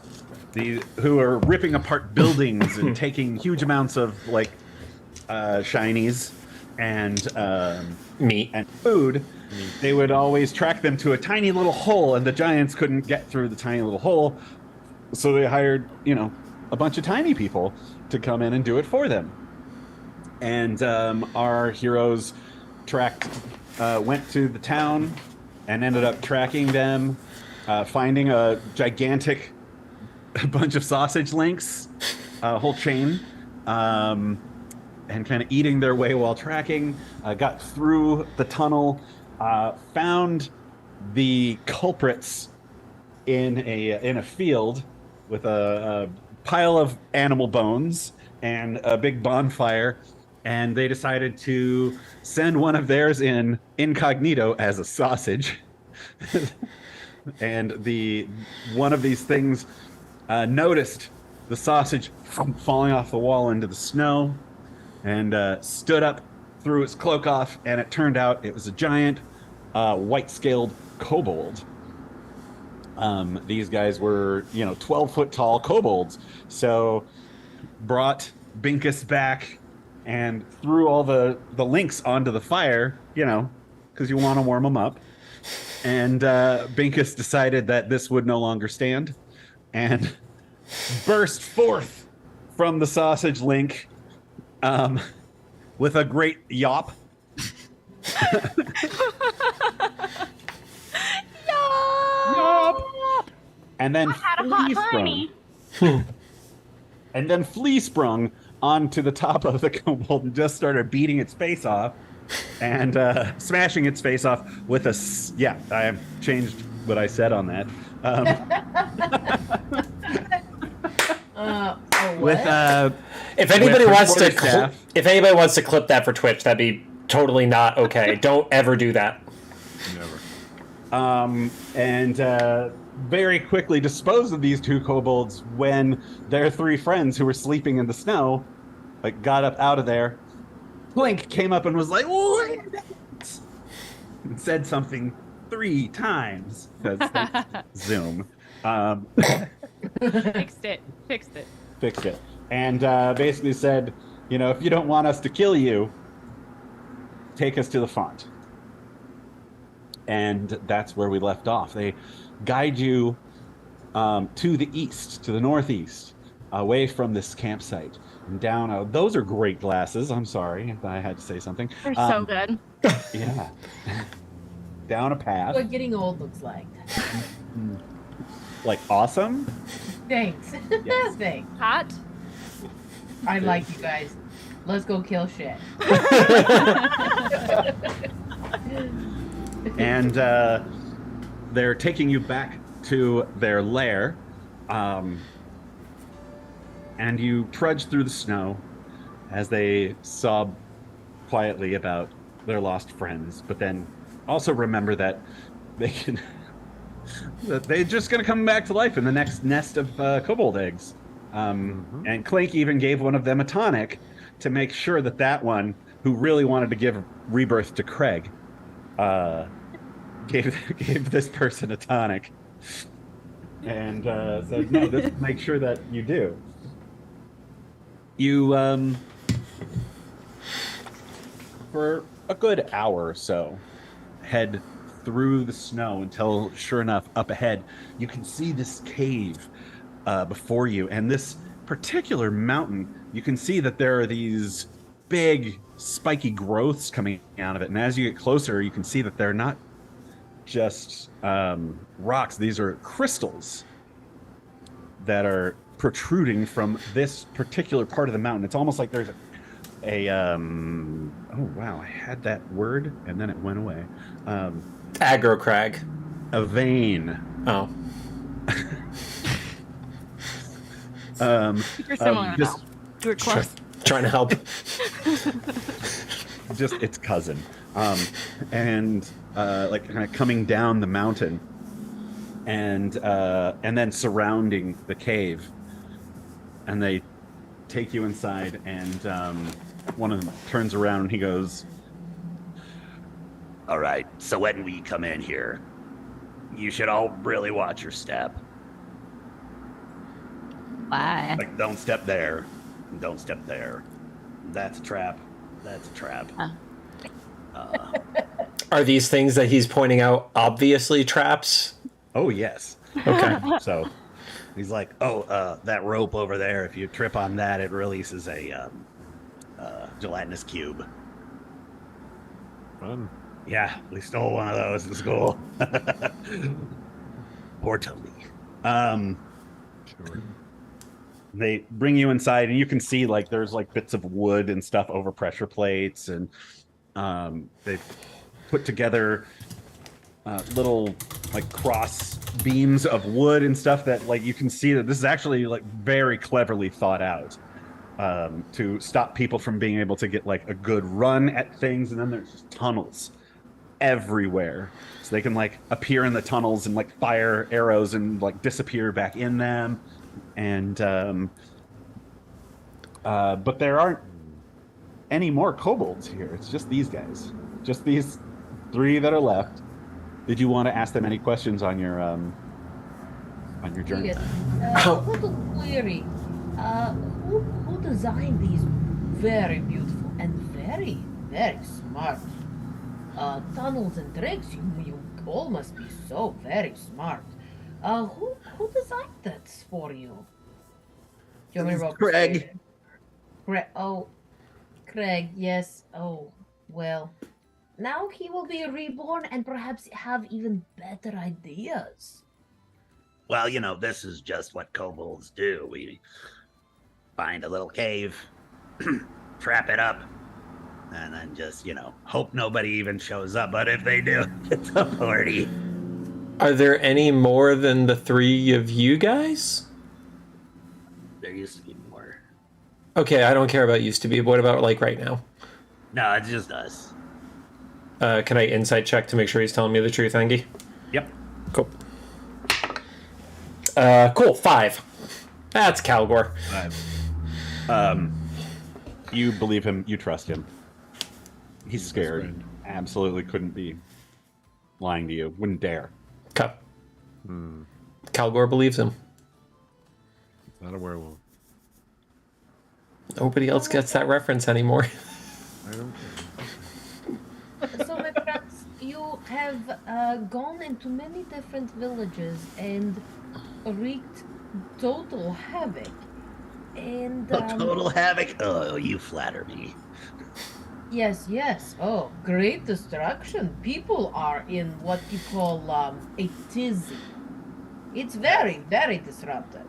who are ripping apart buildings and taking huge amounts of shinies and meat and food, they would always track them to a tiny little hole, and the giants couldn't get through the tiny little hole, so they hired a bunch of tiny people to come in and do it for them. And our heroes went to the town and ended up tracking them, finding a gigantic bunch of sausage links, a whole chain, and kind of eating their way while tracking. Got through the tunnel, found the culprits in a field with a pile of animal bones and a big bonfire, and they decided to send one of theirs in incognito as a sausage. And one of these things noticed the sausage falling off the wall into the snow, and stood up, threw its cloak off, and it turned out it was a giant white-scaled kobold. These guys were 12-foot tall kobolds, so brought Binkus back and threw all the links onto the fire, because you want to warm them up. And Binkus decided that this would no longer stand, and burst forth from the sausage link with a great yawp. Yawp! And then flea sprung onto the top of the kobold and just started beating its face off and smashing its face off with I have changed what I said on that. If anybody wants to clip that for Twitch, that'd be totally not okay. Don't ever do that. Never. And very quickly disposed of these 2 kobolds when their 3 friends who were sleeping in the snow got up out of there. Clink came up and was like, "Wait a minute!" and said something 3 times because Zoom. Fixed it. Fixed it. And basically said, if you don't want us to kill you, take us to the font. And that's where we left off. They guide you to the east, to the northeast, away from this campsite. And down, those are great glasses. I'm sorry if I had to say something. They're so good. Yeah. Down a path. What getting old looks like. Awesome? Thanks. Yes. Thanks. Hot. I like you guys. Let's go kill shit. And they're taking you back to their lair, and you trudge through the snow as they sob quietly about their lost friends, but then also remember that they're just going to come back to life in the next nest of kobold eggs. And Clank even gave one of them a tonic to make sure that one, who really wanted to give rebirth to Craig, gave this person a tonic, and said, "No, this will make sure that you do." You, for a good hour or so, head through the snow until, sure enough, up ahead, you can see this cave before you. And this particular mountain, you can see that there are these big, spiky growths coming out of it. And as you get closer, you can see that they're not just rocks. These are crystals that are protruding from this particular part of the mountain. It's almost like there's oh wow, I had that word and then it went away. Aggro crag. A vein. Oh. You're similar just now. You were close. Trying to help. just its cousin. And like kind of coming down the mountain and then surrounding the cave. And they take you inside, and one of them turns around and he goes, all right, so when we come in here, you should all really watch your step. Why? Like, don't step there. Don't step there. That's a trap. That's a trap. Are these things that he's pointing out obviously traps? oh yes. Okay. So He's like, oh, that rope over there, if you trip on that, it releases a gelatinous cube. Fun. Yeah, we stole one of those in school. Poor Tony. Sure. they bring you inside, and you can see like there's like bits of wood and stuff over pressure plates, and they've put together little like cross beams of wood and stuff that like you can see that this is actually like very cleverly thought out to stop people from being able to get like a good run at things. And then there's just tunnels everywhere, so they can like appear in the tunnels and like fire arrows and like disappear back in them. And but there aren't any more kobolds here. It's just these guys, just these three that are left. Did you want to ask them any questions on your journey? Yes. Little query. Who designed these very beautiful and very, very smart tunnels and tricks? You all must be so very smart. Who designed that for you? Do you want me to roll Craig. persuasion? Craig. Oh, Craig. Yes. Oh, well. Now he will be reborn and perhaps have even better ideas. Well, you know, this is just what kobolds do. We find a little cave, trap it up, and then just, you know, hope nobody even shows up. But if they do, it's a party. Are there any more than the three of you guys? There used to be more. Okay, I don't care about used to be. What about like right now? No, it's just us. Can I insight check to make sure he's telling me the truth, Angie? Yep. Cool. Cool. 5. That's Calgor. You believe him. You trust him. He's scared. friend. Absolutely couldn't be lying to you. Wouldn't dare. Cup. Calgor believes him. It's not a werewolf. Nobody else gets that reference anymore. I don't care. So, my friends, you have gone into many different villages and wreaked total havoc. And Total havoc? Oh, you flatter me. yes, yes. Oh, great destruction. People are in what you call a tizzy. It's very, very disruptive.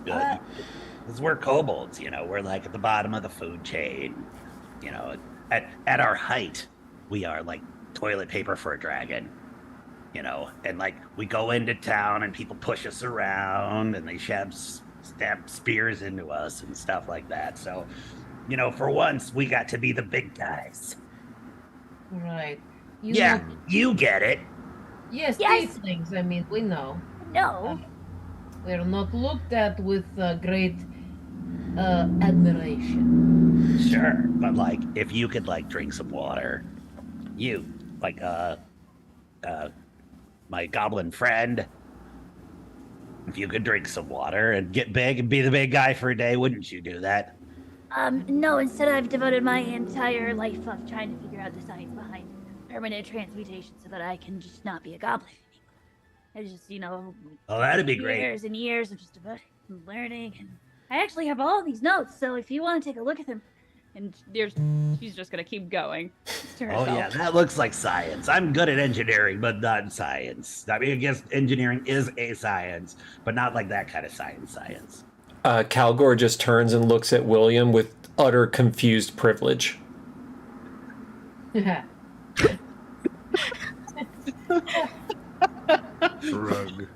Good. Because we're kobolds, you know, we're like at the bottom of the food chain. You know, at our height, we are like toilet paper for a dragon. You know, and like we go into town and people push us around and they stab spears into us and stuff like that. So, you know, for once we got to be the big guys. Right. Yeah, you get it. Yes, Yes. these things, I mean, we know. No. We're not looked at with great admiration. Sure, but like if you could like drink some water, you like my goblin friend, if you could drink some water and get big and be the big guy for a day, wouldn't you do that? No, instead I've devoted my entire life of trying to figure out the science behind permanent transmutation so that I can just not be a goblin anymore. I just, Oh, that'd be great. years and years of just about learning, and I actually have all these notes, so if you want to take a look at them And she's just gonna keep going. To Oh herself. yeah, that looks like science. I'm good at engineering, but not in science. I mean, I guess engineering is a science, but not like that kind of science. Calgor just turns and looks at William with utter confused privilege. Shrug.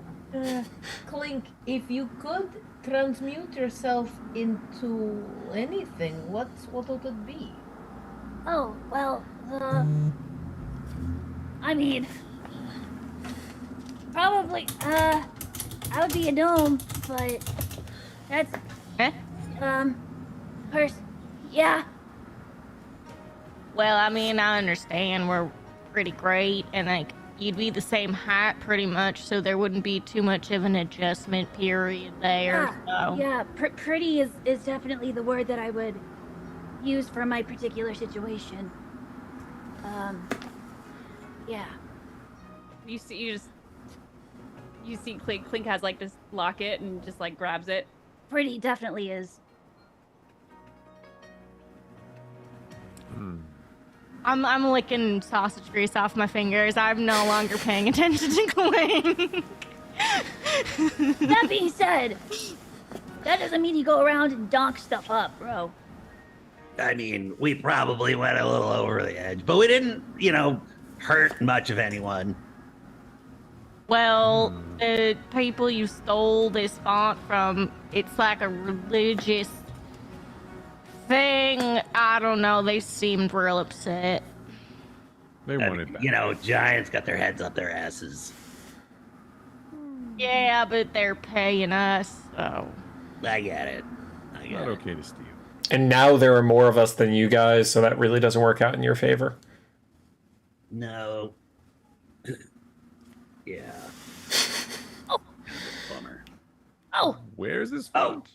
Clink, if you could transmute yourself into anything, what would it be? Oh, well, I mean, probably, I would be a gnome, but that's, yeah. Well, I mean, I understand we're pretty great, and like you'd be the same height pretty much, so there wouldn't be too much of an adjustment period there. So. Yeah, pretty is definitely the word that I would use for my particular situation. Yeah. You see Clink has like this locket and just like grabs it. Pretty definitely is. I'm licking sausage grease off my fingers. I'm no longer paying attention to Clink. That being said, that doesn't mean you go around and donk stuff up, bro. I mean, we probably went a little over the edge, but we didn't, hurt much of anyone. Well, the people you stole this font from, it's like a religious thing. I don't know. They seemed real upset. They wanted back. Giants got their heads up their asses. Yeah, but they're paying us, so. I get it. Not okay to steal. And now there are more of us than you guys, so that really doesn't work out in your favor. No. Yeah. Oh. Bummer. Oh, Where's this font?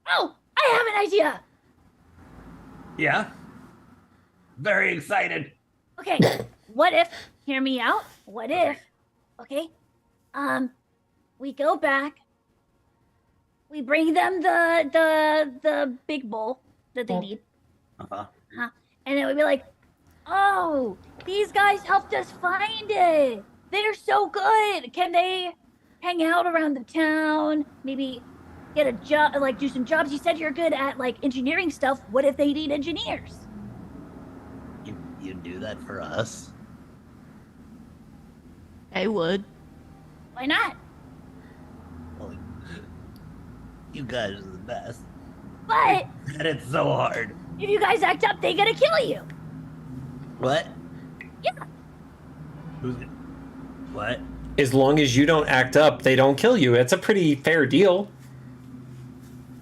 I have an idea. Yeah. Very excited. Okay, what if, hear me out, what if, okay, we go back, we bring them the big bowl that they need, Uh-huh. and then we'd be like, oh, these guys helped us find it. They're so good. Can they hang out around the town? Maybe get a job, like do some jobs. You said you're good at like engineering stuff. What if they need engineers? You do that for us? They would. Why not? Well, you guys are the best. But And it's so hard. if you guys act up, they gonna kill you. What? Yeah. Who's what? As long as you don't act up, they don't kill you. It's a pretty fair deal.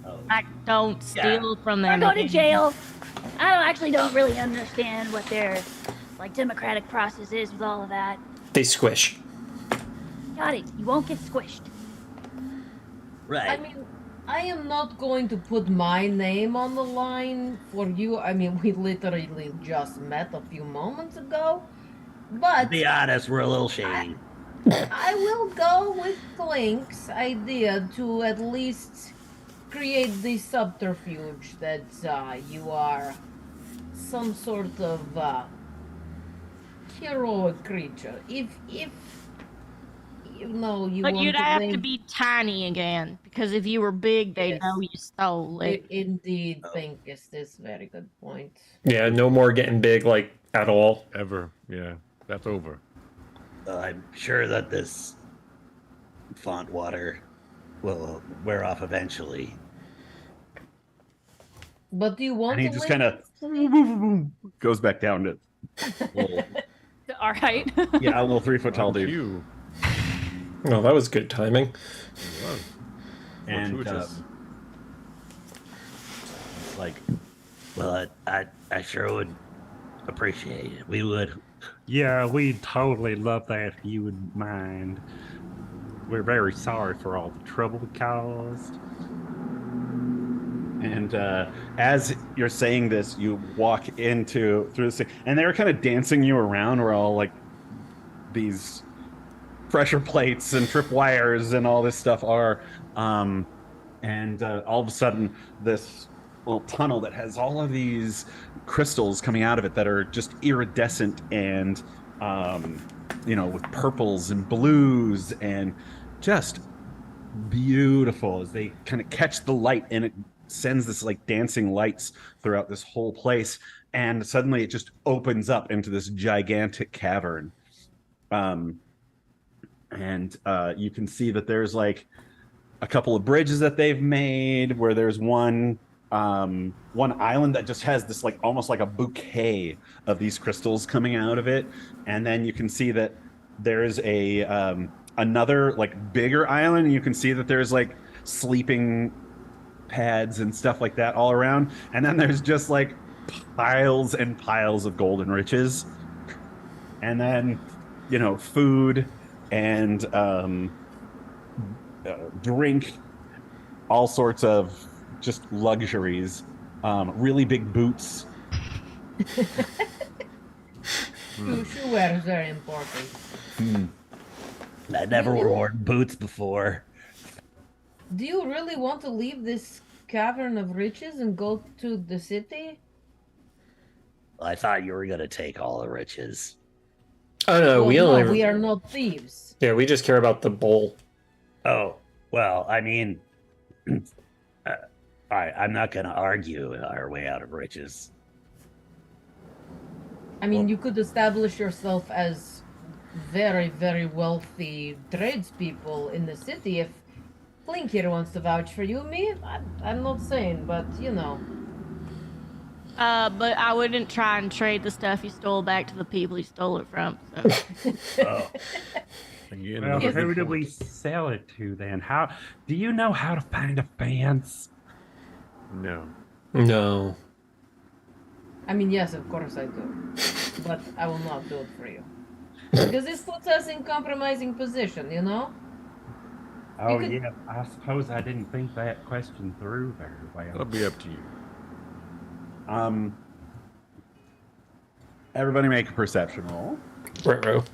Oh. I don't steal from them. Or go to jail. I don't really understand what their like democratic process is with all of that. They squish. Got it. You won't get squished. Right. I mean, I am not going to put my name on the line for you. I mean, we literally just met a few moments ago. to But be honest, we're a little shady. I will go with Clink's idea to at least create the subterfuge that you are some sort of heroic creature. If you know you But want you'd have to blame- be tiny again, because if you were big, they'd Yes. know you stole it. Indeed, think is this very good point. Yeah, no more getting big, like, at all. Ever. Yeah. That's over. I'm sure that this font water will wear off eventually. But do you want And he to just live- kind of goes back down to little, All right. yeah, a little 3-foot tall dude. You. Oh, that was good timing. It was. And Fortuitous. It's like, well, I sure would appreciate it. We would. Yeah, we'd totally love that if you wouldn't mind. We're very sorry for all the trouble we caused. And as you're saying this, you walk through the city, and they're kind of dancing you around where all like these pressure plates and tripwires and all this stuff are. And all of a sudden, this little tunnel that has all of these crystals coming out of it that are just iridescent and with purples and blues and just beautiful as they kind of catch the light, and it sends this like dancing lights throughout this whole place, and suddenly it just opens up into this gigantic cavern. You can see that there's like a couple of bridges that they've made, where there's one island that just has this like almost like a bouquet of these crystals coming out of it, and then you can see that there's another like bigger island, and you can see that there's like sleeping pads and stuff like that all around, and then there's just like piles and piles of golden riches, and then food and drink, all sorts of just luxuries, really big boots. Shoe wear is very important. I never worn boots before. Do you really want to leave this cavern of riches and go to the city? I thought you were going to take all the riches. Oh no, we are not thieves. Yeah, we just care about the bowl. Oh, well, I mean, all right, I'm not going to argue our way out of riches. I mean, you could establish yourself as very, very wealthy tradespeople in the city if Flink here wants to vouch for you. Me, I'm not saying, but But I wouldn't try and trade the stuff you stole back to the people you stole it from. So. Well, who do we sell it to then? How do you know how to find a fence? No. I mean, yes, of course I do, but I will not do it for you because this puts us in compromising position. Oh yeah, I suppose I didn't think that question through very well. That'll be up to you. Everybody make a perception roll. Ruh-roh.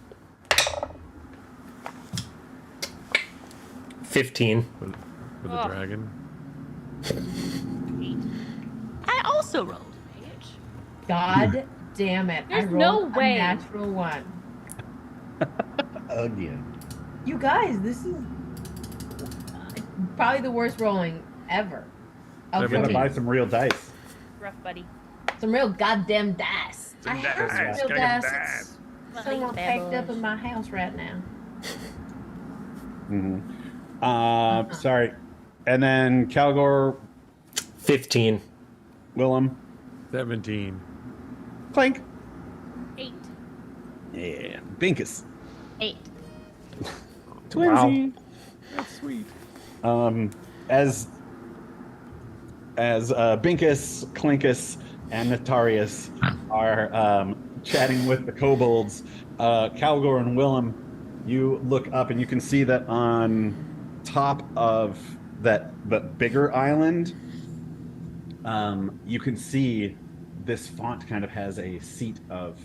15. For the dragon. I also rolled a page. God damn it! There's I no rolled way. a natural one. Again. You guys, this is probably the worst rolling ever. I'm gonna buy some real dice. Rough, buddy. Some real goddamn dice. I have dice, some real goddamn dice. dice. It's someone packed up in my house right now. Sorry. And then Calgor, 15. Willem, 17. Clank, 8. and Binkus. 8. Twinsy. That's sweet. As Binkus, Clinkus, and Notarius are chatting with the kobolds, Calgor and Willem, you look up and you can see that on top of the bigger island, you can see this font kind of has a seat of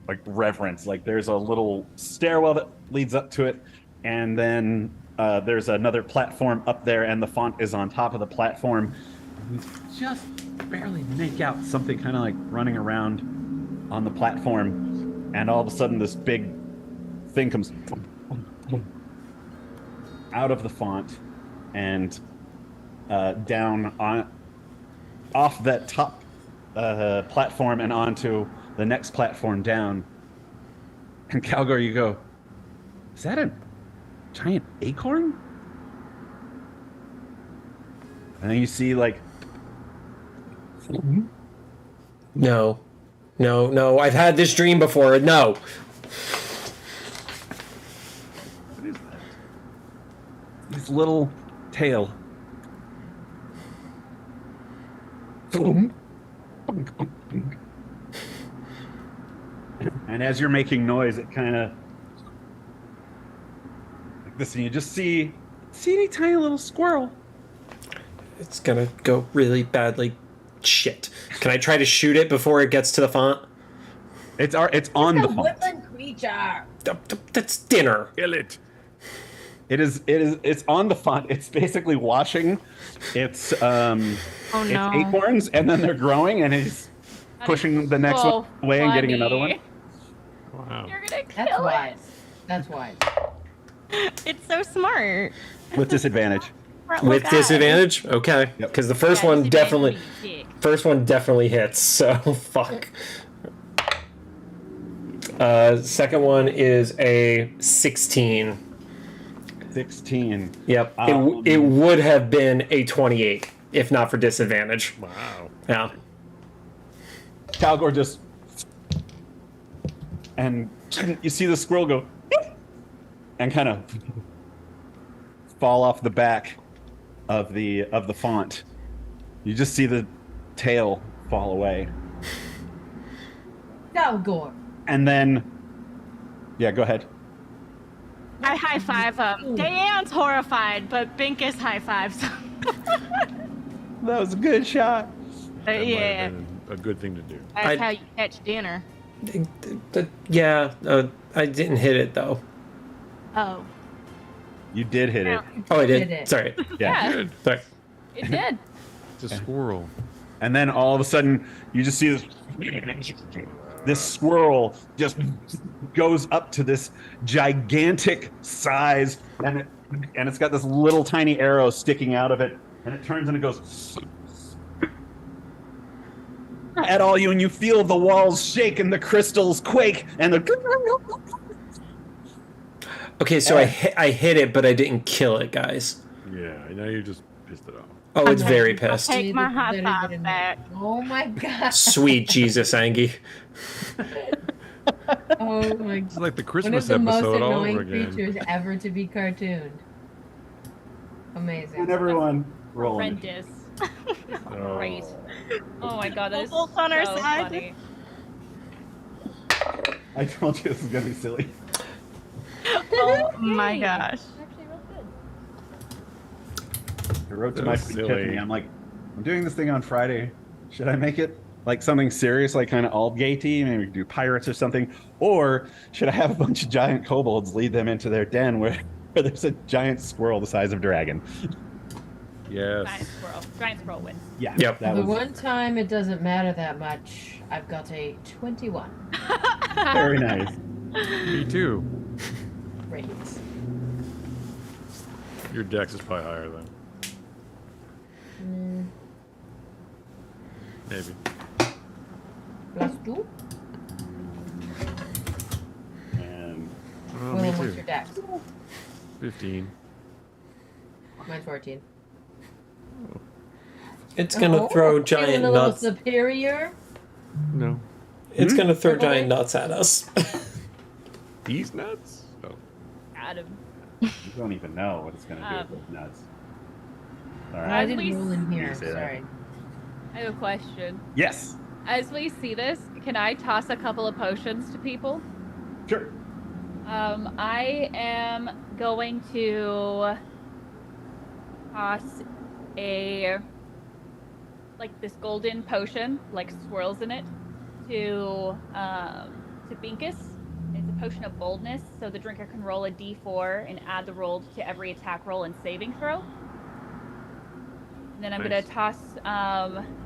like reverence. Like there's a little stairwell that leads up to it, and then there's another platform up there, and the font is on top of the platform. And you just barely make out something kind of like running around on the platform, and all of a sudden this big thing comes out of the font and down on off that top platform and onto the next platform down. And Calgor, you go, is that a giant acorn? And then you see like, No. I've had this dream before. No. what is that? This little tail. And as you're making noise, it kind of like this, and you just see a tiny little squirrel. It's gonna go really badly. Shit. Can I try to shoot it before it gets to the font? It's on the font. woodland creature. That's dinner. Kill it. It's on the font. It's basically washing. It's Oh it's no. acorns, and then they're growing, and he's pushing the next one away and getting another one. Wow. You're gonna That's kill it. wise. That's wise. It's so smart. With disadvantage. Smart With little guy. disadvantage? Okay. Yep. Because the first Yeah, one disadvantage definitely would be dick. hits, so fuck. Second one is a 16. 16. Yep. Um, it would have been a 28 if not for disadvantage. Wow. Yeah. Calgor just, and you see the squirrel go and kind of fall off the back of the font. You just see the tail fall away, Calgor. and then go ahead. I high five him. Diane's horrified, but Binkus high fives. That was a good shot. That might Yeah. have been a good thing to do. That's how you catch dinner. Yeah. I didn't hit it though. Oh. You did hit it. Oh, I Did did. it. Sorry. Yeah, Good. Sorry. it did. It's a squirrel. And then all of a sudden, you just see this squirrel just goes up to this gigantic size, and it's got this little tiny arrow sticking out of it, and it turns and it goes at all you, and you feel the walls shake and the crystals quake, and the Okay, so I hit it, but I didn't kill it, guys. Yeah, now you just pissed it off. Oh, it's very I'll pissed. take my high Very five good back. Oh my god. Sweet Jesus, Angie. Oh my It's like the One of Christmas the most episode all over annoying again. creatures ever to be cartooned. Amazing. and everyone rolling. Horrendous. Oh. Great. Oh my god, that is Both on our so side. funny. I told you this was gonna be silly. Oh my gosh. Actually, real good. I wrote to That my was silly. Tiffany. I'm like, I'm doing this thing on Friday. Should I make it like something serious, like kind of Aldgatey? Maybe we could do pirates or something. Or should I have a bunch of giant kobolds lead them into their den where there's a giant squirrel the size of a dragon? Yes. Giant squirrel wins. Yeah. Yep. That The was one time it doesn't matter that much, I've got a 21. very nice. Me too. Great. Your dex is probably higher then. Maybe. +2. And Oh, William, me what's too. your dex? 15. Mine's 14. It's gonna throw Feeling giant a little nuts. superior. No. It's gonna throw Okay. giant nuts at us. These nuts? Oh. Adam. you don't even know what it's going to do with those nuts. All I right. didn't Please. roll in here. You say that. Sorry. I have a question. Yes. As we see this, can I toss a couple of potions to people? Sure. I am going to toss this golden potion, like swirls in it, to Binkus. It's a potion of boldness, so the drinker can roll a d4 and add the roll to every attack roll and saving throw. And then I'm Nice. gonna toss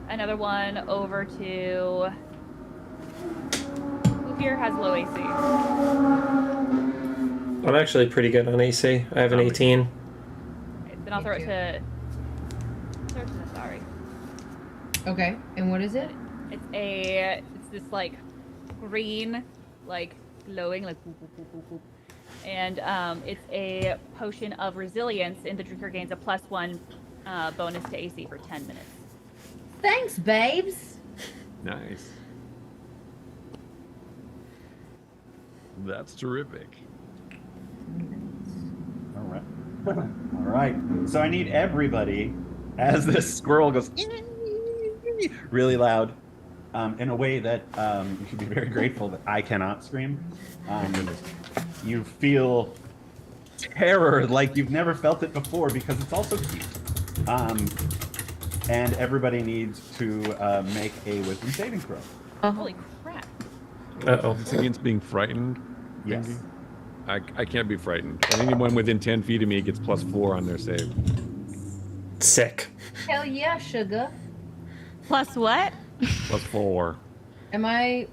another one over to who here has low AC. I'm actually pretty good on AC. I have an 18. Okay, then I'll throw it to Sorry. Okay, and what is it? It's this like green, like glowing, like boop, boop, boop, boop, boop. And it's a potion of resilience, and the drinker gains a +1 bonus to AC for 10 minutes. Thanks, babes. Nice. That's terrific. All right. All right. So I need everybody, as this squirrel goes really loud, in a way that you should be very grateful that I cannot scream. You feel terror like you've never felt it before because it's also cute. And everybody needs to make a wisdom saving throw. Holy crap. Uh oh. It's against being frightened. Yes. Thingy? I can't be frightened. And anyone within 10 feet of me gets +4 on their save. Sick. Hell yeah, sugar. Plus what? +4. Am I?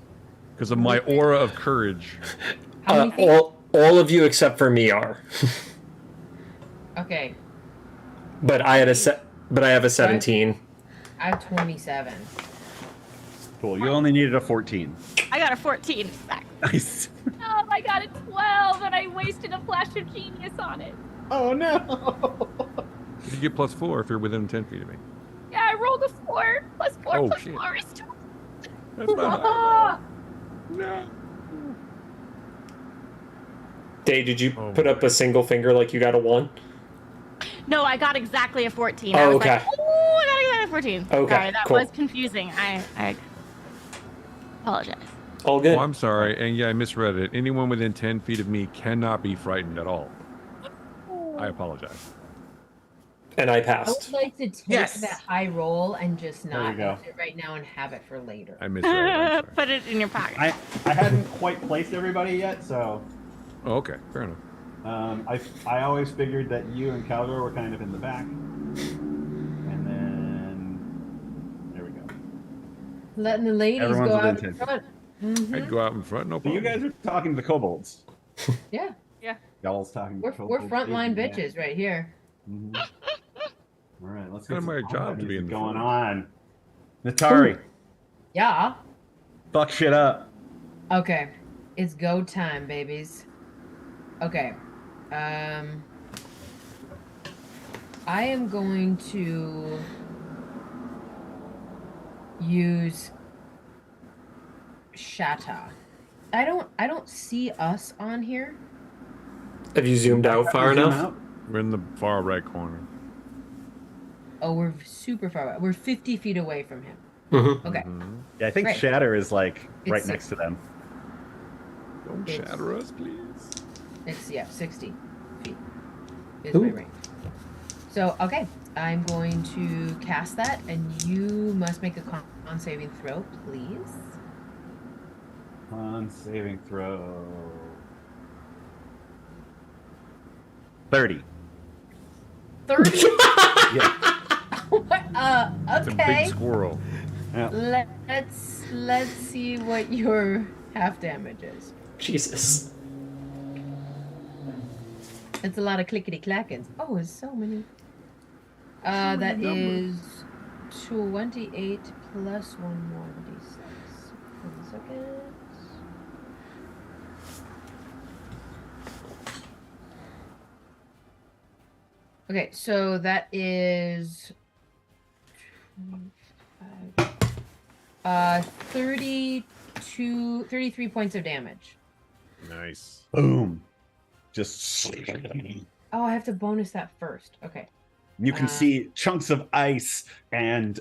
Because of my aura of courage. How many feet? All of you except for me are. Okay, But I have a 17. I have 27. Cool. You only needed a 14. I got a 14. Nice. Oh, I got a 12 and I wasted a flash of genius on it. Oh no. You get +4 if you're within 10 feet of me. Yeah, I rolled a 4. Plus 4 Oh, plus shit. 4 is 12. That's not Ah! No. Day, did you Oh, put up boy. a single finger like you got a 1? No, I got exactly a 14. Oh, I was okay. like, oh, I got exactly a 14. Okay, Sorry, that cool. was confusing. I apologize. All good. Oh, I'm sorry. And yeah, I misread it. Anyone within 10 feet of me cannot be frightened at all. I apologize. And I I would passed. like to take Yes. that high roll and just There you not go. use it right now and have it for later. I misread it. I'm sorry. Put it in your pocket. I hadn't quite placed everybody yet, so Oh, okay. Fair enough. I always figured that you and Caldor were kind of in the back, and then there we go. Letting the ladies Everyone's go within out 10 in feet. front. I'd go out in front, no So problem. you guys are talking to the kobolds. Yeah, Y'all's talking to we're kobolds. frontline Yeah. bitches right here. Mhm. All right, let's Kinda get my some job combat to be in music the going front. on. Natari, Yeah. fuck shit up. Okay, it's go time, babies. Okay, I am going to use Shatta. I don't see us on here. Have you zoomed out far Zoom enough? out. We're in the far right corner. Oh, we're super far away. We're 50 feet away from him. Mm-hmm. Okay. Mhm. Yeah, I think Right. Shatter is like right It's next to them. Don't It's- shatter us, please. It's 60 feet is Ooh. my range. So okay, I'm going to cast that, and you must make a con saving throw, please. On saving throw. 30. 30. Yeah. It's a Okay. big squirrel. Yeah. Let's see what your half damage is. Jesus. It's a lot of clickety clackins. Oh, it's so many. That is 28 plus 1 more d6. 1 second. Okay, so that is 33 points of damage. Nice. Boom. Just. Oh, I have to bonus that first. Okay. You can see chunks of ice and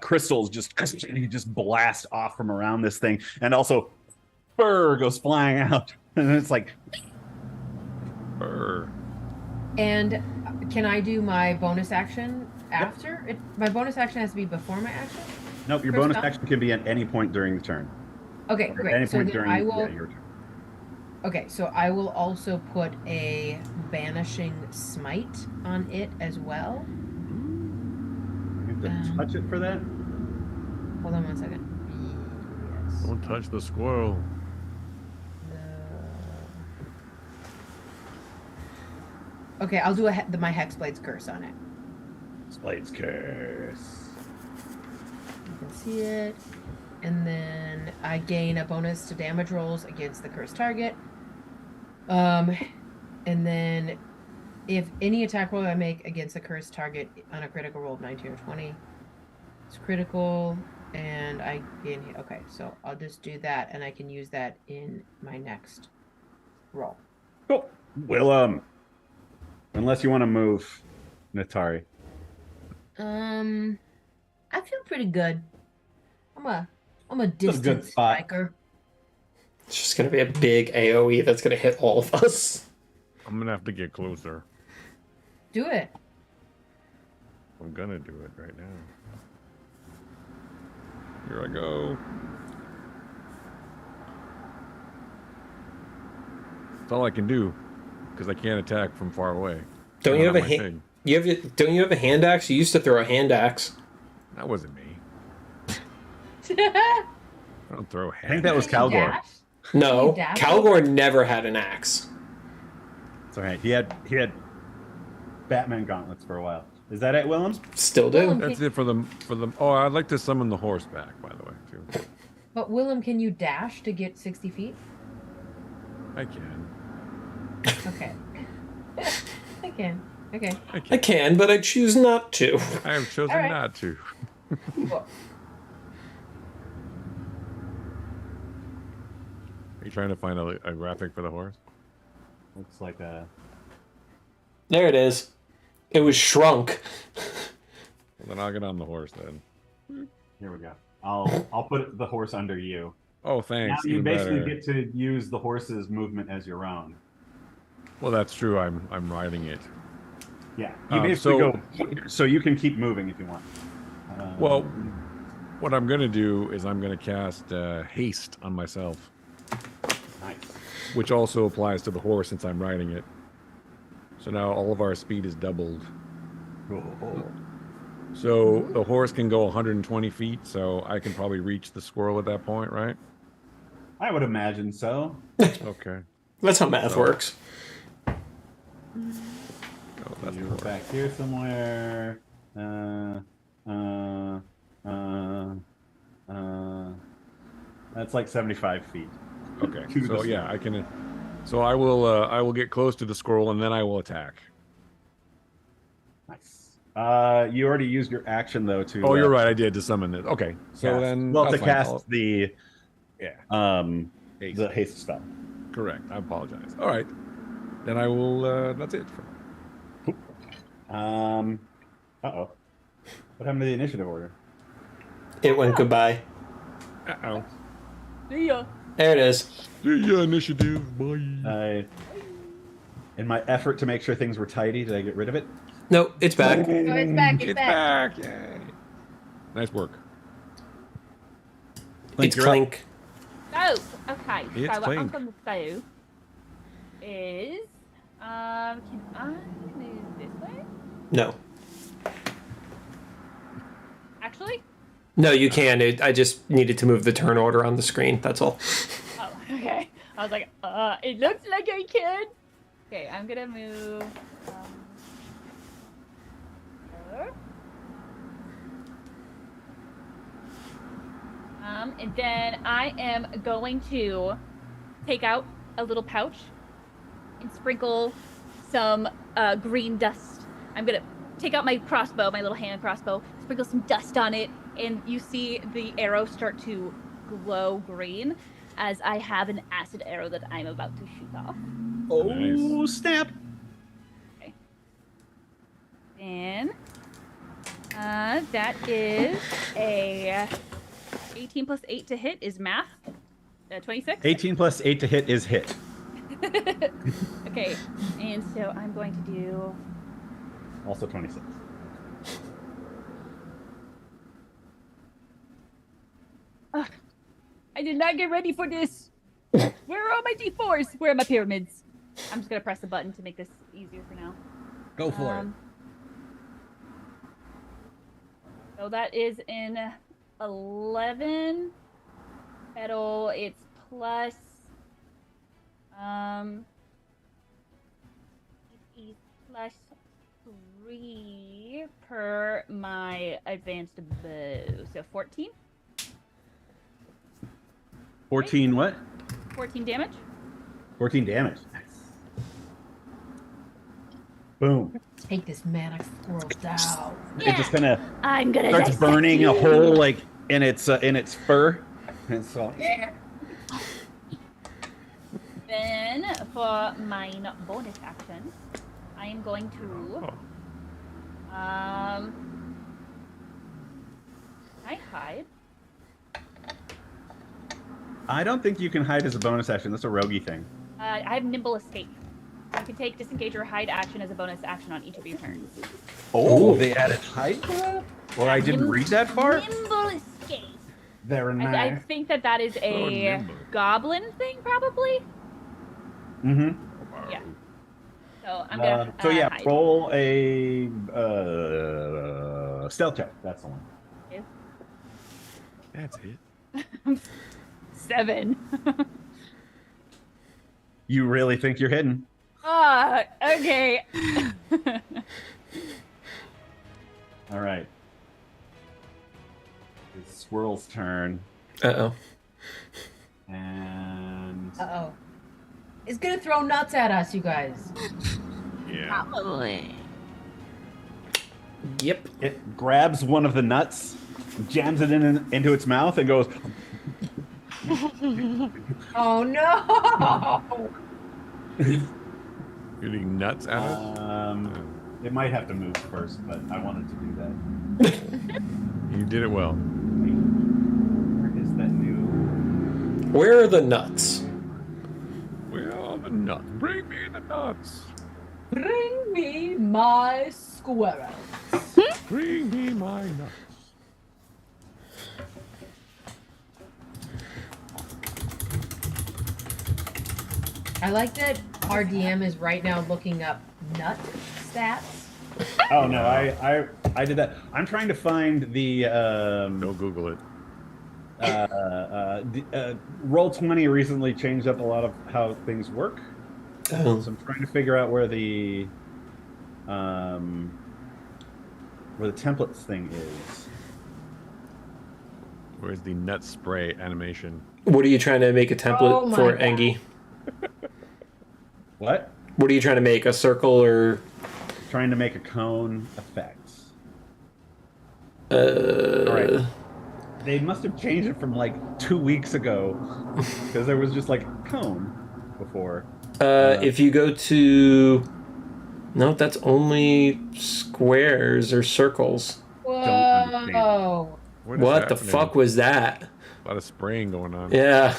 crystals just blast off from around this thing, and also fur goes flying out, and it's like. Brr. And can I do my bonus action after? My bonus action has to be before my action? Nope, your First bonus up? action can be at any point during the turn. Okay, Or at any great. So point then during I will. your turn. Okay, so I will also put a banishing smite on it as well. You have to touch it for that. Hold on 1 second. Yes. Don't touch the squirrel. Okay, I'll do my Hexblade's Curse on it. Blade's Curse. You can see it. And then I gain a bonus to damage rolls against the cursed target. And then if any attack roll I make against the cursed target on a critical roll of 19 or 20, it's critical, and I gain. Okay, so I'll just do that, and I can use that in my next roll. Cool. Well, unless you want to move, Natari. I feel pretty good. I'm a good distance spot. striker. It's just gonna be a big AoE that's gonna hit all of us. I'm gonna have to get closer. Do it. I'm gonna do it right now. Here I go. That's all I can do, because I can't attack from far away. Don't you have Not a my hand? thing. Don't you have a hand axe? You used to throw a hand axe. That wasn't me. I don't throw hands. I think that was Can you Calgor. dash? No, Can you dash? Calgor never had an axe. It's all right. He had Batman gauntlets for a while. Is that it, Willem? Still do. Willem, That's it for them. Oh, I'd like to summon the horse back, by the way, too. But Willem, can you dash to get 60 feet? I can. Okay. I can. Okay. I can, but I choose not to. I have chosen All right. not to. Cool. Are you trying to find a graphic for the horse? Looks like a. There it is. It was shrunk. Well, then I'll get on the horse then. Here we go. I'll put the horse under you. Oh, Now thanks. you even basically better. get to use the horse's movement as your own. Well, that's true. I'm riding it. Yeah. You basically so- go. So you can keep moving if you want. Well, what I'm going to do is I'm going to cast haste on myself, Nice. which also applies to the horse since I'm riding it. So now all of our speed is doubled. So the horse can go 120 feet, so I can probably reach the squirrel at that point, right? I would imagine so. Okay. That's how math works. Oh, that's the You're horse. back here somewhere. That's like 75 feet. Okay. To So the yeah, I can. So I will get close to the squirrel and then I will attack. Nice. You already used your action though to. Oh, you're right. I did to summon it. Okay. So cast- then. well, to that's fine. cast the Yeah. Haste. the haste spell. Correct. I apologize. All right. Then I will. That's it. Uh-oh. What happened to the initiative order? It went goodbye. Uh-oh. See ya. There it is. Yeah, initiative. Bye. In my effort to make sure things were tidy, did I get rid of it? No, it's back. Oh, it's back. It's It's back. back. Yay. Nice work. It's you're up. Clink. Oh, okay. It's so what I'm Clink. going to do is, can I move this way? No. Actually? No, you can. I just needed to move the turn order on the screen. That's all. Oh, okay. I was like, it looks like I can. Okay, I'm gonna move. Here. And then I am going to take out a little pouch and sprinkle some green dust. I'm gonna take out my crossbow, my little hand crossbow, sprinkle some dust on it, and you see the arrow start to glow green as I have an acid arrow that I'm about to shoot off. Oh, Nice. snap! Okay. And that is a 18 plus 8 to hit is math. 26? 18 plus 8 to hit is hit. Okay, and so I'm going to do. Also 26. I did not get ready for this. Where are all my d4s? Where are my pyramids? I'm just gonna press the button to make this easier for now. Go for it. So that is in 11. It's plus. It is plus 3 per my advanced bow. So 14. 14 what? 14 damage. 14 damage. Nice. Boom. Take this manic squirrel down. It just kind of I'm gonna starts dissect burning you. a hole like in its fur. And so Then for my bonus action, I am going to I hide. I don't think you can hide as a bonus action. That's a roguey thing. I have nimble escape. You can take disengage or hide action as a bonus action on each of your turns. Oh, they added hide to that? Or I didn't read that far? Nimble escape. Very I nice. think that is a nimble. goblin thing, probably. Mm-hmm. Yeah. So I'm gonna. Hide. Roll a stealth check. That's the one. Okay. That's it. 7. You really think you're hidden? Okay. All right. It's Swirl's turn, Uh-oh. and Uh-oh. It's gonna throw nuts at us, you guys. Yeah. Probably. Yep. it grabs one of the nuts, jams it into its mouth, and goes. Oh no! Shooting nuts at us? It might have to move first, but I wanted to do that. You did it well. Where is that new? Where are the nuts? Where are the nuts? Bring me the nuts. Bring me my squirrel. Bring me my nuts. I like that our DM is right now looking up nut stats. Oh no, I did that. I'm trying to find the Don't Google it. Roll20 recently changed up a lot of how things work. Oh. So I'm trying to figure out where the templates thing is. Where's the nut spray animation? What are you trying to make a template Oh my for, God. Engie? What? What are you trying to make? A circle or... Trying to make a cone effect. All right. They must have changed it from like 2 weeks ago because there was just like cone before. If you go to... No, that's only squares or circles. Whoa! What the fuck was that? A lot of spraying going on. Yeah.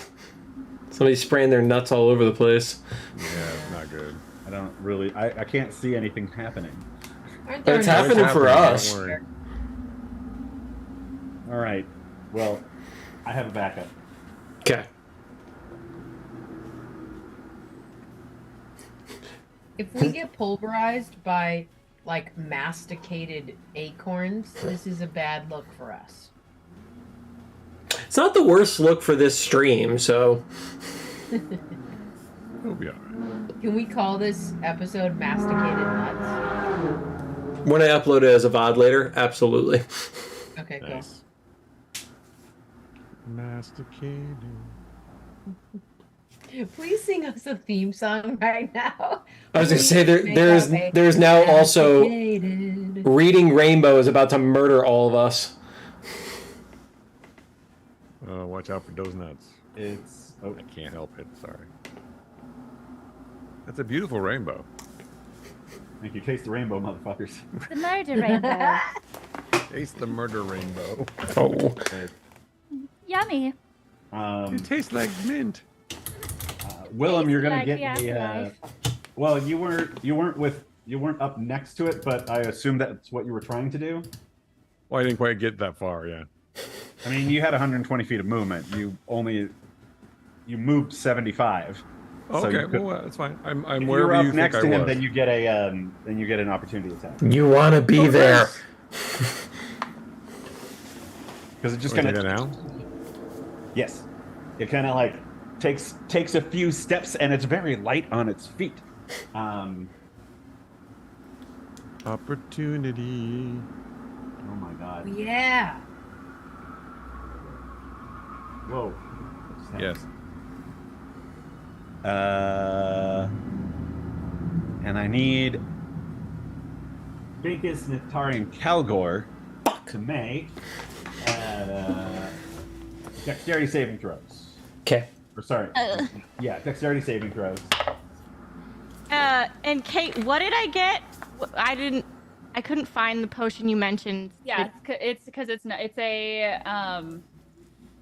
Somebody's spraying their nuts all over the place. Yeah, it's not good. I don't really. I can't see anything happening. Aren't But it's there happening nuts for out there? us. Don't worry. All right. Well, I have a backup. Okay. If we get pulverized by like masticated acorns, this is a bad look for us. It's not the worst look for this stream, so... It'll be alright. Can we call this episode Masticated Nuts? When I upload it as a VOD later, absolutely. Okay, cool. Nice. Masticated. Please sing us a theme song right now. I was gonna say Please there's now also Masticated. Reading Rainbow is about to murder all of us. Watch out for those nuts. It's. Oh, I can't help it. Sorry. That's a beautiful rainbow. thank you. Taste the rainbow, motherfuckers. The murder rainbow. Taste the murder rainbow. Oh. Yummy. It tastes like mint. Willem, you're gonna like get the the. afterlife. Well, you weren't up next to it, but I assume that's what you were trying to do. Well, I didn't quite get that far, yeah. I mean, you had 120 feet of movement. You moved 75. Oh, So okay, you could- well, that's fine. I'm If you wherever were up you next think to I him, was. then you get an opportunity attack. You want to be there. Because it just Wanna kind do that of now? yes, it kind of like takes a few steps and it's very light on its feet. Opportunity. Oh my god! Yeah. Whoa. Yes. And I need Binkus, Natari, and Kalgor to make dexterity saving throws. Okay. Or sorry, yeah, dexterity saving throws. And Kate, what did I get? I couldn't find the potion you mentioned. Yeah, it's because it's not.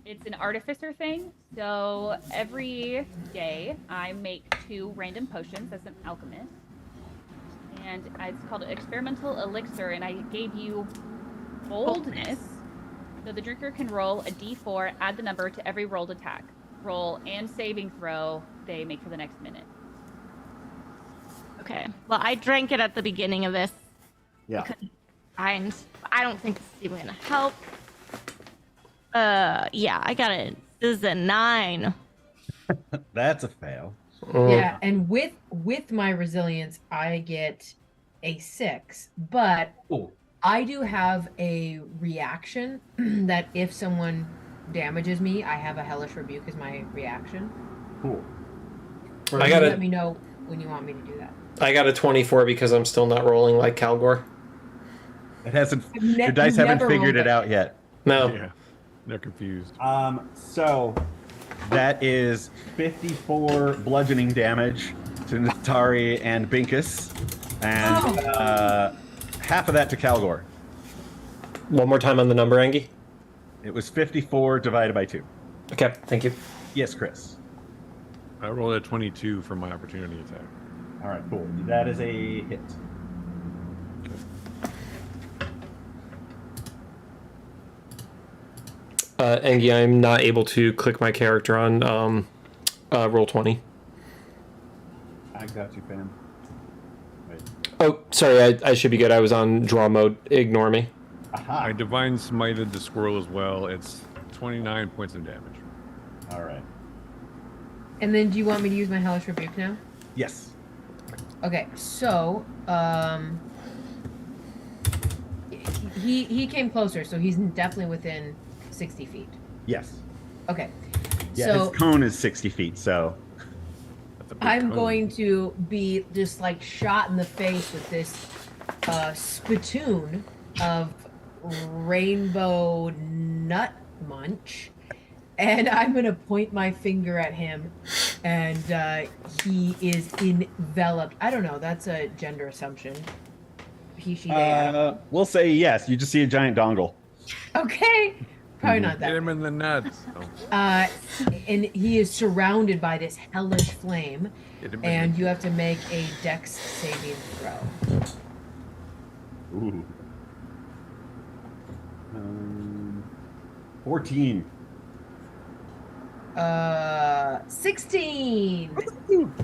It's an artificer thing. So every day I make 2 random potions as an alchemist, and it's called an experimental elixir. And I gave you boldness, so the drinker can roll a d4, add the number to every rolled attack, roll, and saving throw they make for the next minute. Okay. Well, I drank it at the beginning of this. Yeah. I don't think this is even gonna help. Yeah, I got it. This is a 9. That's a fail. Yeah, and with my resilience, I get a 6. But Ooh. I do have a reaction that if someone damages me, I have a hellish rebuke as my reaction. Cool. I got Let me know when you want me to do that. I got a 24 because I'm still not rolling like Calgor. It hasn't. ne- Your dice you haven't never figured rolled it it. out yet. No. Yeah, they're confused. So that is 54 bludgeoning damage to Natari and Binkus, and half of that to Calgor. One more time on the number, Angie. It was 54 divided by 2. Okay, thank you. Yes, Chris. I rolled a 22 for my opportunity attack. All right, cool. That is a hit. Angie, I'm not able to click my character on roll 20. I got you, fam. Wait. Oh, sorry, I should be good. I was on draw mode. Ignore me. Aha. I divine smited the squirrel as well. It's 29 points of damage. All right. And then do you want me to use my hellish rebuke now? Yes. Okay, so he came closer, so he's definitely within 60 feet. Yes. Okay. Yeah, so his cone is 60 feet, so. That's a big I'm cone. going to be just like shot in the face with this spittoon of rainbow nut munch, and I'm gonna point my finger at him, and he is enveloped. I don't know. That's a gender assumption. He, she, they. I don't We'll say yes. You just see a giant dongle. know. Okay. Probably not Get that. him in the nuts. Oh, And he is surrounded by this hellish flame, get him in and the- you have to make a dex saving throw. Ooh. 14. 16.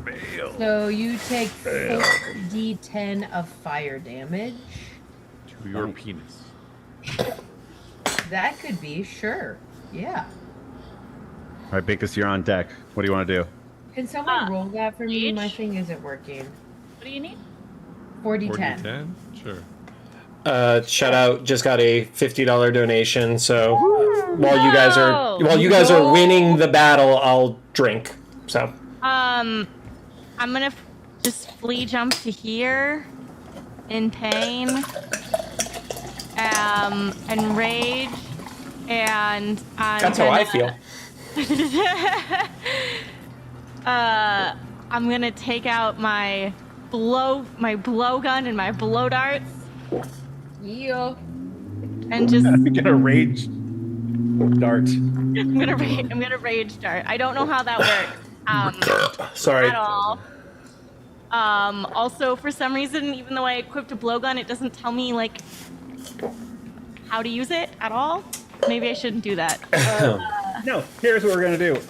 Fail. So you take 4d10 of fire damage. To your penis. That could be, sure. Yeah. All right, Binkus, you're on deck. What do you want to do? Can someone roll that for me? each? My thing isn't working. What do you need? 4d10. 4d10? Sure. Shout out, just got a $50 donation. So while you guys are No. winning the battle, I'll drink. So I'm gonna just flea jump to here in pain. And rage, and that's how I feel. I'm gonna take out my blowgun and my blow darts, Yeah. and just Get a rage dart. I'm gonna rage dart. I don't know how that works Sorry. at all. Also, for some reason, even though I equipped a blowgun, it doesn't tell me like how to use it at all. Maybe I shouldn't do that. No, here's what we're going to do.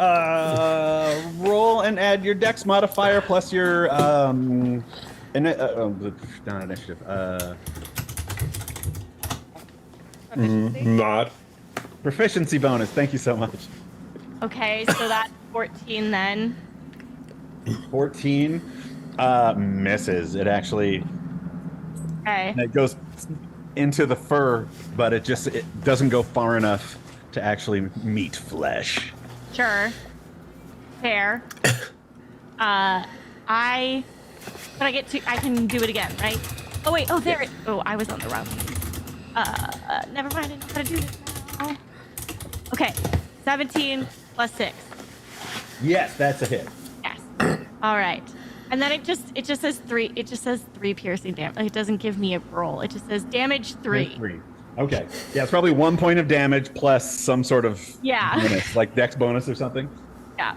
Roll and add your dex modifier plus your not initiative. Not. Proficiency bonus. Thank you so much. Okay, so that's 14 then. 14 misses. It actually Okay. it goes into the fur, but it doesn't go far enough to actually meet flesh. Sure. Fair. I can do it again, right? Oh wait, there it. Oh, I was on the wrong. Never mind, I know how to do this now. Okay. 17 plus 6. Yes, that's a hit. Yes. All right. And then it just says 3. It just says 3 piercing damage. It doesn't give me a roll. It just says damage 3. 3. Okay. Yeah, it's probably 1 point of damage plus some sort of bonus, like dex bonus or something. Yeah.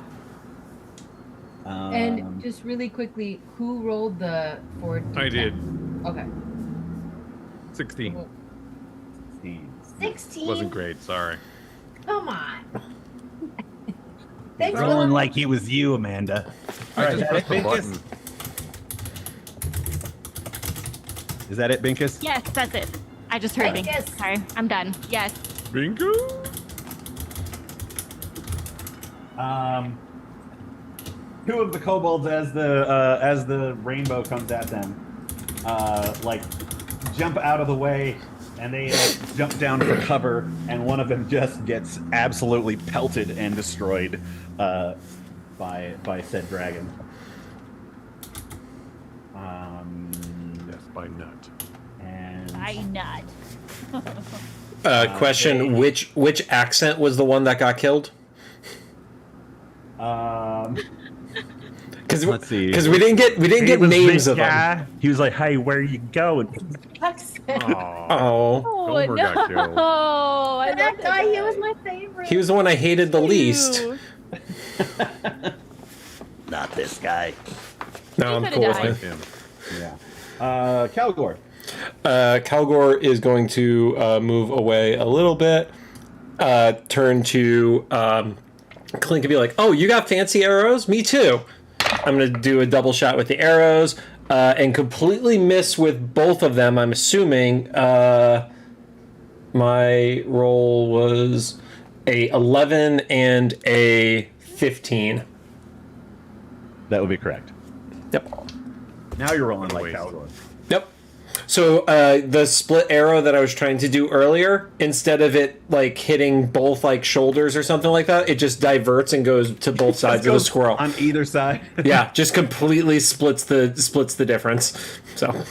And just really quickly, who rolled the 4d10? I did. Okay. 16. 16. Wasn't great, sorry. Come on. Thanks for Rolling like it was you, Amanda. I Alright, just pressed the Binkus. button. Is that it, Binkus? Yes, that's it. I just heard Binkus. Binkus. Sorry, I'm done. Yes. Bingo. Two of the kobolds, as the rainbow comes at them, like jump out of the way, and they jump down for cover, and one of them just gets absolutely pelted and destroyed by said dragon. Yes, by nut. And I not. Question: which accent was the one that got killed? Because let's see. Because we didn't get It was names this of them. guy. He was like, "Hey, where you going?" Aw. Oh, Oh Gomer got killed. no! I love That guy, he was guy. my favorite. he was the one I hated the least. Ew. Not this guy. No, I'm could've cool with died. it. Him. yeah, Calgor. Calgor is going to move away a little bit, turn to Clink and be like, "Oh, you got fancy arrows? Me too." I'm going to do a double shot with the arrows and completely miss with both of them. I'm assuming my roll was a 11 and a 15. That would be correct. Yep. Now you're rolling like Waste. Calgor. Yep. So the split arrow that I was trying to do earlier, instead of it like hitting both like shoulders or something like that, it just diverts and goes to both sides of the squirrel. On either side. Yeah, just completely splits the difference. So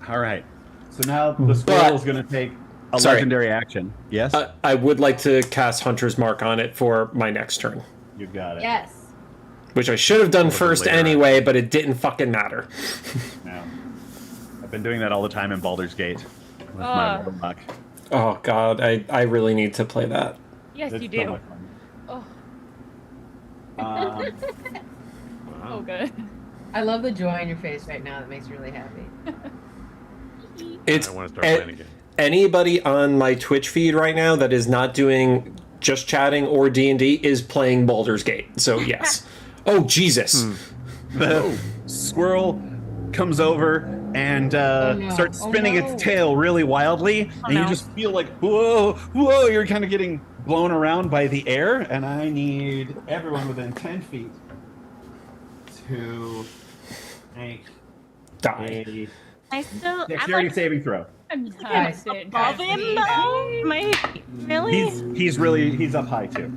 All right. So now the squirrel is going to take a Sorry. legendary action. Yes? I would like to cast Hunter's Mark on it for my next turn, You got it. Yes. which I should have done first later anyway, but it didn't fucking matter. No. I've been doing that all the time in Baldur's Gate with my warlock. Oh god, I really need to play that. Yes, It's you so do. much fun. Oh, Um, oh, good. I love the joy on your face right now. That makes me really happy. It's I want to start playing again. anybody on my Twitch feed right now that is not doing just chatting or D&D is playing Baldur's Gate. So yes. Oh Jesus. the squirrel comes over and no. starts Oh, spinning no. its tail really wildly, and you no. just feel like, whoa, whoa, you're kind of getting blown around by the air, and I need everyone within 10 feet to make Die. a I still. I'm dexterity like saving throw. I'm Guys, tired. above him though. Am I really? He's up high too.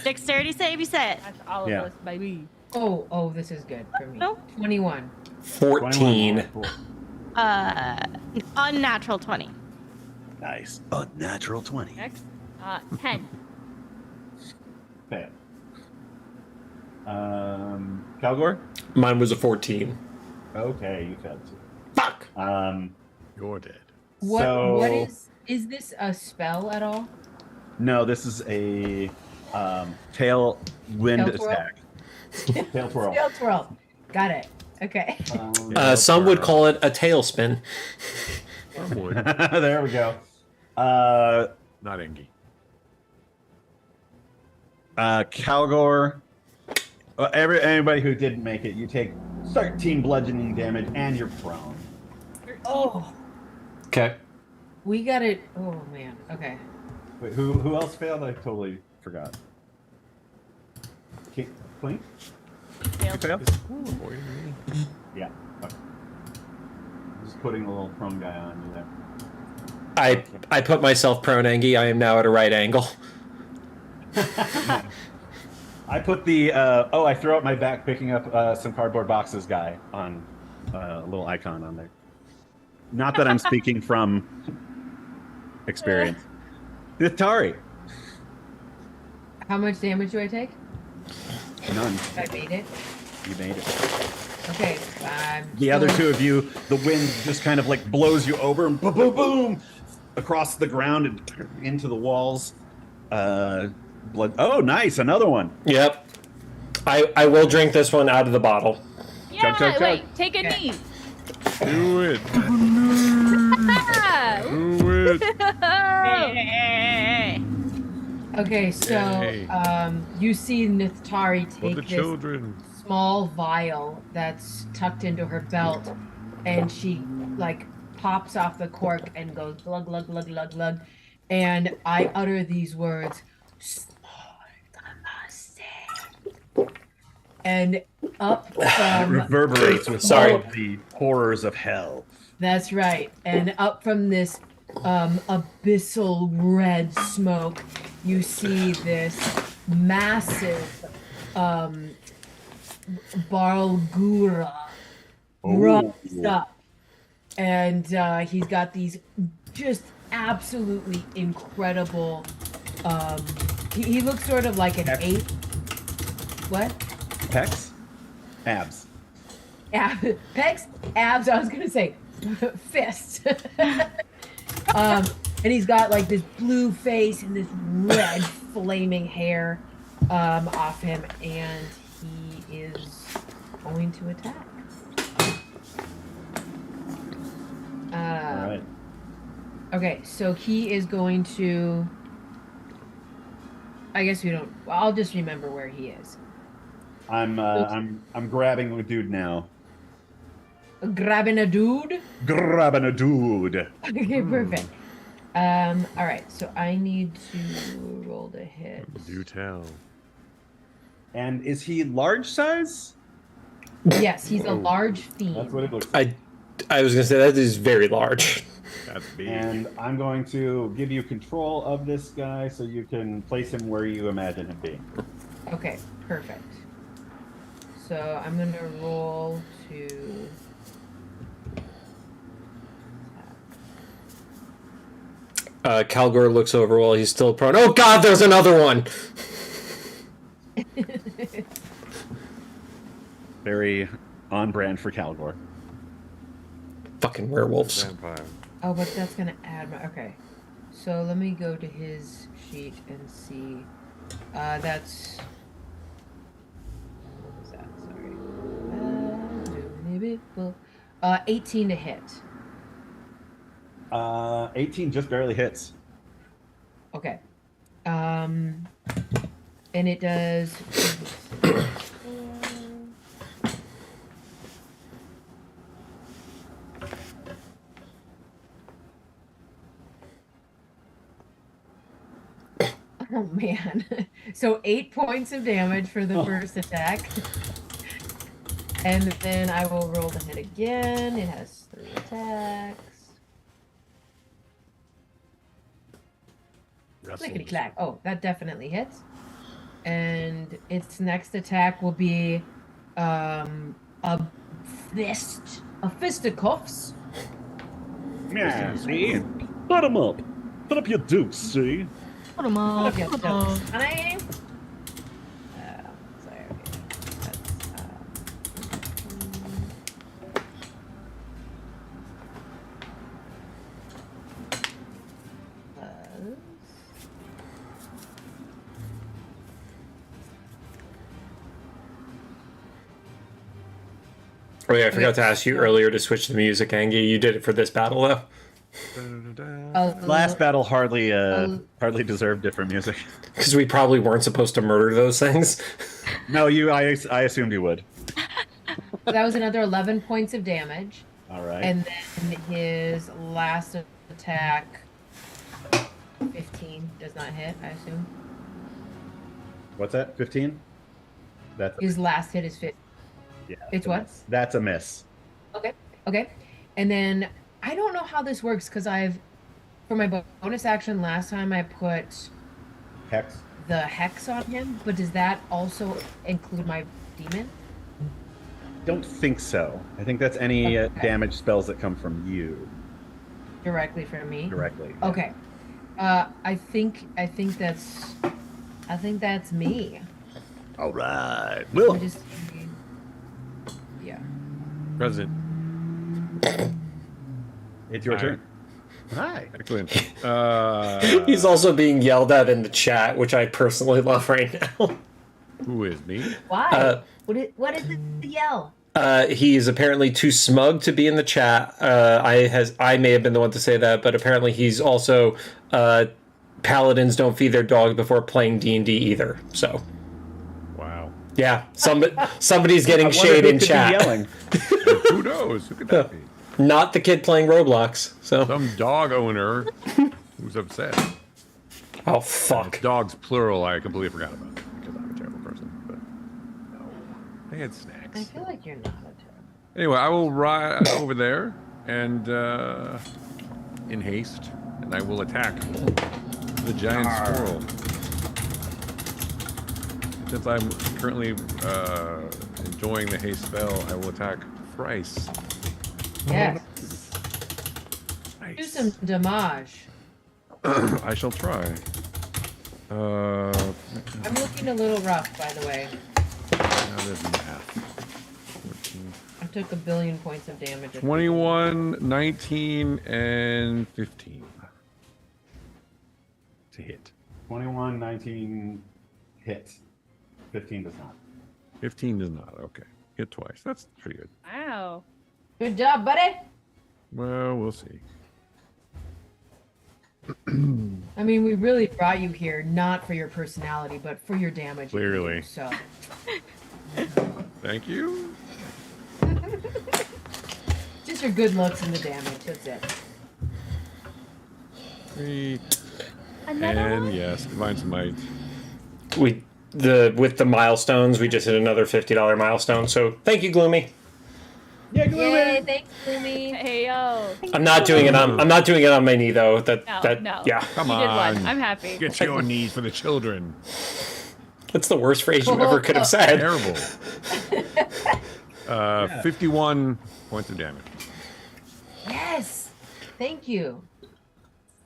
Dexterity save, you said. That's all of Yeah. us, baby. Oh, this is good for me. No. 21. 14. 21. Unnatural 20. Nice. A natural 20. Next, 10. Fail. Calgor? Mine was a 14. Okay, you failed too. Fuck. You're dead. What So- is this a spell at all? No, this is a tail wind Tail twirl? attack. Tail twirl. Tail twirl. Got it. Okay. Some would call it a tailspin. Some would. There we go. Not Engie. Calgor. Anybody who didn't make it, you take 13 bludgeoning damage and you're prone. Oh, Okay. we got it. Oh man. Okay. Wait, who else failed? I totally forgot. Clink? You failed? Yeah. Okay. Just putting a little prone guy on you there. I put myself prone, Angie. I am now at a right angle. I put the I throw up my back picking up some cardboard boxes guy on a little icon on there. Not that I'm speaking from experience. Tari. How much damage do I take? None. If I made it. You made it. Okay. The other two of you, the wind just kind of like blows you over and boom, boom, boom, across the ground and into the walls. Blood. Oh, nice. Another one. Yep. I will drink this one out of the bottle. Yeah, chug, chug. wait, take a knee. Do it. Ah! Do it. Okay, so Yay. you see Nithari For take the this children. small vial that's tucked into her belt and she like pops off the cork and goes glug glug glug glug glug, and I utter these words, and up from reverberates with all of the horrors of hell. That's right, and up from this abyssal red smoke, you see this massive Barlgura rise up, and he's got these just absolutely incredible. He looks sort of like an ape. What? Pecs? Abs. Pecs, abs. I was gonna say fists. And he's got like this blue face and this red flaming hair off him, and he is going to attack. All right. Okay, so he is going to. I guess we don't. Well, I'll just remember where he is. I'm grabbing a dude now. Grabbing a dude. Grabbing a dude. Okay, perfect. All right, so I need to roll to hit. Do tell. And is he large size? Yes, he's a large fiend. That's what it looks like. I was gonna say that is very large. That's big. And I'm going to give you control of this guy so you can place him where you imagine him being. Okay, perfect. So I'm gonna roll to. Calgor looks over while he's still prone. Oh God, there's another one. Very on brand for Calgor. Fucking werewolves. Vampire. Oh, but that's gonna add my. Okay, so let me go to his sheet and see. That's. What was that? Sorry. 18 to hit. 18 just barely hits. Okay. And it does. Oh man. So 8 points of damage for the first attack. And then I will roll the hit again. It has 3 attacks. Clickety clack. Oh, that definitely hits. And its next attack will be a fisticuffs. Yeah, see? Put him up. Put up your dukes, see? Put 'em up. Sorry, okay. That's, Oh yeah, I forgot to ask you earlier to switch the music, Angie. You did it for this battle though. Last battle hardly deserved different music. Because we probably weren't supposed to murder those things. No, I assumed you would. So that was another 11 points of damage. All right. And then his last attack, 15, does not hit, I assume. What's that? 15? That's His last hit is 15. yeah. It's what? That's a miss. Okay. Okay. And then I don't know how this works because for my bonus action last time, I put Hex. the hex on him, but does that also include my demon? Don't think so. I think that's any damage spells that come from you Directly from me? directly. Okay. I think that's me. All right. I'm Will. just yeah. President. It's your Hi. turn. Hi. Excellent. He's also being yelled at in the chat, which I personally love right now. Who is me? Why? What is the yell? He's apparently too smug to be in the chat. I may have been the one to say that, but apparently he's also paladins don't feed their dogs before playing D&D either. So Wow. yeah, somebody's getting I wonder shade who in could be chat. yelling. Who knows? Who could that be? Not the kid playing Roblox. So. Some dog owner who's upset. Oh fuck. It's dogs plural. I completely forgot about it because I'm a terrible person. But no, they had snacks. I feel like you're not a terrible. Anyway, I will ride over there and in haste, and I will attack the giant squirrel. Since I'm currently enjoying the haste spell, I will attack thrice. Yes. Nice. Do some damage. I shall try. I'm looking a little rough, by the way. Now there's math. 14. I took 1 billion points of damage. 21, 19, and 15. To hit. 21, 19, hit. 15 does not. 15 does not. Okay. Hit twice. That's pretty good. Wow. Good job, buddy. Well, we'll see. I mean, we really brought you here not for your personality, but for your damage. Clearly. So. Thank you. Just your good looks and the damage. That's it. 3. Another And one? yes, Divine Smite. With the milestones, we just hit another $50 milestone. So thank you, Gloomy. Yeah, Yay, thanks, Gloomy. Hey yo. I'm not doing it on my knee though. No. Yeah. Come You did on. one. I'm happy. Get to your knees for the children. That's the worst phrase you ever could have said. Terrible. 51 points of damage. Yes. Thank you.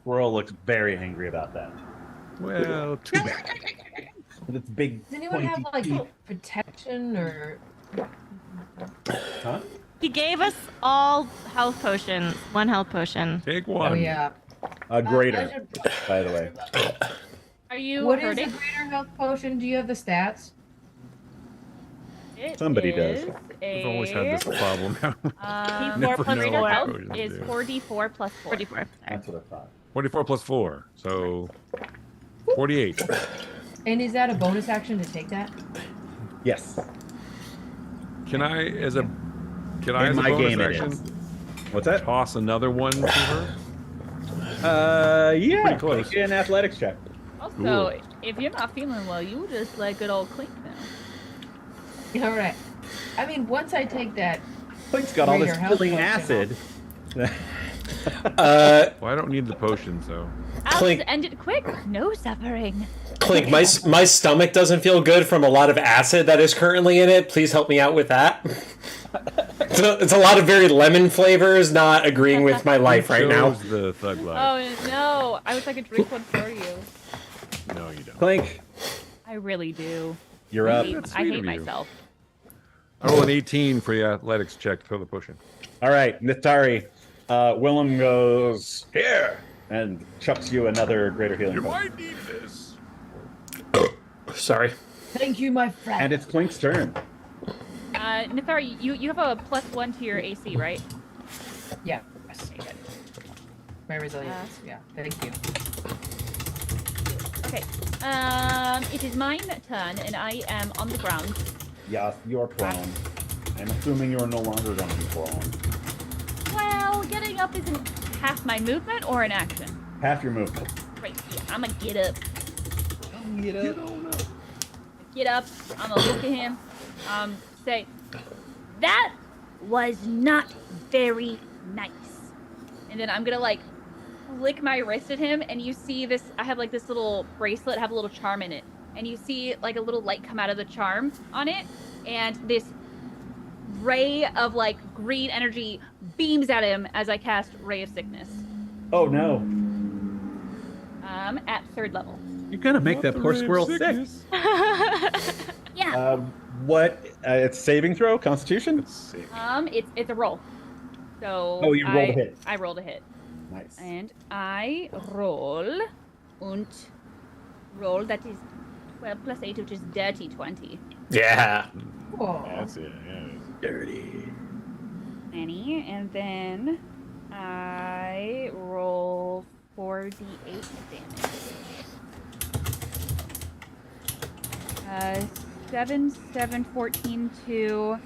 Squirrel looks very angry about that. Well, too bad. With its big. Does anyone have pointy like teeth. protection or? Huh? He gave us all health potions. 1 health potion. Take one. Oh yeah. A greater, by the way. Are you What is hurting? a greater health potion? Do you have the stats? It Somebody does. is We've always had this problem. Never know greater what health potions is do. 4d4 plus 4. 44. That's what I thought. 44 plus 4, so 48. And is that a bonus action to take that? Yes. Can I, as a In bonus my game, it action, is. What's that? toss another one to her? Yeah. Pretty close. Make an athletics check. Also, Cool. if you're not feeling well, you just let good old Clink know. All right. I mean, once I take that, Clink's got all this Greater health filling potion. acid. Well, I don't need the potion, so. Clink. Alex, end it quick. No suffering. Clink, my stomach doesn't feel good from a lot of acid that is currently in it. Please help me out with that. It's a lot of very lemon flavors, not agreeing with my life right now. Chose the thug life. Oh no, I wish I could drink one for you. No, you don't. Clink, I really do. you're I up. hate, That's I sweet hate of you. myself. I roll an 18 for the athletics check to throw the potion. All right, Nithari. Willem goes here and chucks you another greater healing potion. might need this. Sorry. thank you, my friend. And it's Clink's turn. Nithari, you have a +1 to your AC, right? Yeah. Yes. My resilience. Yeah. Thank you. Okay. It is my turn, and I am on the ground. Yes, you're prone. I'm assuming you're no longer going to be prone. Well, getting up isn't half my movement or an action. Half your movement. Right. Yeah, I'm gonna get up. Get up. Get up. I'm gonna look at him. Say, that was not very nice. And then I'm gonna like flick my wrist at him, and you see this. I have like this little bracelet, have a little charm in it, and you see like a little light come out of the charm on it, and this ray of like green energy beams at him as I cast Ray of Sickness. Oh no. At 3rd level. You're going to make that poor squirrel sick. Yeah. What? It's saving throw? Constitution? It's a roll. So Oh, you rolled a hit. I rolled a hit. Nice. And I roll that is 12 plus 8, which is dirty 20. Yeah. Whoa. That's it. Yeah. Dirty. And then I roll 4d8 damage. 7, 14, 2,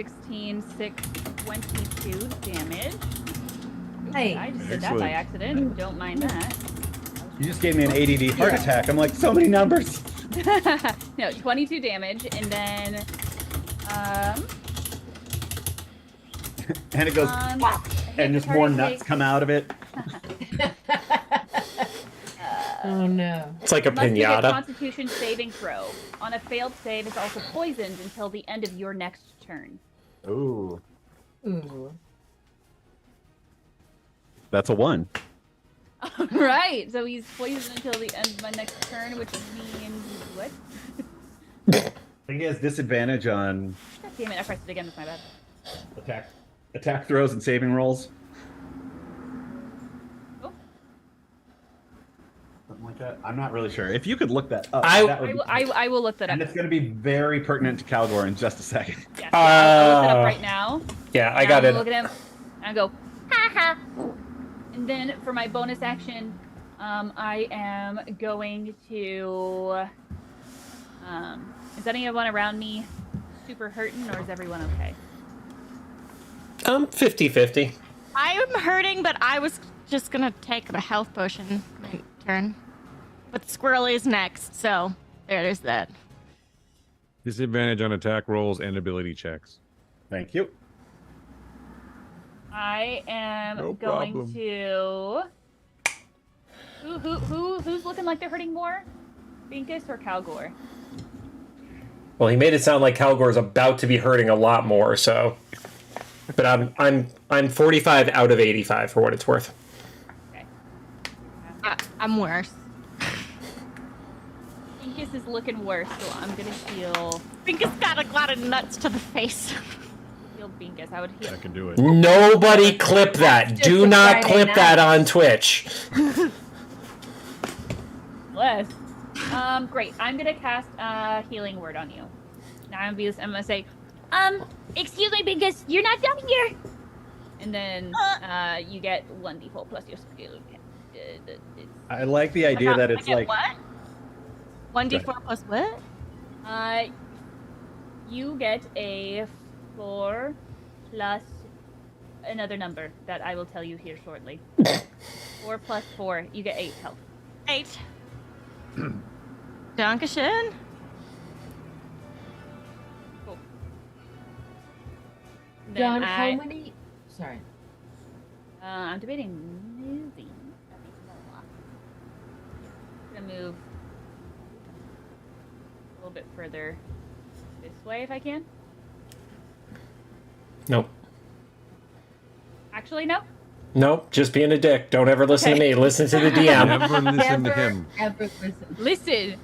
16, 6, 22 damage. Oops, Hey. I just did that by accident. Don't mind that. You just gave me an ADD heart attack. I'm like, so many numbers. No, 22 damage, and then And it goes, and just more nuts come out of it. Oh no. It's like a must make a pinata. Constitution saving throw. On a failed save, it's also poisoned until the end of your next turn. Ooh. Ooh. That's a 1. Right, so he's poisoned until the end of my next turn, which means what? I think he has disadvantage on God damn it, I pressed it again, that's my bad. attack throws and saving rolls. Oh. Something like that. I'm not really sure. If you could look that up, I- that would be I will look that up. and it's going to be very pertinent to Calgor in just a second. Yes, yeah, I'll look it up right now. Yeah, I And got I'll it. Look at him and go, ha ha. And then for my bonus action, I am going to. Is anyone around me super hurting, or is everyone okay? 50-50. I am hurting, but I was just gonna take the health potion my turn. But Squirrel is next, so there's that. Disadvantage on attack rolls and ability checks. Thank you. I am No going problem. to. Who's looking like they're hurting more? Binkus or Calgor? Well, he made it sound like Calgor's about to be hurting a lot more, so. But I'm 45 out of 85 for what it's worth. Okay. I'm worse. Binkus is looking worse, so I'm gonna heal. I think it's got a lot of nuts to the face. Heal Binkus. I would heal. I can do it. Nobody clip that. Just Do a not Friday clip night. that on Twitch. Bless. Great. I'm gonna cast healing word on you. Now I'm gonna say, Excuse me, because you're not done here. and then you get 1d4 plus your skill. I like the idea that it's like what? 1d4 plus what? You get a 4 plus another number that I will tell you here shortly. 4 plus 4, you get 8 health. 8. Dankeschön. Cool. John, Then how many? Sorry. I'm debating moving. I'm gonna move a little bit further this way if I can. Nope. Actually, no. Nope, just being a dick. Don't ever listen to me. Listen to the DM. Never listen to him. Ever listen. Listen.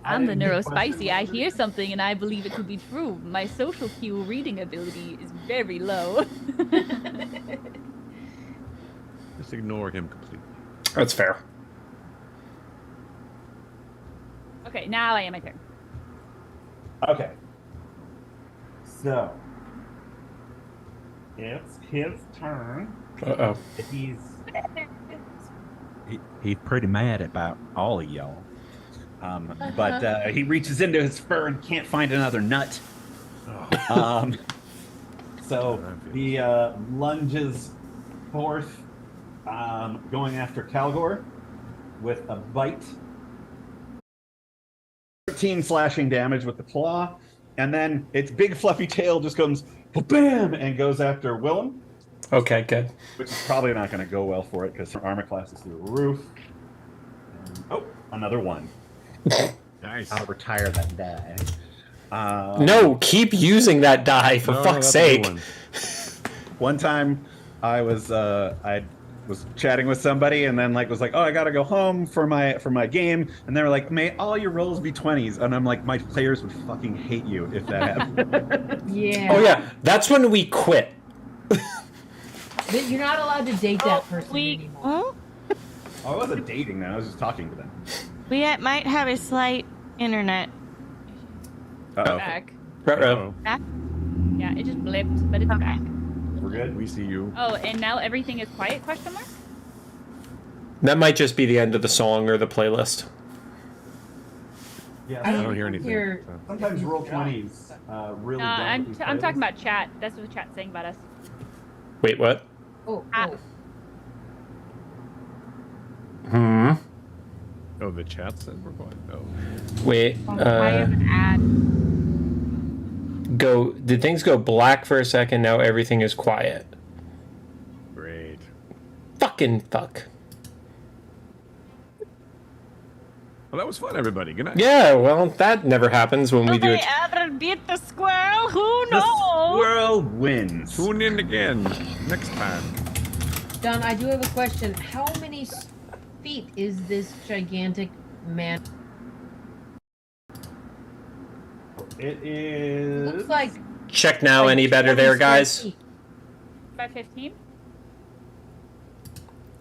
I'm the didn't think neurospicy. I hear something and I believe it to be true. My social cue reading ability is very low. Just ignore him completely. That's fair. Okay, now I am my turn. Okay. So, it's his turn. Uh-oh. he's pretty mad about all of y'all. But he reaches into his fur and can't find another nut. So he lunges forth, going after Calgor with a bite. 13 slashing damage with the claw, and then its big fluffy tail just comes bam and goes after Willem, Okay, good. which is probably not going to go well for it because her armor class is through the roof. And, another 1. Nice. I'll retire that die. No, keep using that die for No, fuck's that's a good sake. One time, I was chatting with somebody, and then was like, "Oh, I gotta go home for my game," and they were like, "May all your rolls be 20s," and I'm like, "My players would fucking hate you if that happened." Yeah. Oh yeah, that's when we quit. You're not allowed to date that person We anymore. I wasn't dating them; I was just talking to them. might have a slight internet. Uh-oh. Back. Ruh-roh. Back? Yeah, it just blipped, but it's back. We're good. We see you. Oh, and now everything is quiet? Question mark. That might just be the end of the song or the playlist. Yeah, I don't hear anything. So. sometimes roll 20s really. I'm talking about chat. That's what the chat's saying about us. Wait, what? Oh, Ah. Hmm. Oh, the chat said we're quiet. Oh. Wait. I have an ad. Did things go black for a second? Now everything is quiet. Great. Fucking fuck. Well, that was fun, everybody. Good night. Yeah, well, that never happens when we do Will it. they ever beat the squirrel? Who The knows? squirrel wins. Tune in again next time. Don, I do have a question. How many feet is this gigantic man? It is. Looks like. Check now. like Any better 20 there, square guys? feet. By 15?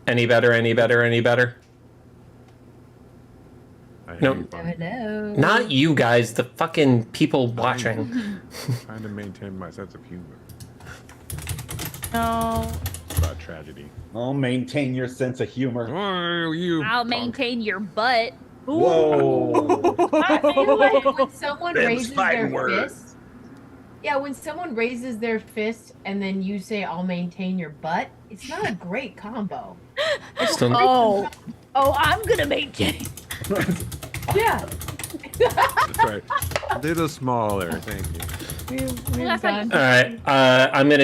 Any better? Any better? Any better? I Nope. having fun. Hello. Not you guys. The fucking people watching. Trying to maintain my sense of humor. No. It's about tragedy. Oh, maintain your sense of humor. Oh, you. I'll punk. maintain your butt. Whoa. I feel like when someone Them's raises fighting their words. fist. Yeah, when someone raises their fist and then you say, "I'll maintain your butt," it's not a great combo. Still- Oh, I'm gonna maintain. Yeah. That's right. A little smaller. Thank you. We've That's like- gone- All right. I'm gonna